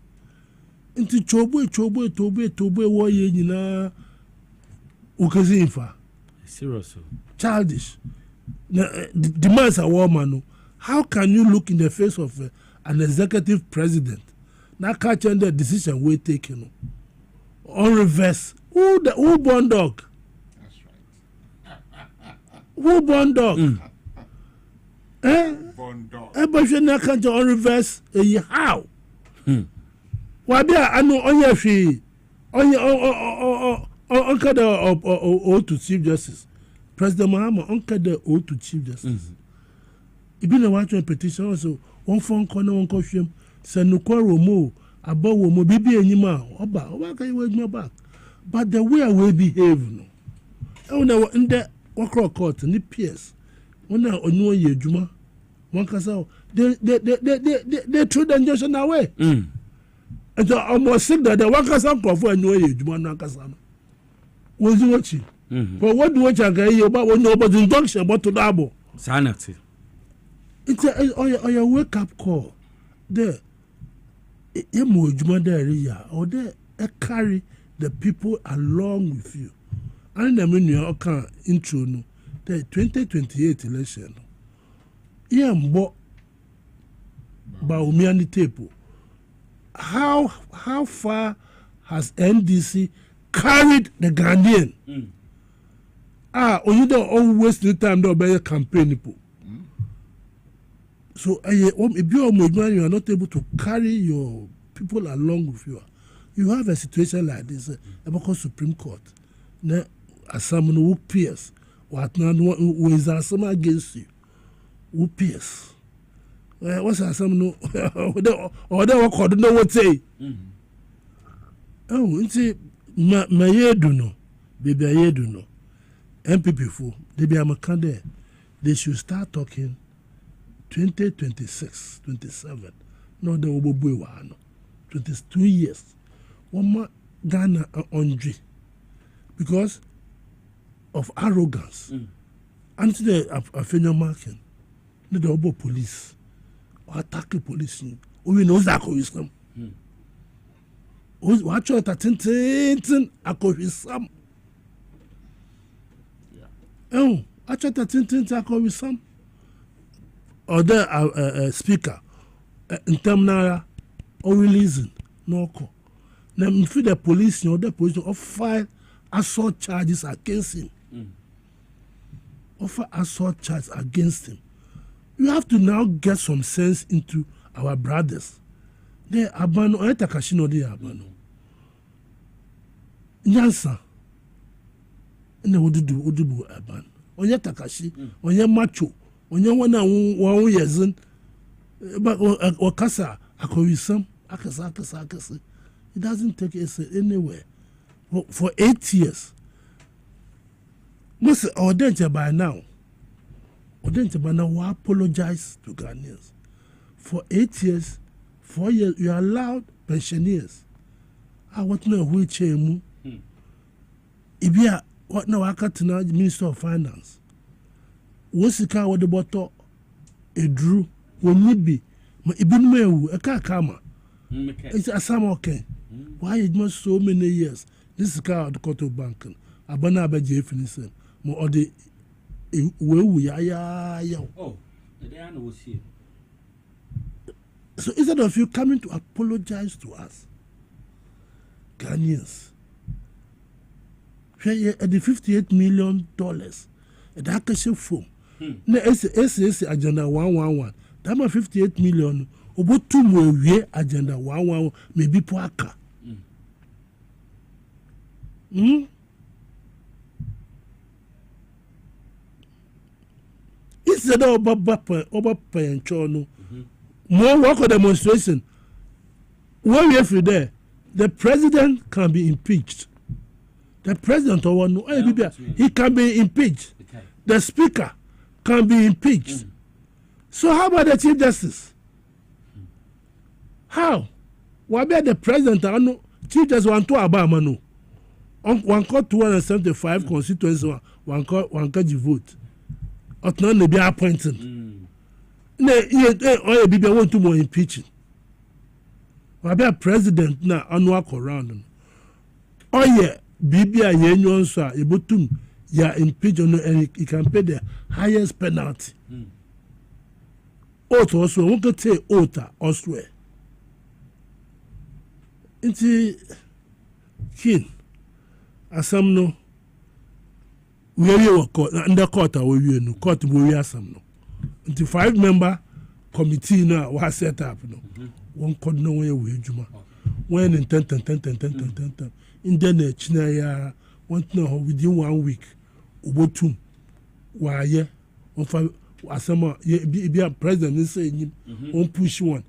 U: Into tobe wo ye nyina ukazinfa
E: serious
U: childish demands a woman. How can you look in the face of an executive president now catching the decision we taken on reverse? Who born dog? That's right. Who born dog? Born dog. Everybody now can't on reverse. How? Why be I know on your fee on the to Chief Justice President Mahama on the to Chief Justice. If you watch a petition also one phone corner one costume send no quarrel more about woman baby anymore. Oba can you wait me back? But the way I will behave no. I know in the work court and the PS when I know ye Juma one casa they threw the injunction away. And so almost sick that the workers are for no ye Juma Nakasana. Was you watching? But what do I get about when nobody's injunction but to double?
E: Sanity.
U: It's a wake up call. There, or there, carry the people along with you. And I mean, you can intro the 2028 election. Yeah, but Baumiani Tepo. How far has NDC carried the Ghanaian? You don't always the time to be a campaign people. So if you are not able to carry your people along with you, you have a situation like this. About Supreme Court, now someone who pierce, what now who is some against you, who pierce. What's someone or they will know what say. Oh, see, my do no, baby, I do no. MPP for they be a candidate. They should start talking. 2026, 27. No, the Obobuwe wano. 22 years. One more Ghana Andre because of arrogance. And the Afenya marking, the Obo police or attack the police. We know that wisdom. Watch out at Tintin, Akohisam. Oh, watch out at Tintin, Akohisam. Or the speaker in terminal or releasing no call. Now, if the police or the police will file assault charges against him, offer assault charges against him. You have to now get some sense into our brothers. They abano or Takashino they abano. Nyansa. And they would do Udubu aban. Onye Takashi, onye macho. When you want 1 year, but Okasa, Akorisam, Akasa, it doesn't take us anywhere. For 8 years, most Odenja by now, will apologize to Ghanaians. For 8 years, 4 years, you allowed pensioners. I want to know which if you are what now, I got to know the Minister of Finance. What's the car with the bottle? A drew when need be. My Ibn a car kama. It's a summer okay. Why it must so many years? This is car at the Koto Bank. Abana Baji finishing. More the oh, the Diana was here. So instead of you coming to apologize to us, Ghanaians, at the $58 million, a dark phone. na ese agenda 111 that ma 58 million obotu mu awie agenda 111 maybe po aka instead of over pencho no more work demonstration when we are there the president can be impeached. The president he can be impeached. Okay. The speaker can be impeached. So how about the chief justice? How? Why be the president? Chief justice want to abama no. One court 275 constituency one court vote. Or not be appointed. Or be want to more impeaching. Why be a president na walk around? Oh yeah. Bibia yenyon so ebotum ya impeach on and he can pay the highest penalty. Oath also won't get say oath or swear. Inti kin asam no we court under court we no court we asam no. Inti 5-member committee now was set up no. One court no way we juma. When in 10 internet chinaya want to know within 1 week obotum waye on asama be a president say on push one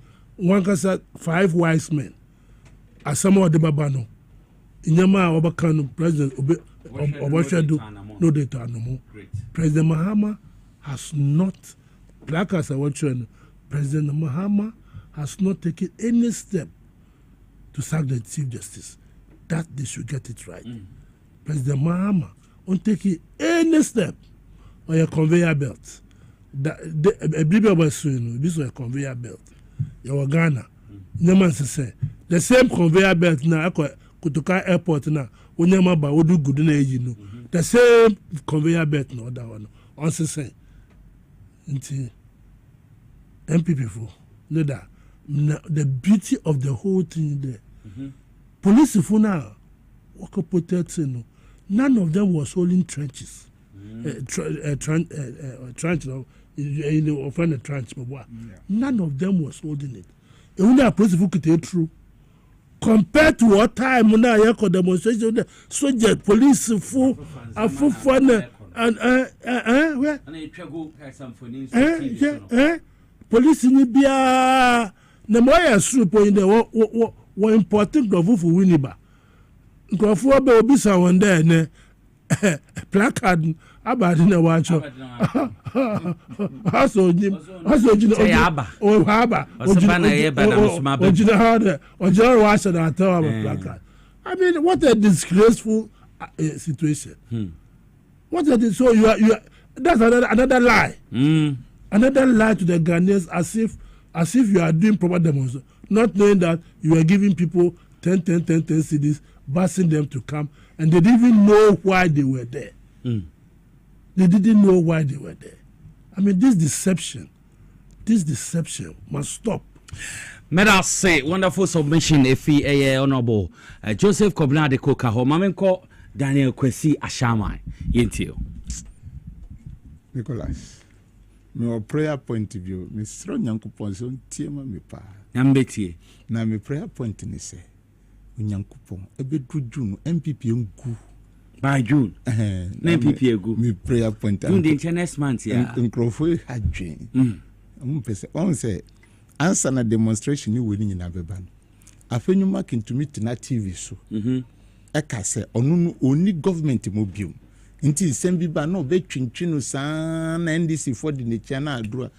U: can say 5 wise men asama de babano inyama obakano president obashedu no data no more. President Mahama has not black as I watch President Mahama has not taken any step to sack the chief justice. That they should get it right. President Mahama won't take any step on a conveyor belt. This was a conveyor belt. You Ghana. Say the same conveyor belt now. Kutuka airport now. The same conveyor belt no that one. Also say, MPP for no that. The beauty of the whole thing there. Police if now work protecting, none of them was holding trenches. Trench offend a trench, none of them was holding it. And when the police could take through, compared to what time when I heard demonstration, soldier police full fun and police in Libya, the more soup in the were important for Winiba. Go be obisa one day, ne placard about in a watch. Also, I mean, what a disgraceful situation. What a so you are that's another lie. Another lie to the Ghanaians as if you are doing proper demonstration. Not knowing that you are giving people 10 CDs, busing them to come, and they didn't even know why they were there. They didn't know why they were there. I mean, this deception must stop.
E: May I say, wonderful submission, Honorable Joseph Kobna de Kokaho, Mamenko Daniel Kwesi Ashamai, Yentio.
B: Nicholas. My prayer point of view, Miss Strong Yankupon, so Tiama me pa.
E: Yambeti.
B: Now, my prayer point in say, Yankupon, a bit good June, MPP go.
E: By June, MPP go.
B: My prayer point.
E: June the next month, yeah.
B: In Crawford had Jane. One say, answer a demonstration you winning in Abeban. I feel you marking to meet na TV so. Eka say, only government mobile. Until Sembi no be chinchino san NDC for the channel do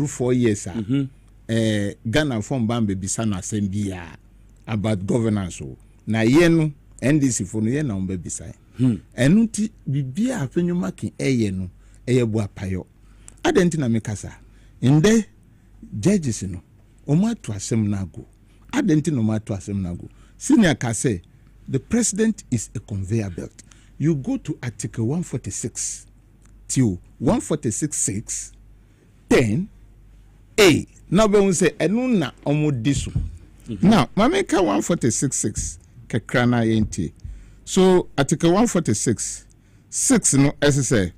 B: 4 years Ghana from Bambe bisana Sembia about governance na yenu NDC for no ye na umbe bisai enunti bibia afenyu making eye no eye bo apayo adenti na mekasa inde judges no omo to asem na go adenti no ma to asem na go senior ka say the president is a conveyor belt. You go to Article 146 till 146.6 10A. Now we will say enuna omudisu. Now, mameka 146.6 kekrana yenti. So Article 146 6 no as say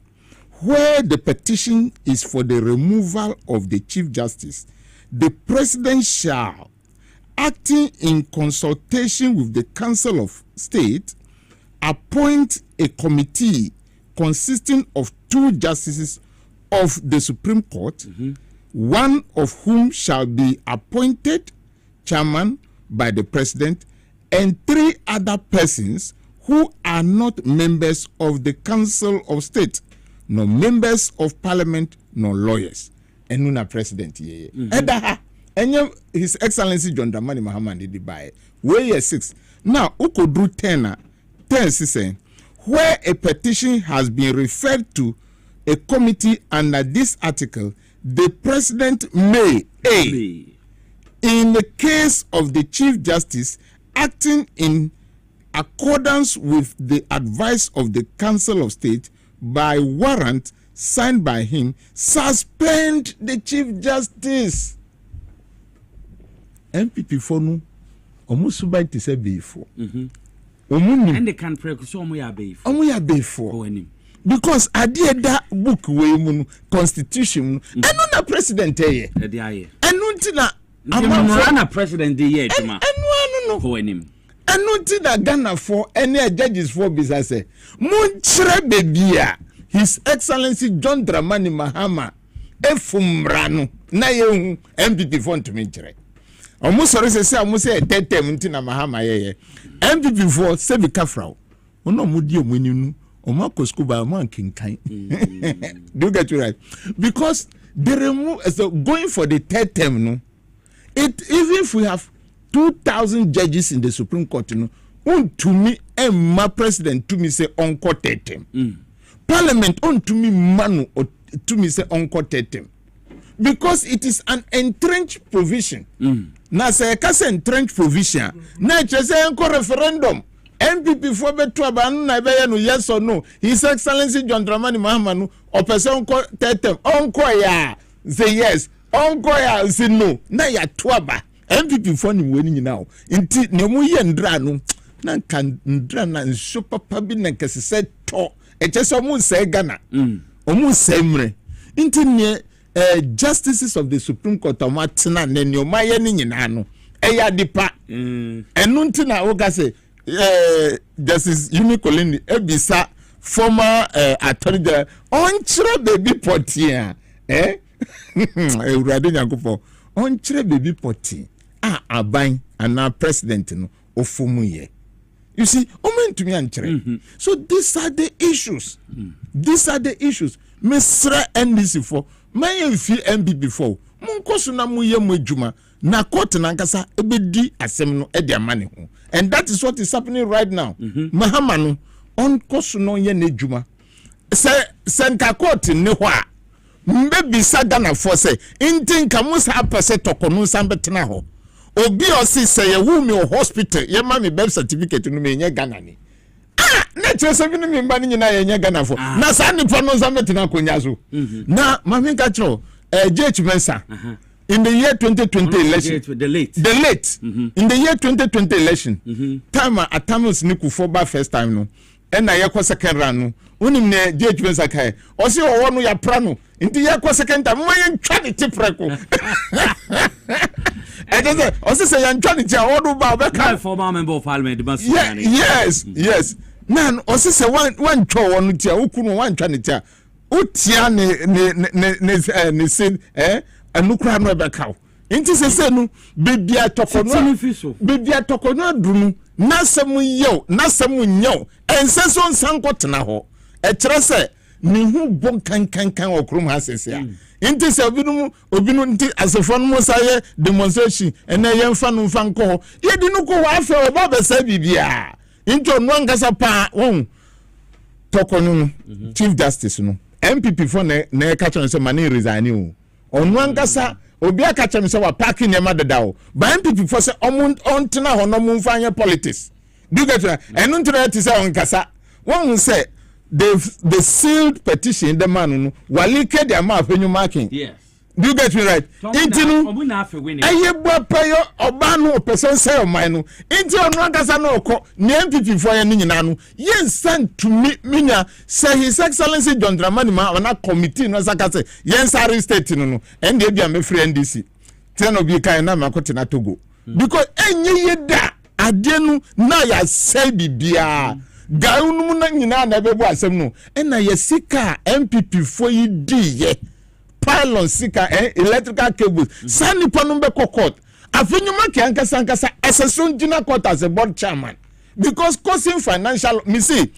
B: where the petition is for the removal of the Chief Justice, the President shall, acting in consultation with the Council of State, appoint a committee consisting of 2 justices of the Supreme Court, one of whom shall be appointed chairman by the President, and 3 other persons who are not members of the Council of State, nor members of Parliament, nor lawyers. And nuna President Edaha. And His Excellency John Dramani Mahama did buy. Where 6. Now, Uko drew 10 saying, where a petition has been referred to a committee under this article, the President may, A, in the case of the Chief Justice, acting in accordance with the advice of the Council of State, by warrant signed by him, suspend the Chief Justice. MPP for no, almost about to say before.
E: And they can pray so before.
B: Because I did that book way constitution and not a president here. And not
E: I'm a president here.
B: And
E: for him.
B: And not that Ghana for any judges for business. Munchre bebia, His Excellency John Dramani Mahama, Efumrano, na ye MPP font to me. Almost sorry say almost say 10 na Mahama ye. MPP for Sebi Kafrao. Ono mudi omweninu, oma koskuba oma kinkai. Do you get it right? Because they remove so going for the 3rd term no. It even if we have 2,000 judges in the Supreme Court, you know, to me, and my president to me say unquoted them. Parliament to me manu or to me say unquoted them. Because it is an entrenched provision. Now say a case entrenched provision. Now just say unco referendum. MPP for betu abanu na be no yes or no. His Excellency John Dramani Mahama no or person unquoted them. Unco ya say yes. Unco ya say no. Na ya tuaba. MPP for ni weni now. Inti nemu ye ndra no na kan ndra na nso papa bi na kese se to e che so mu se Ghana omu se mre inti ne justices of the Supreme Court amatena na ne o maye ni nyina no e ya dipa enu nti na wo ga say Justice Yumi Kolini ebisa former attorney general on chire baby potia urade nyankofo on chire baby poti aban ana president no ofumu ye. You see, to me and so these are the issues. These are the issues. Mr. NDC for my feel MPP for munkosu na muye mujuma na court na nkasa ebedi asem no e dia mane ho. And that is what is happening right now. Mahama no onkosu no ye na ejuma. Se nka court ne ho a mbebi sagana for say intin kamusa apese tokonu sambetena ho. Obi osi say ye wu me hospital ye ma me birth certificate no me nya Ghana ni na chese bi no me mba ni nyina ye nya Ghana for na sa ni for no zametina konya so na ma me ka tro JH Mensa in the year 2020 election
E: the late
B: in the year 2020 election time Atamus Niku for ba first time no and na ye kwa second round no unim ne JH Mensa kai osi owo no ya pra no nti ye kwa second time mo ye ntwa ni tipreko also say I'm trying to tell all
E: former member of Parliament.
B: Yes. Man, also say one show one tia ukunu one trying to tell utia ne sin and nukra no beka. Inti say no baby atokono dunu na semu yo and say so sankotena ho e kire say ni hu bon kan okrum ha sese inti se obinu nti asefo no saye demonstration ene ye mfa no mfa nko ye di no ko wa afa o ba besa bibia inti onu angasa pa won tokono no Chief Justice no MPP for na ka chon se mani resign o onu angasa obi aka chem se wa parking ne madada o ba MPP for se ontena ho no mfa anye politics do get enu ntra ti se onkasa won say the sealed petition the man no walike the amount of marking.
E: Yes.
B: Do you get me right? Intinu eye bua payo oba no person say o man no inti onu ankasa no okọ ne MPP for ye nyina no yen send to me minya say his excellency John Dramani ma na committee no saka say yen sare state no and dey bia me free NDC ten obi kan na makote na Togo because enye ye da ade no na ya say bibia gaunu na nyina na bebu asem no na ye sika MPP for yi di ye pylon sika electrical cables sani panumbe court afinyuma ke ankasa SSO jina court as a board chairman because causing financial me say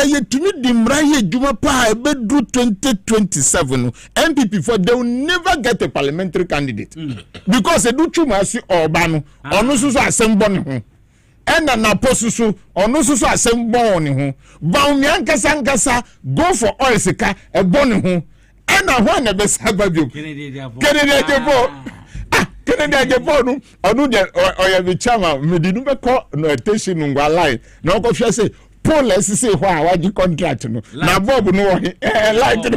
B: you to me the mraye juma pa ebedru 2027 MPP for they will never get a parliamentary candidate because edu chuma si oba no onu susu asembo ne ho ena na posusu onu susu asembo ne ho ba umi ankasa go for oil sika ebo ne ho ena ho na be sababio Kennedy Ajebo no onu de oya be chama medinu be ko no attention ngwa line na ko hwe say police say ho a waji contract no na Bob no like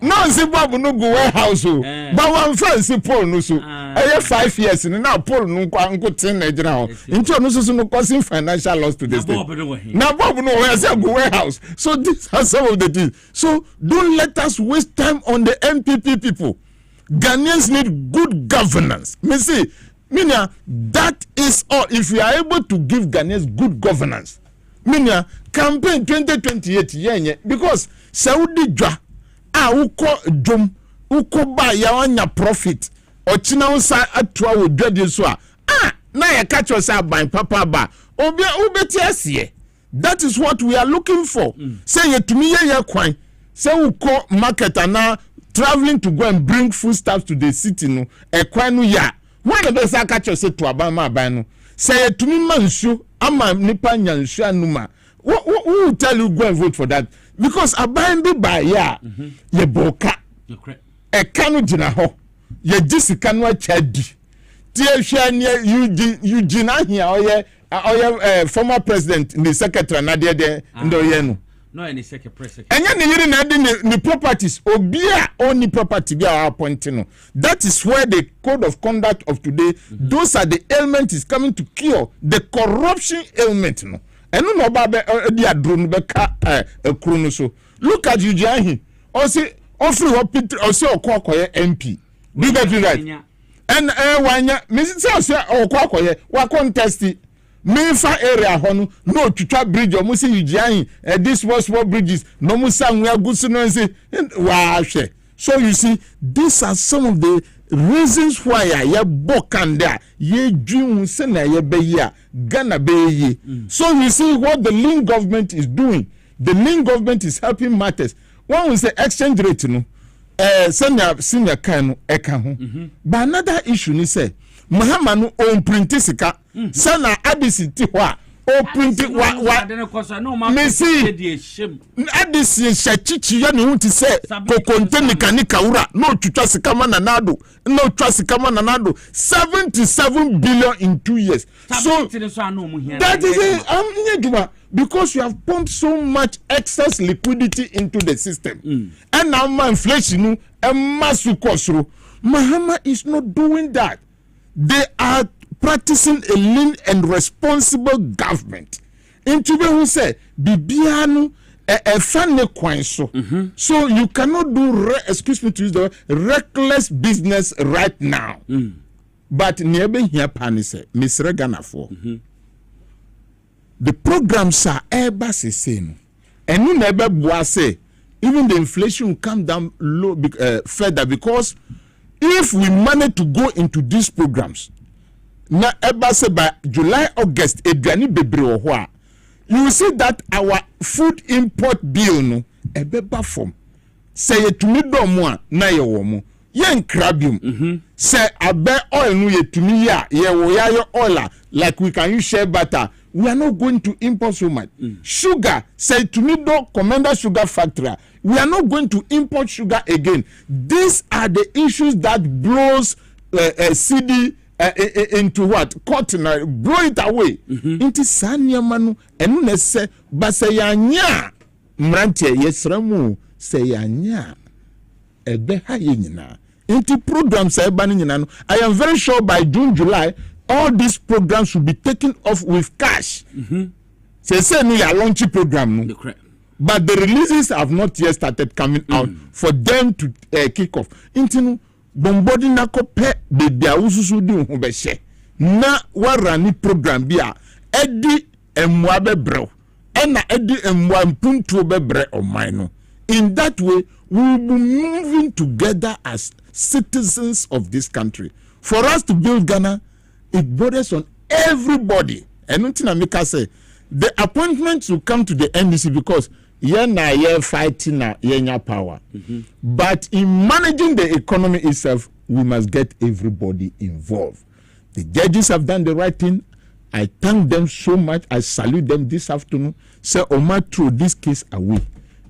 B: no see Bob no go warehouse o but one fancy Paul no so 5 years na Paul no nko tin Nigeria ho into no so no causing financial loss to the state na Bob no we say go warehouse. So these are some of the things. So don't let us waste time on the MPP people. Ghanaians need good governance. Me see, Minya, that is all. If you are able to give Ghanaians good governance, Minya, campaign 2028 yenye because Saudi jwa uko jom uko ba ya wanya profit ochina usa atwa wo dwade so na ya catch us by papa ba obeti asie. That is what we are looking for. Say ye to me ye kwan say uko market na traveling to go and bring foodstuffs to the city no ekwanu ya when the best catch us to abama aban no say to me mansu ama nipa nyansu anuma who will tell you go and vote for that because aban bi ba ya ye boka ekanu jina ho ye jisika no achadi tie hwa ne Eugene ahia oye former president the secretary na de ndo ye no
E: no any second president
B: enya ne yiri na de ni properties obia only property bia appointing no. That is where the code of conduct of today those are the elements is coming to cure the corruption element no eno no ba be di adro no be ka ekuru no so look at Eugene o say offer ho Peter o say okokoye MP do that right and wanya me say okokoye wa contest Mefa area hono no twitwa bridge o musi Eugene this small bridges no musa nwa gusu no say wa hwe. So you see these are some of the reasons why ya bokanda ye dream say na ye be ya Ghana be ye. So you see what the Link government is doing. The Link government is helping matters. One will say exchange rate no senior kan no eka ho. But another issue ni say Mahama no on print sika sana adisi ti ho a o print wa me see adisi shachichi ya ne hunti se ko contain kanika wura no twitwa sika ma nanado no twa sika ma nanado 77 billion in 2 years. So that is it because you have pumped so much excess liquidity into the system and now inflation no masu kosro. Mahama is not doing that. They are practicing a lean and responsible government. Into who say bibianu a funny kwan so. So you cannot do excuse me to use the word reckless business right now. But niebe here panise Mr. Ghana for the programs are ever same. And you never boise even the inflation will come down low further because if we manage to go into these programs na eba say by July August eduani bebre wo ho a you will see that our food import bill no ebeba form say yetumi do mo a na ye wo mo yen krabium say abe oil no yetumi ya ye wo ya yo oil like we can use shea butter. We are not going to import so much. Sugar, say to me, do Commander Sugar Factory. We are not going to import sugar again. These are the issues that blows CD into what? Cotton, blow it away. Into Sanya Manu, and ne say, Basayanya, Mrantia, yes, Ramu, say Yanya. ebe ha ye nyina inti programs eba ni nyina no I am very sure by June July all these programs will be taken off with cash. Say no ya launch program no. But the releases have not yet started coming out for them to kick off. Inti no bombodi na ko pe baby awususu di ho be hye na warani program bia edi emwa be brew ena edi emwa mpuntu be bre oman no. In that way we will be moving together as citizens of this country. For us to build Ghana, it borders on everybody. And nothing I make us say the appointments will come to the NDC because you're fighting now, power. But in managing the economy itself, we must get everybody involved. The judges have done the right thing. I thank them so much. I salute them this afternoon. Say, Omar, throw this case away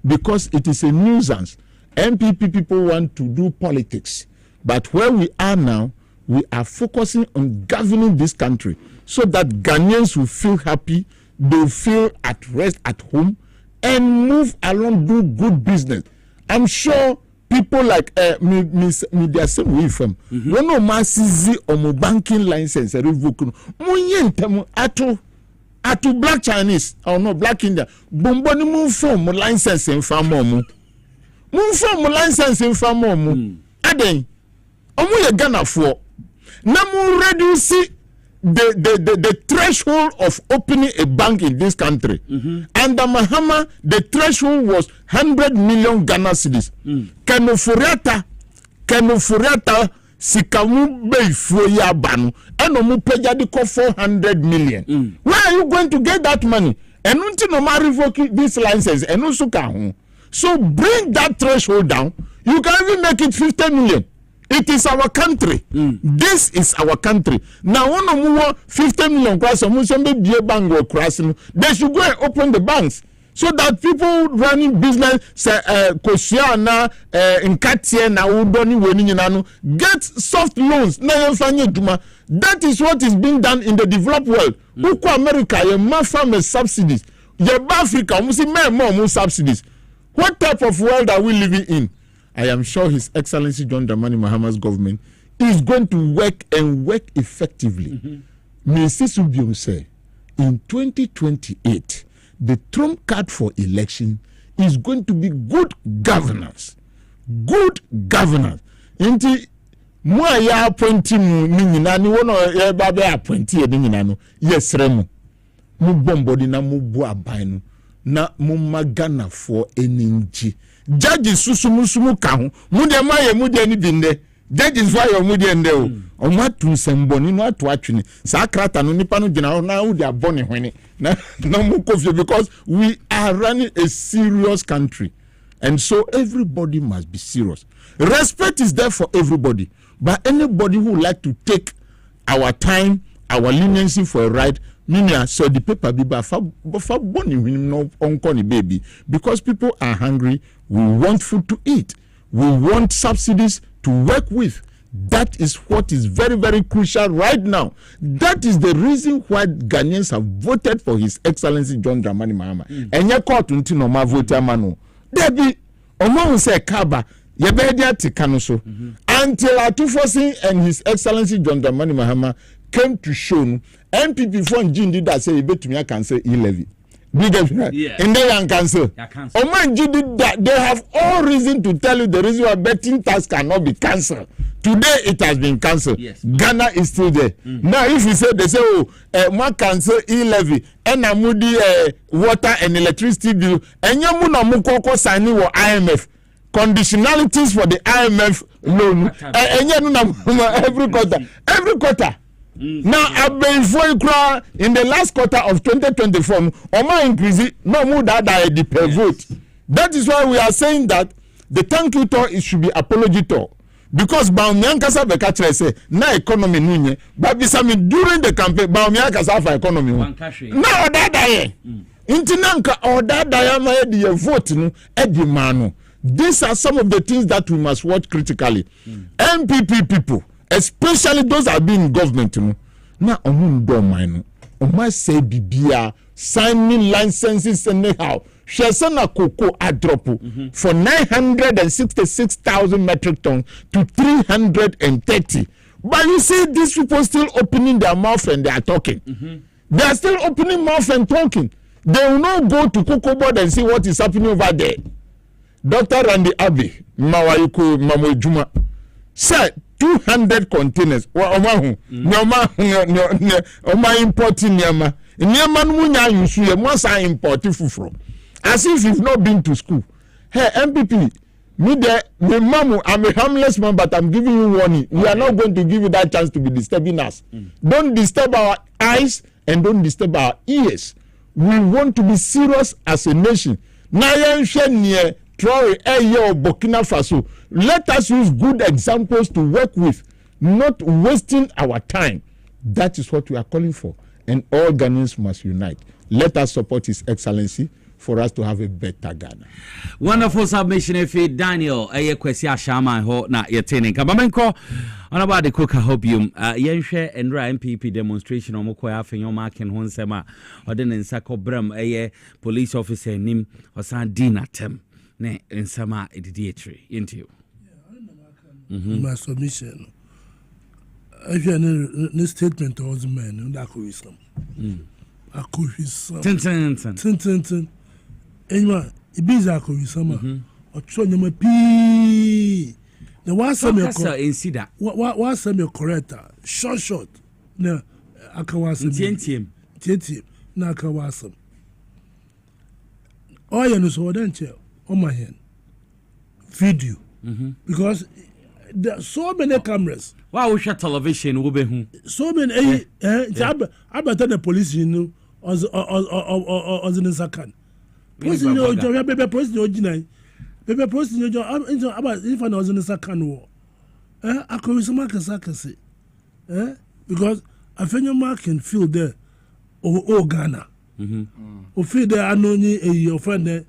B: because it is a nuisance. MPP people want to do politics. But where we are now, we are focusing on governing this country so that Ghanaians will feel happy, they feel at rest at home, and move along, do good business. I'm sure people like me they are same way from when no masizi or banking license revoke no atu black Chinese or no black India bomboni move from license in farm license in farm aden omo ye Ghana for na mu reduce the threshold of opening a bank in this country. Under Mahama, the threshold was 100 million Ghana cedis. Kenofuriata sikamu beifuya banu eno mu peja di ko 400 million. Where are you going to get that money? And until no ma revoke this license and also can. So bring that threshold down. You can even make it 50 million. It is our country. This is our country. Now, one more 50 million crosses, they should go and open the banks so that people running business, Kosiana, Nkatie, na Udoni, Weninano, get soft loans. That is what is being done in the developed world. Uko America, you must farm subsidies. You Africa, you see more subsidies. What type of world are we living in? I am sure His Excellency John Dramani Mahama's government is going to work and work effectively. Mrs. Ubiom say, in 2028, the trump card for election is going to be good governance. Good governance. Inti mo ya appointi mu nyina ni wono ya ba be appointi e nyina no yesremu. Mu bombodi na mu bu aban no na mu magana for eninji. Judges susumu kahu mude maye mude ni binde judges why your mude ende o oma tu semboni no atu atwini sa krata no nipa no gina na wo dia bone hwene na mu kofie because we are running a serious country and so everybody must be serious. Respect is there for everybody, but anybody who like to take our time, our leniency for a ride, so the paper be for bonny no uncle baby because people are hungry. We want food to eat. We want subsidies to work with. That is what is very, very crucial right now. That is the reason why Ghanaians have voted for His Excellency John Dramani Mahama. And you caught until no ma vote manu. There be Omo say Kaba Yebedia Tikanoso until Atufosin and His Excellency John Dramani Mahama came to show MPP from Jindi that say betumi cancel e-levy. In the cancel. They have all reason to tell you the reason why betting tax cannot be cancelled. Today it has been cancelled. Yes. Ghana is still there. Now if you say they say one cancel e-levy and amudi water and electricity bill and you na mukoko signing with IMF conditionalities for the IMF loan and every quarter. Now, in the last quarter of 2024, Oma increase no more that the per vote. That is why we are saying that the thank you tour it should be apology tour. Because Baumyankasa Bekatre say na economy nunye, but bisami during the campaign Baumyankasa for economy. Now that Intinanka or that diama the vote no edimano. These are some of the things that we must watch critically. MPP people, especially those that have been in government, now on don't mind. On my say bibia signing licenses anyhow. Shesana cocoa a drop for 966,000 metric tons to 330. But you see, these people still opening their mouth and they are talking. They are still opening mouth and talking. They will not go to cocoa board and see what is happening over there. Dr. Randy Abbey, Mawayuku Mamojuma, said 200 containers. Oma importing Nyama. Nyama Munya Yusu, once I imported from. As if you've not been to school. Hey, MPP, me mamu, I'm a harmless man, but I'm giving you warning. We are not going to give you that chance to be disturbing us. Don't disturb our eyes and don't disturb our ears. We want to be serious as a nation. Nayan Shenye, Troy, Eyo, Burkina Faso. Let us use good examples to work with, not wasting our time. That is what we are calling for. And all Ghanaians must unite. Let us support His Excellency for us to have a better Ghana.
E: Wonderful submission if Daniel Kwesi Ashama ho na yetene kabamenko on about the cook hobium yenhwe endra MPP demonstration omko ya afenyo marking ho nsema ode ne nsako bram police officer nim osan dinatem ne nsema edidi etri into
U: my submission if you ne statement was man that could be some tin Anyway, Ibiza ko wisama. Ocho nyama pi. Na wasa me ko
E: insida.
U: Wasa me correct. Short. Na akawasa. Tiem. Na akawasa. Oya no so dan che o ma hen. Video. Because there are so many cameras.
E: Wow, we shot television we be hu.
U: So many abata the police you know os in sakan. President Ojo, President Ojinai, President Ojo, about if I was in the second war. I could be Makasakasi. Because I think your mark can feel there, oh Ghana. Or feel there, I know your friend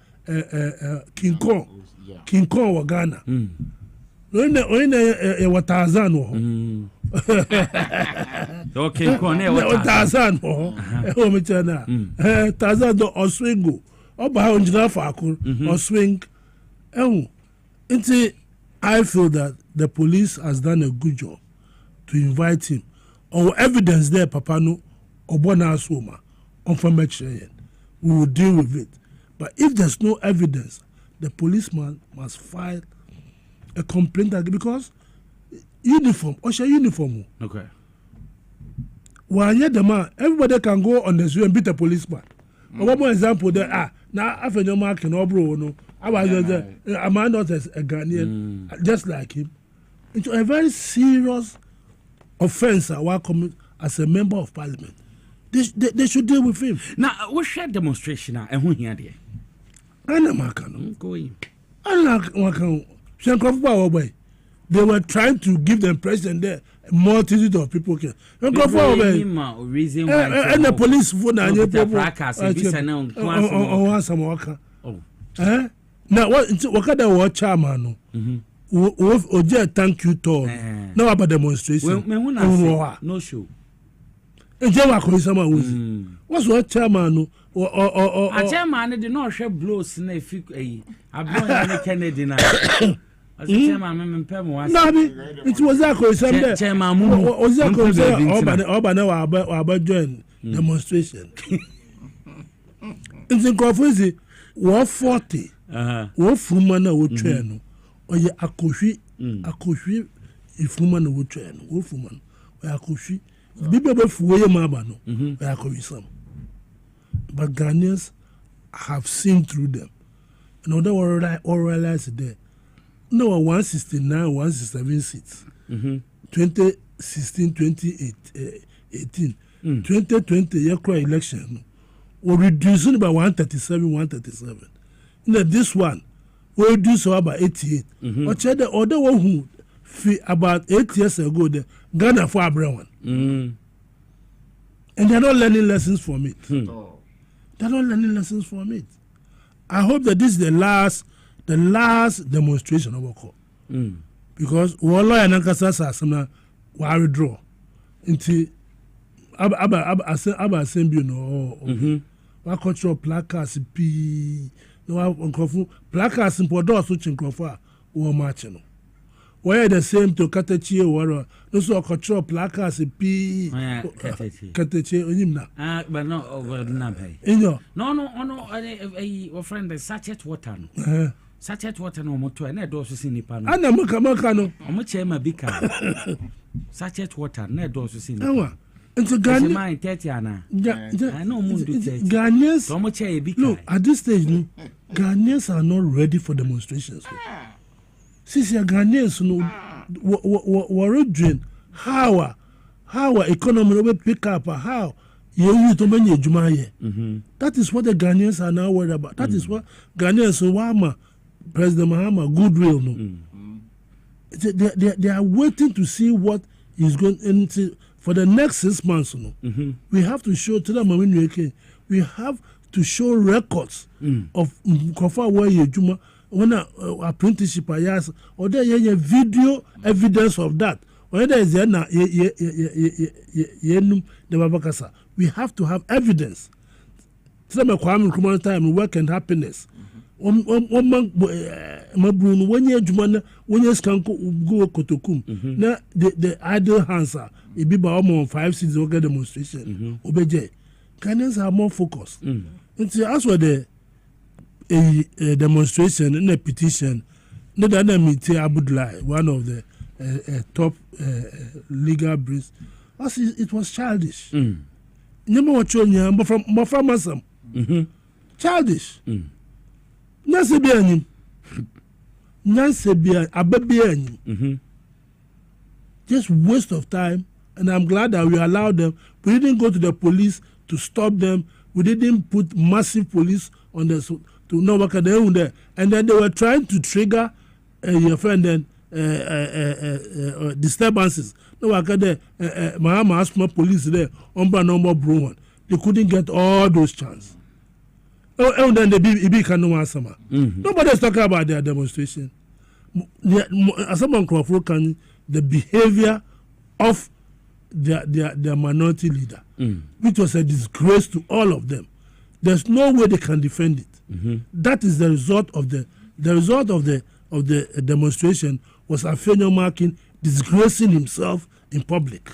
U: King Kong or Ghana. When what Tarzan war.
E: Okay,
U: Tarzan war. Tarzan or Swingo. Oba onjina fakun or swing. I feel that the police has done a good job to invite him. Or evidence there, Papa no, Obona Asuma, information. We will deal with it. But if there's no evidence, the policeman must file a complaint because uniform, Osha uniform.
E: Okay.
U: When you're the man, everybody can go on the street and beat a policeman. One more example there. Now, after your mark and Obro, no, I was a man not as a Ghanaian, just like him. It's a very serious offense. Welcome as a member of parliament. They should deal with him.
E: Now, what shared demonstration? And who here?
U: They were trying to give the president there a multitude of people. And the police phone now what kind of watch chairman? Thank you to now about demonstration.
E: No show.
U: What's what chairman?
E: A chairman did not share blows in a few. I brought Kennedy now.
U: It was that join demonstration. It's in Crawford, 140. What Fumana would train, or ye Akoshi, if woman would train, Wolfman, where Akoshi, Bible Fuwe Mabano, where Akoshi some. But Ghanaians have seen through them. And although all realize there. No, 169, 167 seats. 2016, 2018, 2020 year election were reducing by 137. Now this one will reduce about 88. But the other one who about 8 years ago, the Ghana for everyone. And they're not learning lessons from it. They're not learning lessons from it. I hope that this is the last demonstration of our court. Because Walla and Ankasa Sana were withdraw into Abba Assembly no cultural placards pii na nkrofo placards mpo do so chi nkrofo a wo match no why the same to Katechie wara no so cultural placards pii Katechie onyim na
E: but no over na pay
U: no
E: our friend the sachet water no sachet water no moto na do so si nipa no
U: ana maka no
E: omo chema bika sachet water na do so si nipa
U: into Ghana,
E: I know
U: Ghanaians. Look, at this stage, no, Ghanaians are not ready for demonstrations. Since your Ghanaians, worry how economy will pick up, how you to many Jumaye. That is what the Ghanaians are now worried about. That is what Ghanaians, Wama, President Mahama, goodwill. No, they are waiting to see what is going into. For the next 6 months, we have to show to them we have to show records of where you juma when apprenticeship ayas or there is video evidence of that. Or there is the Babakasa. We have to have evidence. Tell me Kwame time work and happiness. One month, Mabrun, 1 year Jumana, 1 year Skanko go Kotokum. Now the idle hands are it be about more 5 6 okay demonstration. Obeje. Ghanaians are more focused. And so as for the demonstration and a petition, not that Mite Abudulai, one of the top legal briefs, it was childish. Never watch on you, but from Masam. Childish. Nansebianim. Ababianim. Just waste of time, and I'm glad that we allowed them. We didn't go to the police to stop them. We didn't put massive police on the to know what they were there. And then they were trying to trigger your friend then disturbances. No, I got there. Mahama asked my police there. Number bro. They couldn't get all those chances. And then the BB can know answer. Nobody's talking about their demonstration. As someone can the behavior of their minority leader, which was a disgrace to all of them. There's no way they can defend it. That is the result of the demonstration was Afenyo Markin disgracing himself in public.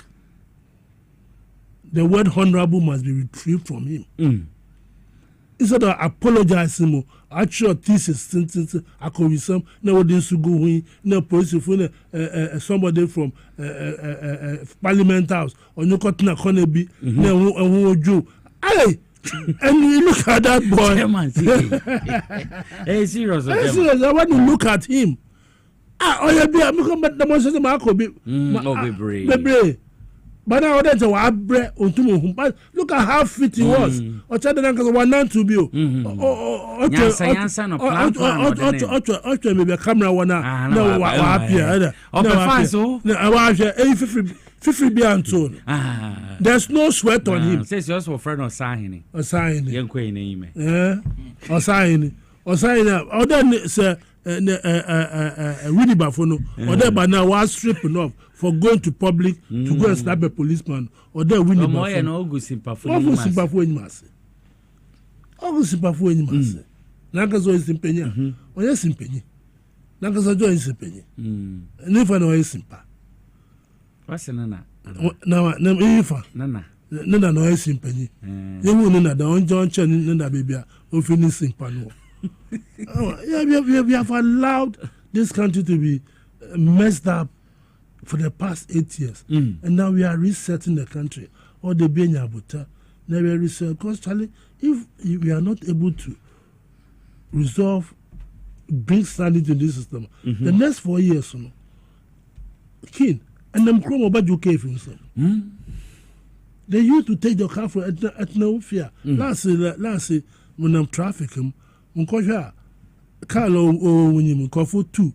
U: The word honorable must be retrieved from him. Instead of apologizing, actual thesis, I could be some, no one didn't go in, no police, somebody from Parliament House, or no cotton, Conaby, no Joe. Hey! And you look at that boy.
E: Hey, serious.
U: I want to look at him. I'm going to demonstrate my brave. But now that's a bread on two. But look at how fit he was. Or tell them because 1 to be. Maybe a camera one. No, happy. There's no sweat on him.
E: Says yours for friend or signing.
U: Or signing.
E: Young queen name.
U: Or signing. Or signing. Or then say really bafono. Or then by now was stripping off. For going to public to go and slap a policeman or they win the
E: battle. No August sympathy.
U: August sympathy. Nakazo is in Penya. Or yes in Penny. Nakazo is in Penny. Never know is in Pa.
E: What's Nana?
U: Now, Never.
E: Nana.
U: Nana no is in Penny. You wouldn't know the on John Chen Nana baby or finishing Pano. We have allowed this country to be messed up for the past 8 years. And now we are resetting the country. All the Benya Buta, now we are resetting. Because, Charlie, if we are not able to resolve, bring standing to this system, the next 4 years, King, and them Chrome about UK for himself. They used to take the car for at no fear. Last year, when I'm trafficking, Carlo when you call for 2.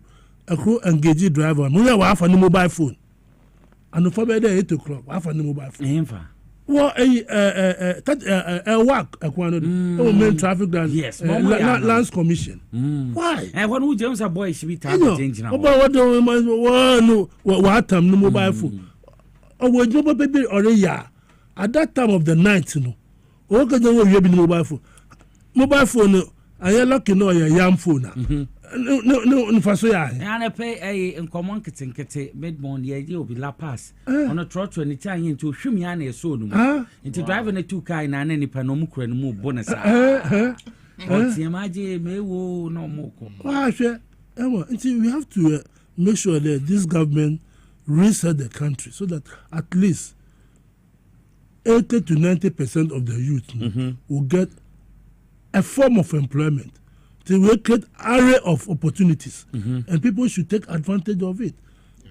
U: A crew engaged driver. We have a mobile phone. And the family 8 o'clock. Have a mobile phone. Well, a work a main traffic dance.
E: Yes,
U: Lands Commission. Why?
E: And when we James a boy should be changing.
U: What time no mobile phone? Oh, we baby or a year. At that time of the night, o ka nyo wie bi mobile phone no aye lucky no ya yam phone no faso ya
E: na pay nkomo nkete midmon ye obi la pass ono trotro ni tan yin to hwim ya na eso no mu nti driver na two car na na nipa no mu kura no mu bonus but yamaje mewo no moko
U: we have to make sure that this government reset the country so that at least 80 to 90% of the youth will get a form of employment. They will create array of opportunities, and people should take advantage of it.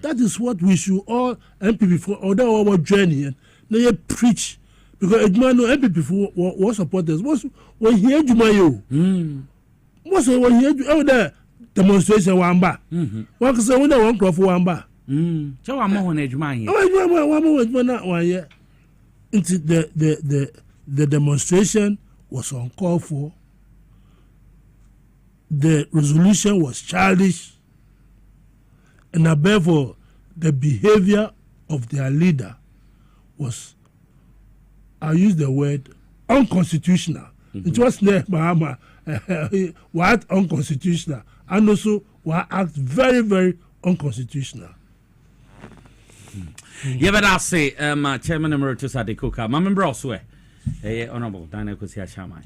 U: That is what we should all MPP for other our journey and they preach because MPP for what supporters was when he had you most when he had there demonstration wamba. One can say when one crop for wamba.
E: So I'm more on edge man.
U: The demonstration was uncalled for. The resolution was childish, and above all, the behavior of their leader was, I use the word, unconstitutional. It was Mahama, what unconstitutional, and also what act very, very unconstitutional.
E: Yeah, but I say, Chairman Emeritus Adekoka, my member also, Honorable Dana Kusia Shaman.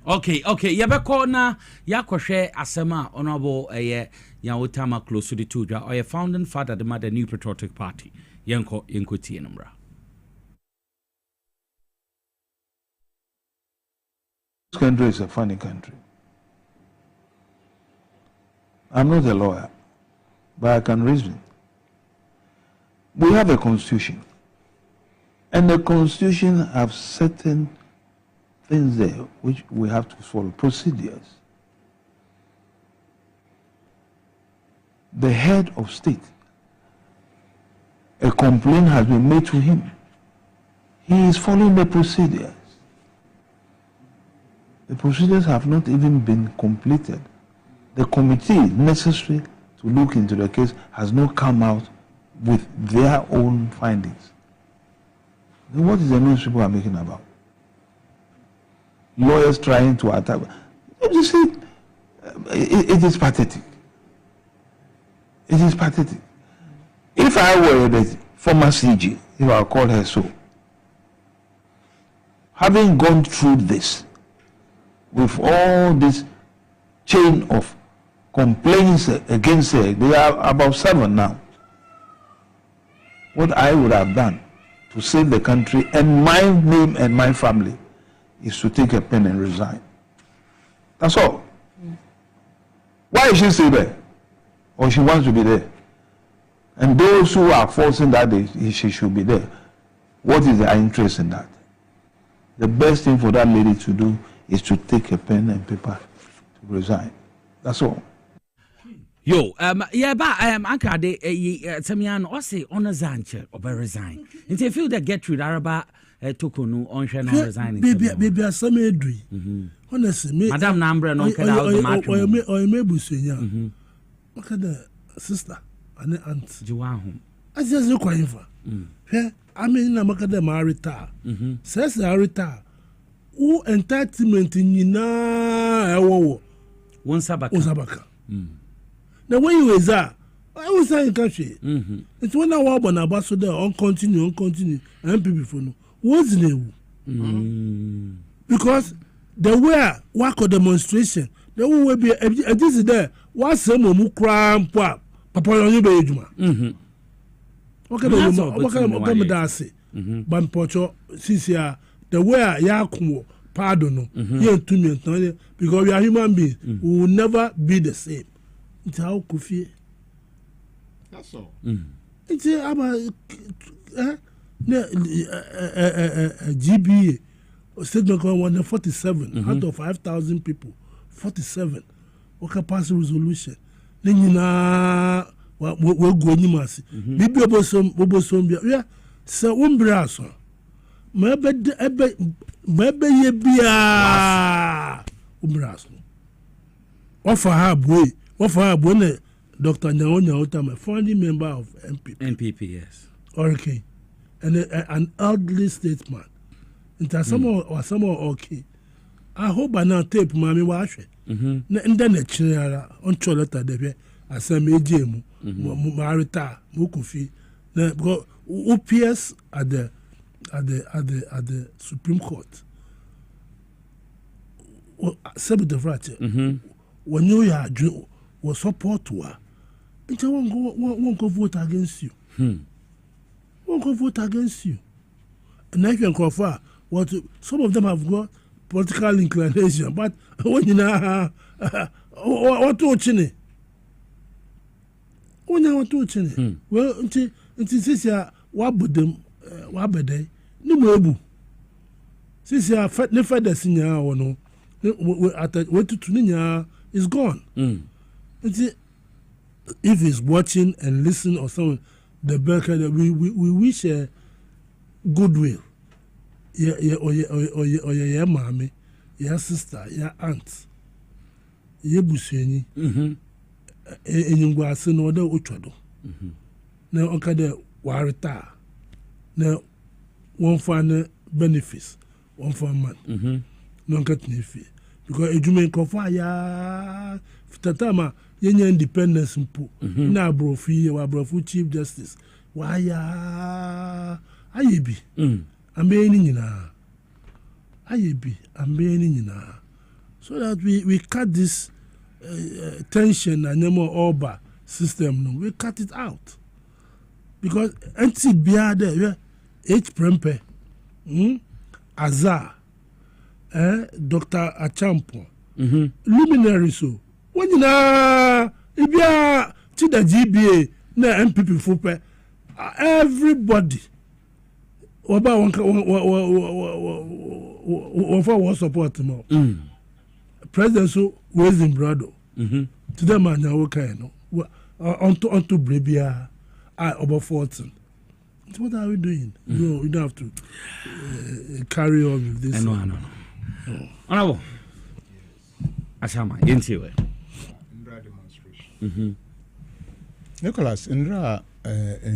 E: Okay. Yabeko na yakwhwe asema honorable ya utama close to the two or your founding father the mother New Patriotic Party. Yenko tie numra.
C: This country is a funny country. I'm not a lawyer, but I can reason. We have a constitution, and the constitution have certain things there which we have to follow, procedures. The head of state, a complaint has been made to him. He is following the procedures. The procedures have not even been completed. The committee necessary to look into the case has not come out with their own findings. Then what is the news people are making about? Lawyers trying to attack. You see, it is pathetic. It is pathetic. If I were the former CG, if I call her so, having gone through this, with all this chain of complaints against her, they are about 7 now. What I would have done to save the country and my name and my family is to take a pen and resign. That's all. Why is she still there? Or she wants to be there? And those who are forcing that she should be there, what is their interest in that? The best thing for that lady to do is to take a pen and paper to resign. That's all.
E: Yo, Anka de Samian or say on a zanche or resign. And if you that get through Araba Tokunu on Shana resigning.
U: Baby, some edry. Honestly,
E: Madame Nambra no
U: or maybe senior. Look at the sister and the aunt.
E: Juahum.
U: I just look for. I mean, I'm a Maritime. Says the Maritime. Who entitlement in Yina
E: one Sabaka.
U: Now, when you was that, I was saying country. It's when I was an ambassador on continue, and people for no. What's the name? Because the way work or demonstration, there will be a this is there. What's some who cram pop? Papa, you be Juma. What can I say? Bampocho, Sisia, the way Yakumo, pardon, here to me, because we are human beings, we will never be the same. It's how Kofi.
B: That's all.
U: It's about GBA statement 147 out of 5,000 people. 47. What capacity resolution? Then you know we're going masi. Maybe about some yeah. So umbraso. Maybe ye bia umbraso. Offer her boy. When Dr. Nyaonya Otama, founding member of MPP.
E: MPP, yes.
U: Okay. and an elderly statesman. Into someone okay. I hope I now tape mommy wash it. And then the chair on Choleta de Asame Jemu, Maritime, Mukufi, because OPS at the Supreme Court. Seven the fracture. When you are was support to her, it won't go vote against you. Won't go vote against you. And I can confirm what some of them have got political inclination, but when you know what to chine. When you want to chine. Well, until this year, what would them wabede? No more. Since you are fat, never the senior or no. At the way to Tuninia is gone. If he's watching and listening or something, the better we wish goodwill. Your mommy, your sister, your aunt, your buseni, and you go as an order utrado. Now, okay, the warita. Now, one final benefits, one for a month. No get any fee. Because if you make a fire, Tatama, your independence, now, bro, fee, or bro, chief justice. Why, I be. I'm being in I'm being in so that we cut this tension and no more over system. We cut it out because anti beer there, H. Prempe, Azar, Dr. Achampo, luminary so. When you know, if you are to the GBA, na MPP Fupe, everybody. What about one support more? President so raising brado. To them man now okay no. Onto Brebia about 14. So what are we doing? No, we don't have to carry on with this.
E: No. Honorable. Ashama, yentiwe.
B: Indra demonstration. Nicholas, Indra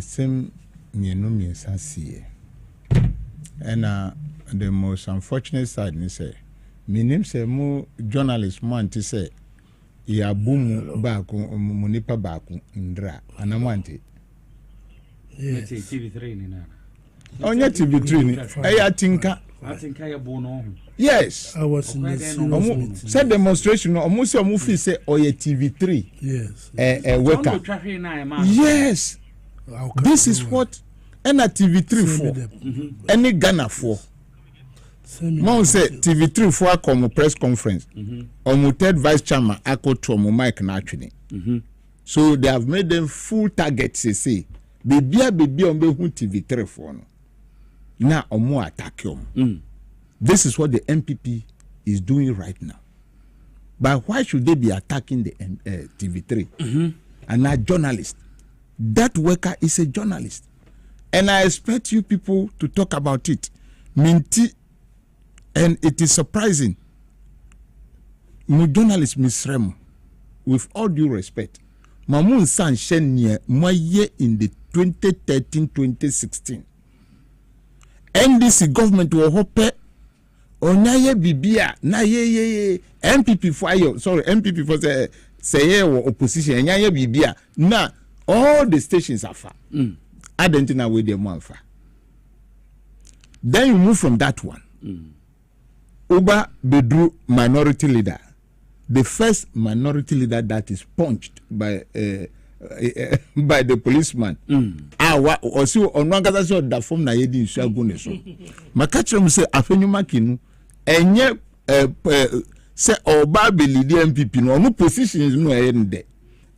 B: same mienu sasiye. And the most unfortunate side is say, my name say more journalist man to say, ya boom back munipa back Indra and I want it.
E: Yes, TV3 ni na.
B: Onye TV3 I think
E: I bono.
B: Yes,
U: I was in the serious
B: said demonstration almost a movie say oye TV3.
U: Yes.
B: Wake up. Yes. This is what TV3 for. Any Ghana for. Mom say TV3 for come press conference. Third vice chairman Ako to Mike naturally. So they have made them full targets. Say baby on be TV3 for no. Now omo attack them. This is what the MPP is doing right now. But why should they be attacking the TV3? And not journalist? That worker is a journalist. And I expect you people to talk about it. Minty, and it is surprising. My journalist, Miss Remo, with all due respect, Mamun San Shenye, my year in the 2013-2016. NDC government will hope Onaye Bibia, na ye MPP for MPP for say opposition, Nyaye Bibia. Now all the stations are far. I don't know where they're more far. Then you move from that one. Uba Bedru minority leader. The first minority leader that is punched by the policeman. Also on one gazette that form na yedi nsuagune so. Makachre mu say afenuma kinu enye say oba be lead MPP no positions no there.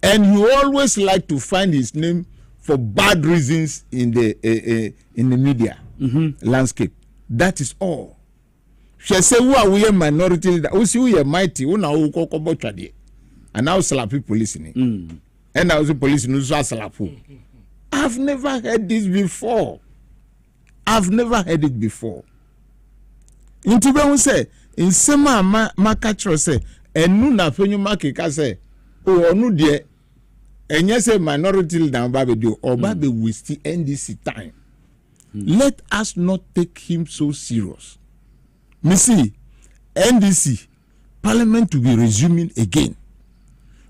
B: And you always like to find his name for bad reasons in the media landscape. That is all. She say who are we minority leader? Who see we are mighty? Who now who go chadi? And now slap people listening. And now the police knows slap. I've never heard this before. Into when we say in sema makachro say enu na fenyu makika say oh onu de enye say minority leader ba be do or ba be waste NDC time. Let us not take him so serious. Me see, NDC, Parliament to be resuming again.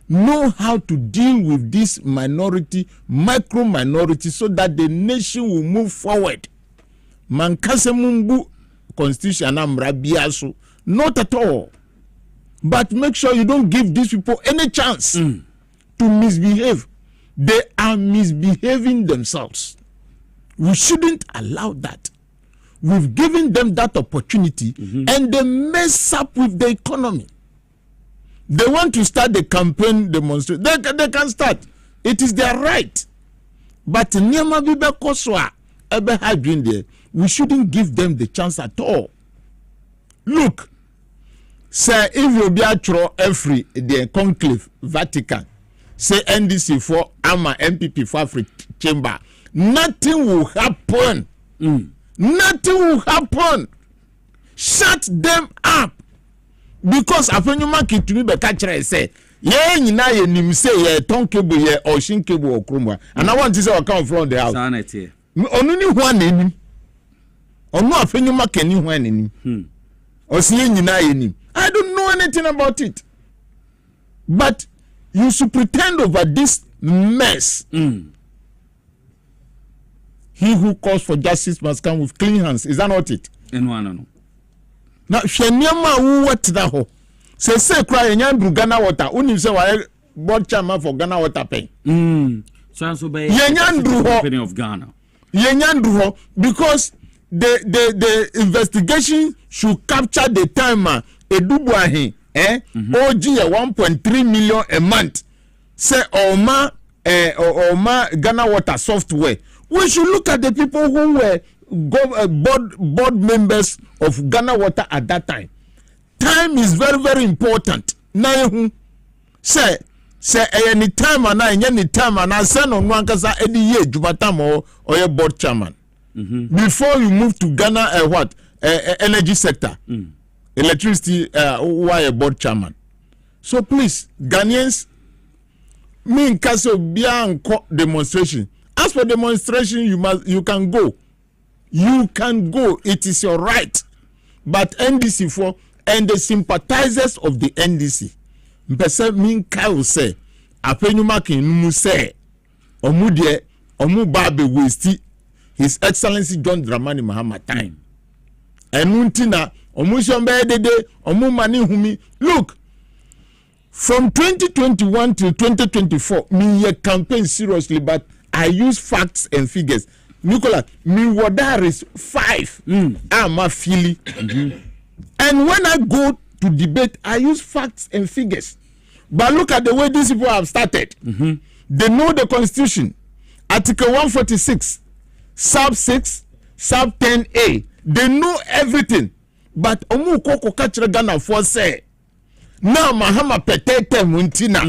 B: Know how to deal with this minority, micro minority, so that the nation will move forward. Mankase mumbu constitution amrabiaso, not at all. But make sure you don't give these people any chance to misbehave. They are misbehaving themselves. We shouldn't allow that. We've given them that opportunity and they mess up with the economy. They want to start the campaign demonstration. They can start. It is their right. But we shouldn't give them the chance at all. Look, say if you be a every the conclave Vatican, say NDC for AMA, MPP for Africa chamber, nothing will happen. Nothing will happen. Shut them up. Because afenyuma kituni be catch say ye nyina ye nim say ye ton cable ye ocean cable okromwa and I want to say I come from the house sanity onu ni ho anenim onu afenyuma kani ho anenim o say nyina ye nim. I don't know anything about it, but you should pretend over this mess. He who calls for justice must come with clean hands. Is that not it? No. Now, Shenyama, what the ho? Say, cry and yan Ghana water. Only say, why board chairman for Ghana water pay.
E: So by Yan of Ghana.
B: Yan because the investigation should capture the timer. Edubuahi, OG 1.3 million a month. Say, Oma Ghana water software. We should look at the people who were board members of Ghana Water at that time. Time is very, very important. Now, say any time and any time and I send on one kasa any year Jubatam or your board chairman. Before you move to Ghana, energy sector, electricity, why a board chairman. So please, Ghanaians, me in Castle Bianco demonstration. As for demonstration, you can go. You can go. It is your right. But NDC for and the sympathizers of the NDC. Mpese min ka say apenyuma kin mu say omudie omubabe waste His Excellency John Dramani Mahama time. Enuntina omushombe dede omumani humi. Look, from 2021 to 2024, me campaign seriously, but I use facts and figures. Nicola, me wadar is 5. I'm a Philly. And when I go to debate, I use facts and figures. But look at the way these people have started. They know the Constitution. Article 146, Sub 6, Sub 10A. They know everything. But Omu Koko Kachira Ghana for say, now Mahama petete muntina.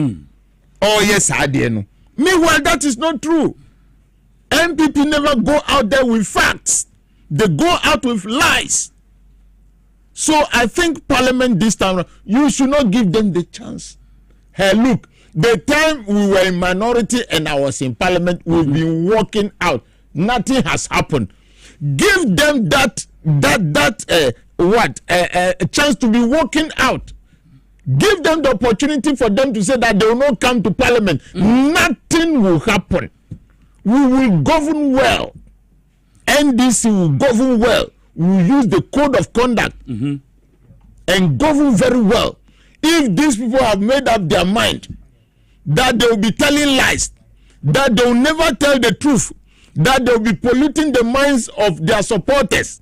B: Oh yes, I didn't. Meanwhile, that is not true. MPP never go out there with facts. They go out with lies. So I think Parliament this time, you should not give them the chance. Hey, look, the time we were in minority and I was in Parliament, we've been walking out. Nothing has happened. Give them a chance to be walking out. Give them the opportunity for them to say that they will not come to Parliament. Nothing will happen. We will govern well. NDC will govern well. We will use the code of conduct and govern very well. If these people have made up their mind that they will be telling lies, that they will never tell the truth, that they will be polluting the minds of their supporters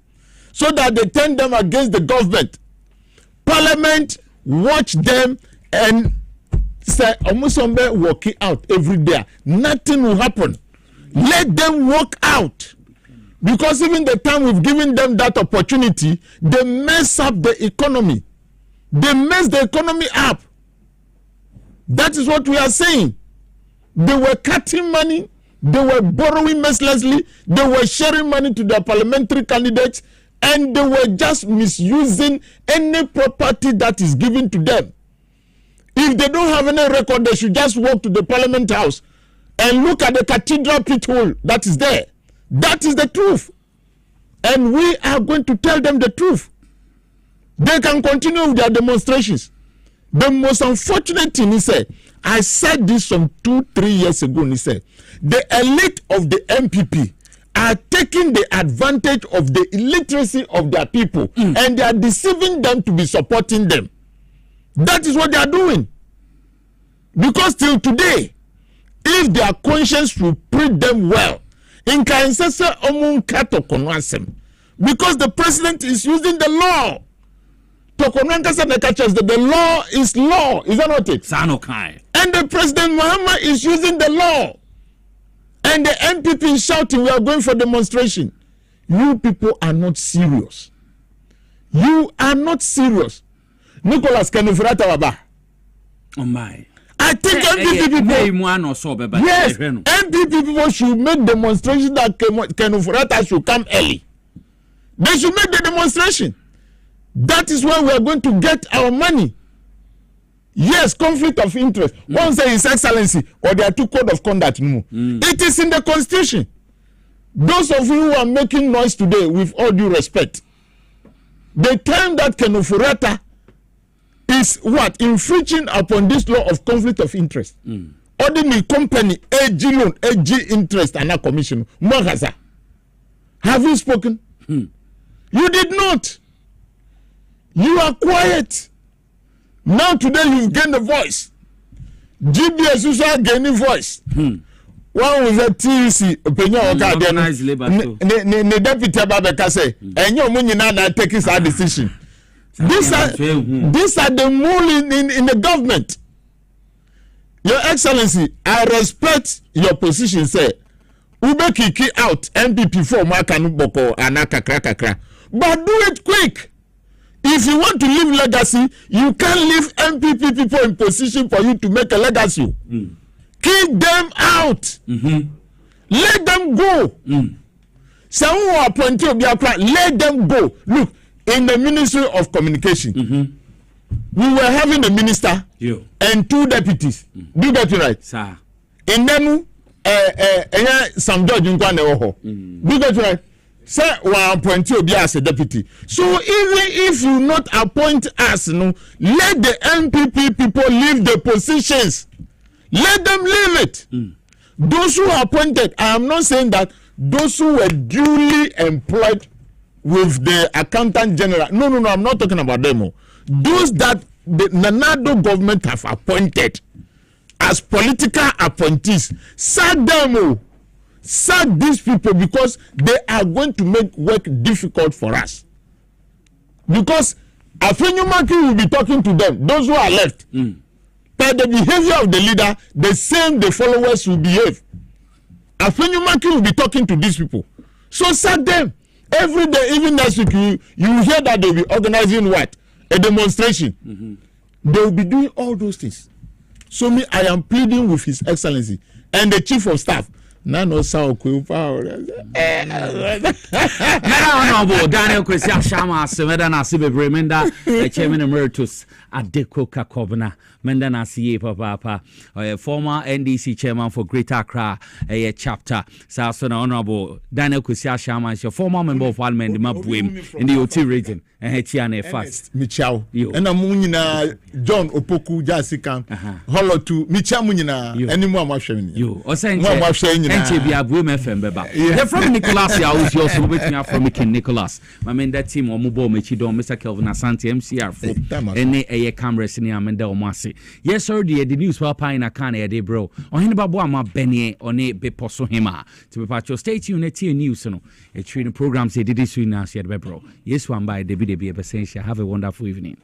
B: so that they turn them against the government, Parliament watch them and say, Omusombe walking out every day. Nothing will happen. Let them walk out. Because even the time we've given them that opportunity, they mess up the economy. They mess the economy up. That is what we are saying. They were cutting money. They were borrowing mercilessly. They were sharing money to their parliamentary candidates. And they were just misusing any property that is given to them. If they don't have any record, they should just walk to the Parliament House and look at the cathedral pit hole that is there. That is the truth. And we are going to tell them the truth. They can continue with their demonstrations. The most unfortunate thing is, I said this some 2-3 years ago, and he said, the elite of the MPP are taking the advantage of the illiteracy of their people, and they are deceiving them to be supporting them. That is what they are doing. Because till today, if their conscience will treat them well, in because the president is using the law. The law is law. Is that not it? And the President Mahama is using the law. And the MPP is shouting, we are going for demonstration. You people are not serious. You are not serious. Nicholas, can you waba?
E: Oh my.
B: I think MPP people. Yes, MPP people should make demonstration that Kenufurata should come early. They should make the demonstration. That is where we are going to get our money. Yes, conflict of interest. One say His Excellency, or there are 2 code of conduct. No. It is in the Constitution. Those of you who are making noise today, with all due respect, the time that Kenufurata is what? Infringing upon this law of conflict of interest. Ordinary company, AG loan, AG interest, and a commission. Mwagaza. Have you spoken? You did not. You are quiet. Now today you've gained a voice. GBS also gaining voice. One was a TC opinion organized labor. The deputy Babeka say, and your money now taking that decision. These are the mole in the government. Your Excellency, I respect your position, say. Ube kiki out MPP for Makanuboko and Akakrakakra. But do it quick. If you want to leave legacy, you can't leave MPP people in position for you to make a legacy. Kick them out. Let them go. Some who are appointed to be applied, let them go. Look, in the Ministry of Communication, we were having a minister and 2 deputies. Do you get it right? Sir. In them, some judge in Kwaneoho. Do you get it right? Say we are appointed to be as a deputy. So even if you not appoint us, no, let the MPP people leave the positions. Let them leave it. Those who are appointed, I am not saying that those who were duly employed with the accountant general. No, I'm not talking about them. Those that the Nanado government have appointed as political appointees, sack them. Sack these people because they are going to make work difficult for us. Because Afenyumaki will be talking to them, those who are left. Per the behavior of the leader, the same the followers will behave. Afenyumaki will be talking to these people. So sack them. Every day, even next week, you hear that they will be organizing what? A demonstration. They will be doing all those things. So me, I am pleading with His Excellency and the Chief of Staff. Nano Sao Kupa.
E: Honorable Daniel Kwesi Ashama, Semeda Nasibe Bremenda, Chairman Emeritus Adeko Kakobna, Menda Nasiye Papa, former NDC Chairman for Greater Accra, a chapter. Southern Honorable Daniel Kwesi Ashama is your former member of Parliament in Mapuim in the OT region. And Hetiane fast.
B: Michao. And I'm Munina John Opoku Jasikan. Hollow to Micha Munina. Any more machine. You or saying they're from Nicholas. I was also waiting up from Mickey Nicholas. My man, that team or Mubo Michido, Mr. Kelvin Asante, MCR4, and a camera senior Amanda Omasi. Yes, sir, the news for Pine a can a day, bro. On him about Benny on a Beposo Hima. To be part your state unit news. A training programs they did this soon now, said bro. Yes, one by the BDB essential. Have a wonderful evening.